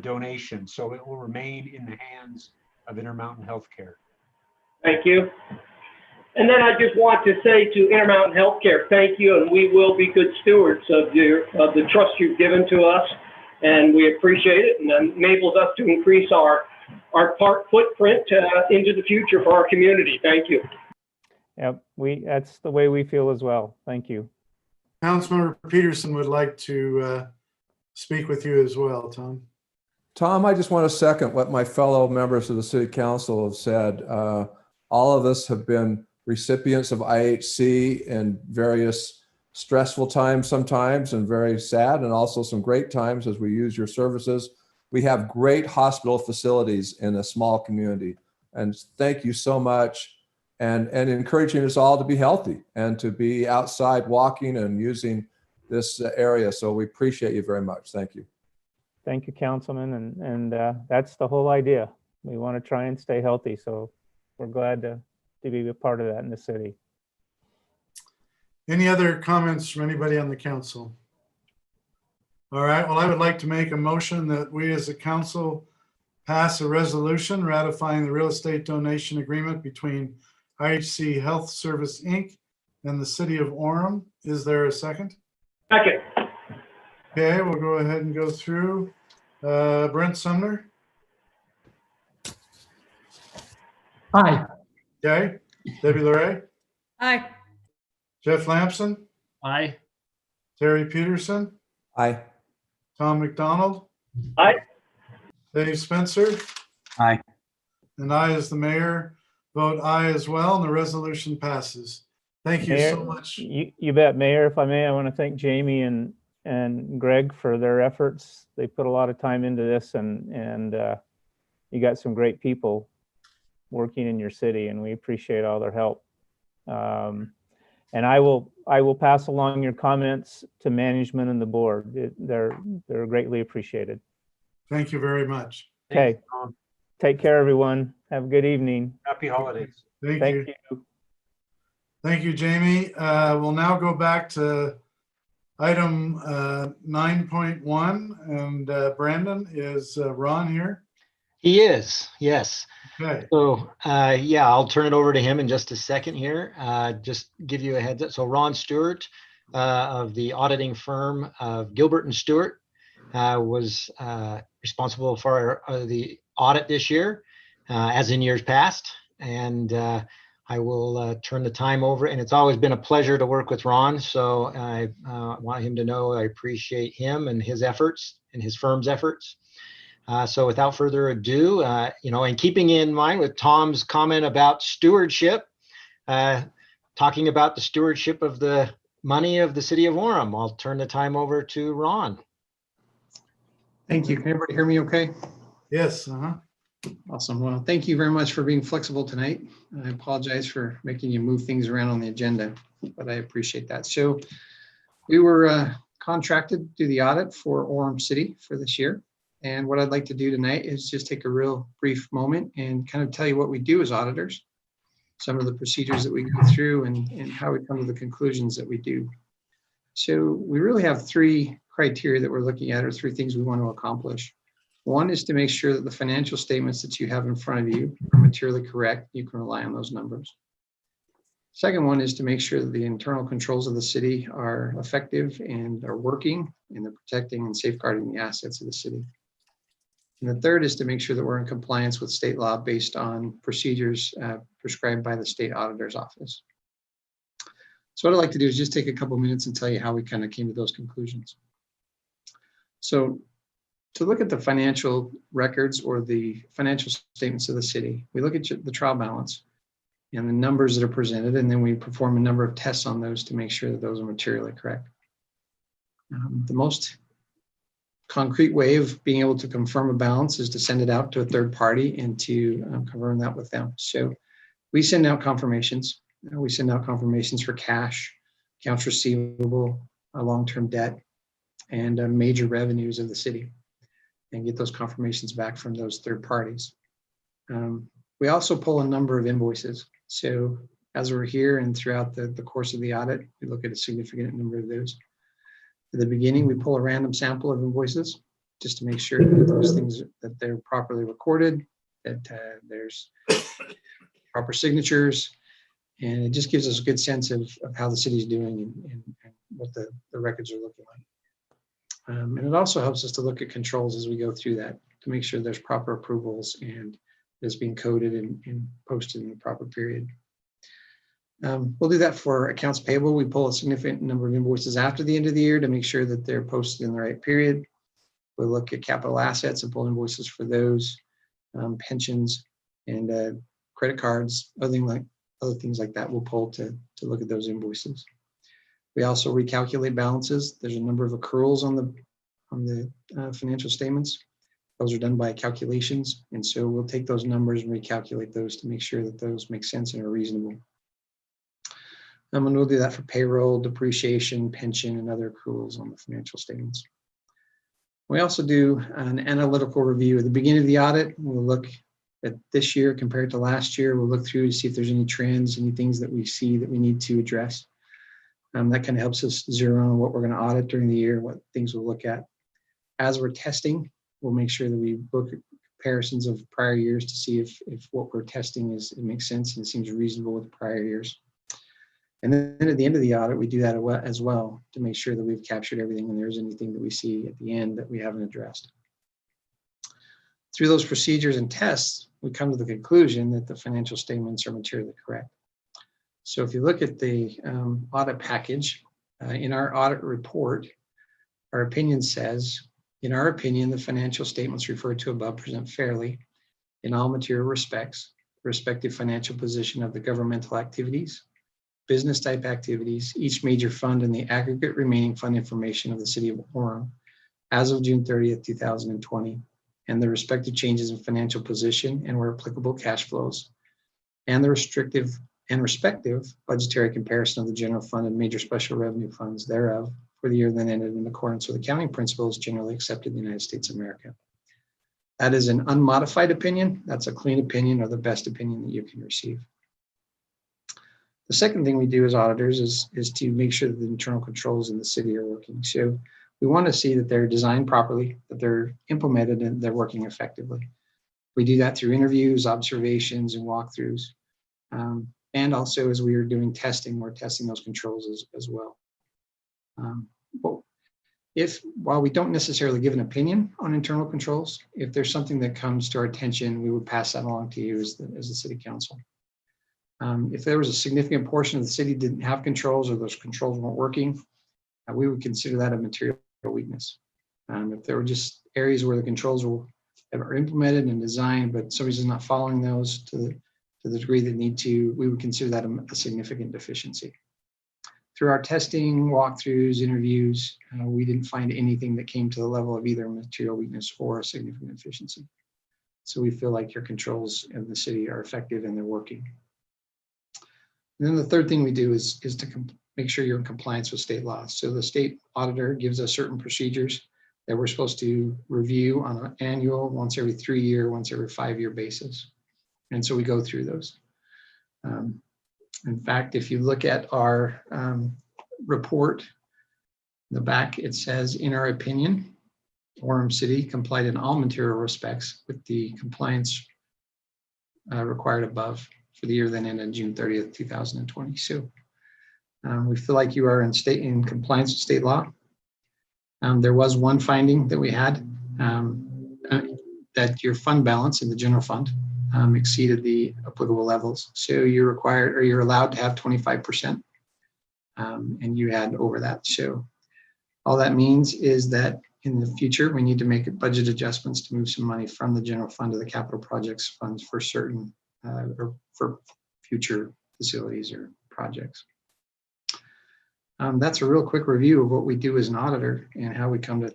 donation. So it will remain in the hands of Intermountain Healthcare. Thank you. And then I just want to say to Intermountain Healthcare, thank you, and we will be good stewards of the trust you've given to us, and we appreciate it, and it enables us to increase our park footprint into the future for our community. Thank you. Yep, that's the way we feel as well. Thank you. Councilmember Peterson would like to speak with you as well, Tom. Tom, I just want to second what my fellow members of the City Council have said. All of us have been recipients of IHC in various stressful times sometimes, and very sad, and also some great times as we use your services. We have great hospital facilities in a small community, and thank you so much, and encouraging us all to be healthy and to be outside walking and using this area. So we appreciate you very much. Thank you. Thank you, Councilman, and that's the whole idea. We want to try and stay healthy, so we're glad to be a part of that in the city. Any other comments from anybody on the council? All right, well, I would like to make a motion that we as a council pass a resolution ratifying the real estate donation agreement between IHC Health Service, Inc. and the City of Orem. Is there a second? Second. Okay, we'll go ahead and go through. Brent Sumner? Aye. Okay. Debbie Larray? Aye. Jeff Lamson? Aye. Terry Peterson? Aye. Tom McDonald? Aye. Dave Spencer? Aye. And I, as the mayor, vote aye as well, and the resolution passes. Thank you Mayor, so much. You bet, Mayor. If I may, I want to thank Jamie and Greg for their efforts. They put a lot of time into this, and you got some great people working in your city, and we appreciate all their help. And I will pass along your comments to management and the board. They're greatly appreciated. Thank you very much. Okay. Take care, everyone. Have a good evening. Happy holidays. Thank you. Thank you, Jamie. We'll now go back to item 9.1, and Brandon, is Ron here? He is, yes. Okay. So, yeah, I'll turn it over to him in just a second here. Just give you a heads up. So Ron Stewart of the auditing firm of Gilbert and Stewart was responsible for the audit this year, as in years past. And I will turn the time over. And it's always been a pleasure to work with Ron. So I want him to know I appreciate him and his efforts and his firm's efforts. So without further ado, and keeping in mind with Tom's comment about stewardship, talking about the stewardship of the money of the city of Orem, I'll turn the time over to Ron. Thank you. Can everybody hear me okay? Yes. Awesome. Well, thank you very much for being flexible tonight. I apologize for making you move things around on the agenda, but I appreciate that. So we were contracted to do the audit for Orem City for this year. And what I'd like to do tonight is just take a real brief moment and kind of tell you what we do as auditors, some of the procedures that we go through, and how we come to the conclusions that we do. So we really have three criteria that we're looking at, or three things we want to accomplish. One is to make sure that the financial statements that you have in front of you are materially correct. You can rely on those numbers. Second one is to make sure that the internal controls of the city are effective and are working, and they're protecting and safeguarding the assets of the city. And the third is to make sure that we're in compliance with state law based on procedures prescribed by the state auditor's office. So what I'd like to do is just take a couple minutes and tell you how we kind of came to those conclusions. So to look at the financial records or the financial statements of the city, we look at the trial balance and the numbers that are presented, and then we perform a number of tests on those to make sure that those are materially correct. The most concrete way of being able to confirm a balance is to send it out to a third party and to confirm that with them. So we send out confirmations. We send out confirmations for cash. accounts receivable, long-term debt, and major revenues of the city, and get those confirmations back from those third parties. We also pull a number of invoices. So as we're here and throughout the course of the audit, we look at a significant number of those. At the beginning, we pull a random sample of invoices just to make sure that those things, that they're properly recorded, that there's proper signatures, and it just gives us a good sense of how the city's doing and what the records are looking like. And it also helps us to look at controls as we go through that to make sure there's proper approvals and it's being coded and posted in the proper period. We'll do that for accounts payable. We pull a significant number of invoices after the end of the year to make sure that they're posted in the right period. We'll look at capital assets and pull invoices for those, pensions and credit cards, other things like that. We'll pull to look at those invoices. We also recalculate balances. There's a number of accruals on the financial statements. Those are done by calculations, and so we'll take those numbers and recalculate those to make sure that those make sense and are reasonable. And we'll do that for payroll, depreciation, pension, and other accruals on the financial statements. We also do an analytical review. At the beginning of the audit, we'll look at this year compared to last year. We'll look through to see if there's any trends, any things that we see that we need to address. That kind of helps us zero in on what we're going to audit during the year, what things we'll look at. As we're testing, we'll make sure that we look at comparisons of prior years to see if what we're testing it makes sense and it seems reasonable with prior years. And then at the end of the audit, we do that as well to make sure that we've captured everything and there's anything that we see at the end that we haven't addressed. Through those procedures and tests, we come to the conclusion that the financial statements are materially correct. So if you look at the audit package, in our audit report, our opinion says, in our opinion, the financial statements referred to above present fairly in all material respects, the respective financial position of the governmental activities, business type activities, each major fund, and the aggregate remaining fund information of the city of Orem as of June 30th, 2020, and the respective changes in financial position and where applicable cash flows, and the restrictive and respective budgetary comparison of the general fund and major special revenue funds thereof for the year then ended in accordance with accounting principles generally accepted in the United States of America. That is an unmodified opinion. That's a clean opinion or the best opinion that you can receive. The second thing we do as auditors is to make sure that the internal controls in the city are working. So we want to see that they're designed properly, that they're implemented, and they're working effectively. We do that through interviews, observations, and walkthroughs. And also as we are doing testing, we're testing those controls as well. But while we don't necessarily give an opinion on internal controls, if there's something that comes to our attention, we would pass that along to you as the city council. If there was a significant portion of the city didn't have controls or those controls weren't working, we would consider that a material weakness. If there were just areas where the controls are implemented and designed, but somebody's just not following those to the degree they need to, we would consider that a significant deficiency. Through our testing, walkthroughs, interviews, we didn't find anything that came to the level of either material weakness or a significant deficiency. So we feel like your controls in the city are effective and they're working. And then the third thing we do is to make sure you're in compliance with state laws. So the state auditor gives us certain procedures that we're supposed to review on an annual, once every 3 year, once every 5 year basis. And so we go through those. In fact, if you look at our report, in the back, it says, in our opinion, Orem City complied in all material respects with the compliance required above for the year then ended June 30th, 2020. So we feel like you are in compliance with state law. There was one finding that we had that your fund balance in the general fund exceeded the applicable levels. So you're required or you're allowed to have 25%, and you had over that. So all that means is that in the future, we need to make budget adjustments to move some money from the general fund to the capital projects funds for certain or for future facilities or projects. That's a real quick review of what we do as an auditor and how we come to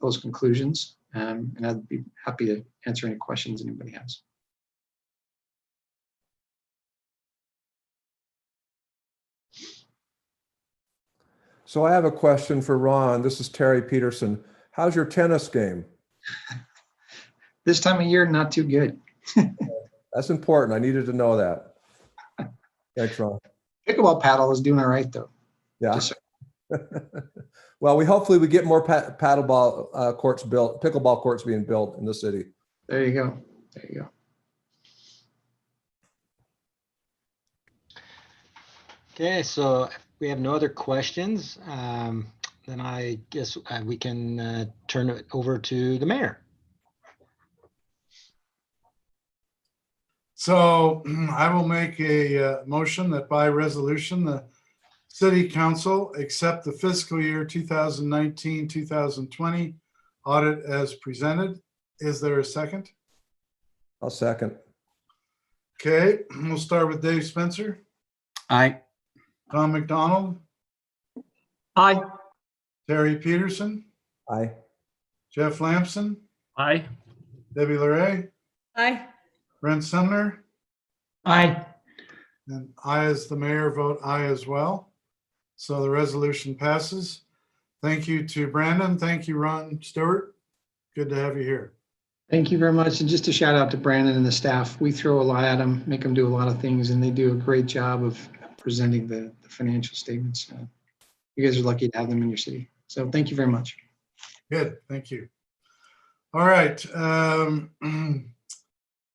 those conclusions. And I'd be happy to answer any questions anybody has. So I have a question for Ron. This is Terry Peterson. How's your tennis game? This time of year, not too good. That's important. I needed to know that. Thanks, Ron. Pickleball paddle is doing all right though. Yeah. Just Well, hopefully we get more paddleball courts built, pickleball courts being built in the city. there you go. There you go. Okay, so if we have no other questions, then I guess we can turn it over to the mayor. So I will make a motion that by resolution, the city council accept the fiscal year 2019, 2020 audit as presented. Is there a second? I'll second. Okay, we'll start with Dave Spencer. Aye. Tom McDonald. Aye. Terry Peterson. Aye. Jeff Lamson. Aye. Debbie Larray. Aye. Brent Sumner. Aye. And I, as the mayor, vote aye as well. So the resolution passes. Thank you to Brandon. Thank you, Ron Stewart. Good to have you here. Thank you very much. And just a shout out to Brandon and the staff. We throw a lot at them, make them do a lot of things, and they do a great job of presenting the financial statements. You guys are lucky to have them in your city. So thank you very much. Good, thank you. All right.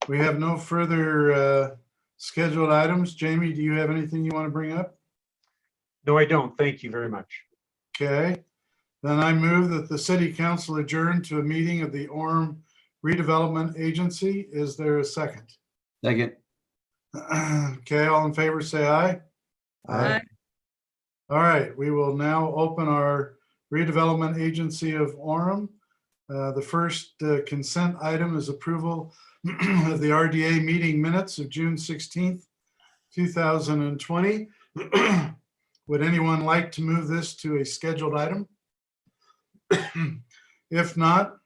We have no further scheduled items. Jamie, do you have anything you want to bring up? No, I don't. Thank you very much. Okay. Then I move that the city council adjourn to a meeting of the Orem Redevelopment Agency. Is there a second? Second. Okay, all in favor, say aye. Aye. All right, we will now open our redevelopment agency of Orem. The first consent item is approval of the RDA meeting minutes of June 16th, 2020. Would anyone like to move this to a scheduled item? If not,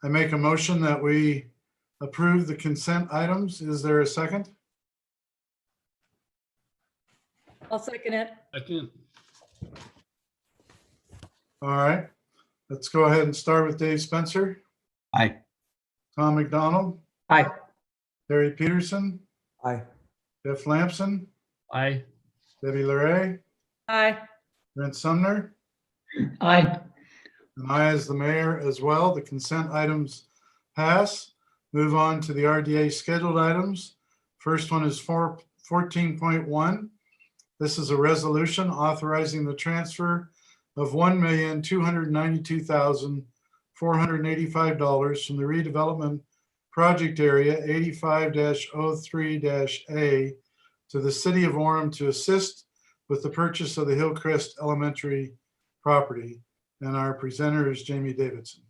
I make a motion that we approve the consent items. Is there a second? I'll second it. Second. All right, let's go ahead and start with Dave Spencer. Aye. Tom McDonald. Aye. Terry Peterson. Aye. Jeff Lamson. Aye. Debbie Larray. Aye. Brent Sumner. Aye. And I, as the mayor as well, the consent items pass. Move on to the RDA scheduled items. First one is 14.1. This is a resolution authorizing the transfer of $1,292,485 from the redevelopment project area 85-03-A to the city of Orem to assist with the purchase of the Hillcrest Elementary property. And our presenter is Jamie Davidson.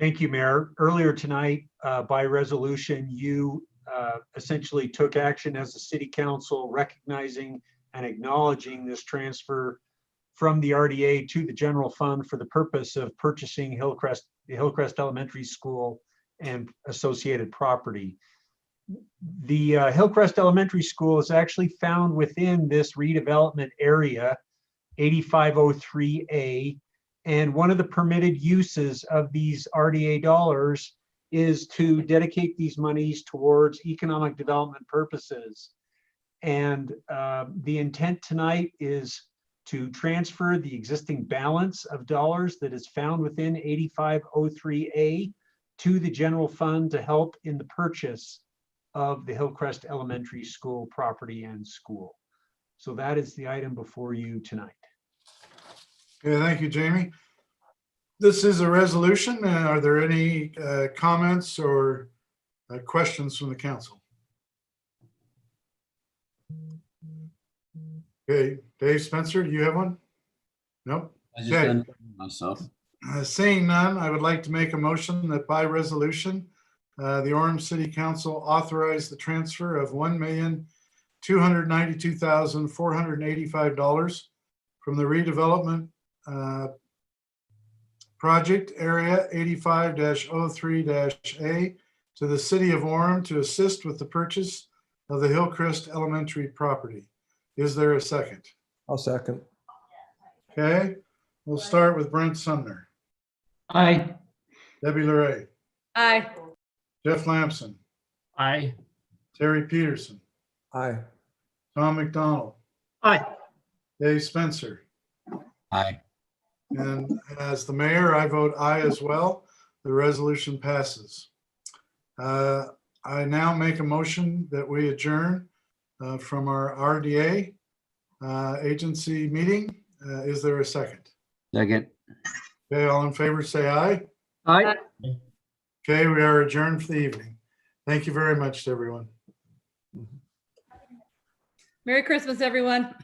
Thank you, Mayor. Earlier tonight, by resolution, you essentially took action as a city council, recognizing and acknowledging this transfer from the RDA to the general fund for the purpose of purchasing the Hillcrest Elementary School and associated property. The Hillcrest Elementary School is actually found within this redevelopment area, 8503A. And one of the permitted uses of these RDA dollars is to dedicate these monies towards economic development purposes. And the intent tonight is to transfer the existing balance of dollars that is found within 8503A to the general fund to help in the purchase of the Hillcrest Elementary School property and school. So that is the item before you tonight. Okay, thank you, Jamie. This is a resolution. Are there any comments or questions from the council? Okay, Dave Spencer, do you have one? Nope. I just Okay. done myself. Seeing none, I would like to make a motion that by resolution, the Orem City Council authorize the transfer of $1,292,485 from the redevelopment project area 85-03-A to the city of Orem to assist with the purchase of the Hillcrest Elementary property. Is there a second? I'll second. Okay, we'll start with Brent Sumner, Aye. Debbie LeRae, Aye. Jeff Lamson, Aye. Terry Peterson, Aye. Tom McDonald, Aye. Dave Spencer. Aye. And as the mayor, I vote aye as well. The resolution passes. I now make a motion that we adjourn from our RDA agency meeting. Is there a second? Second. Okay, all in favor, say aye. Aye. Okay, we are adjourned for the evening. Thank you very much to everyone. Merry Christmas, everyone.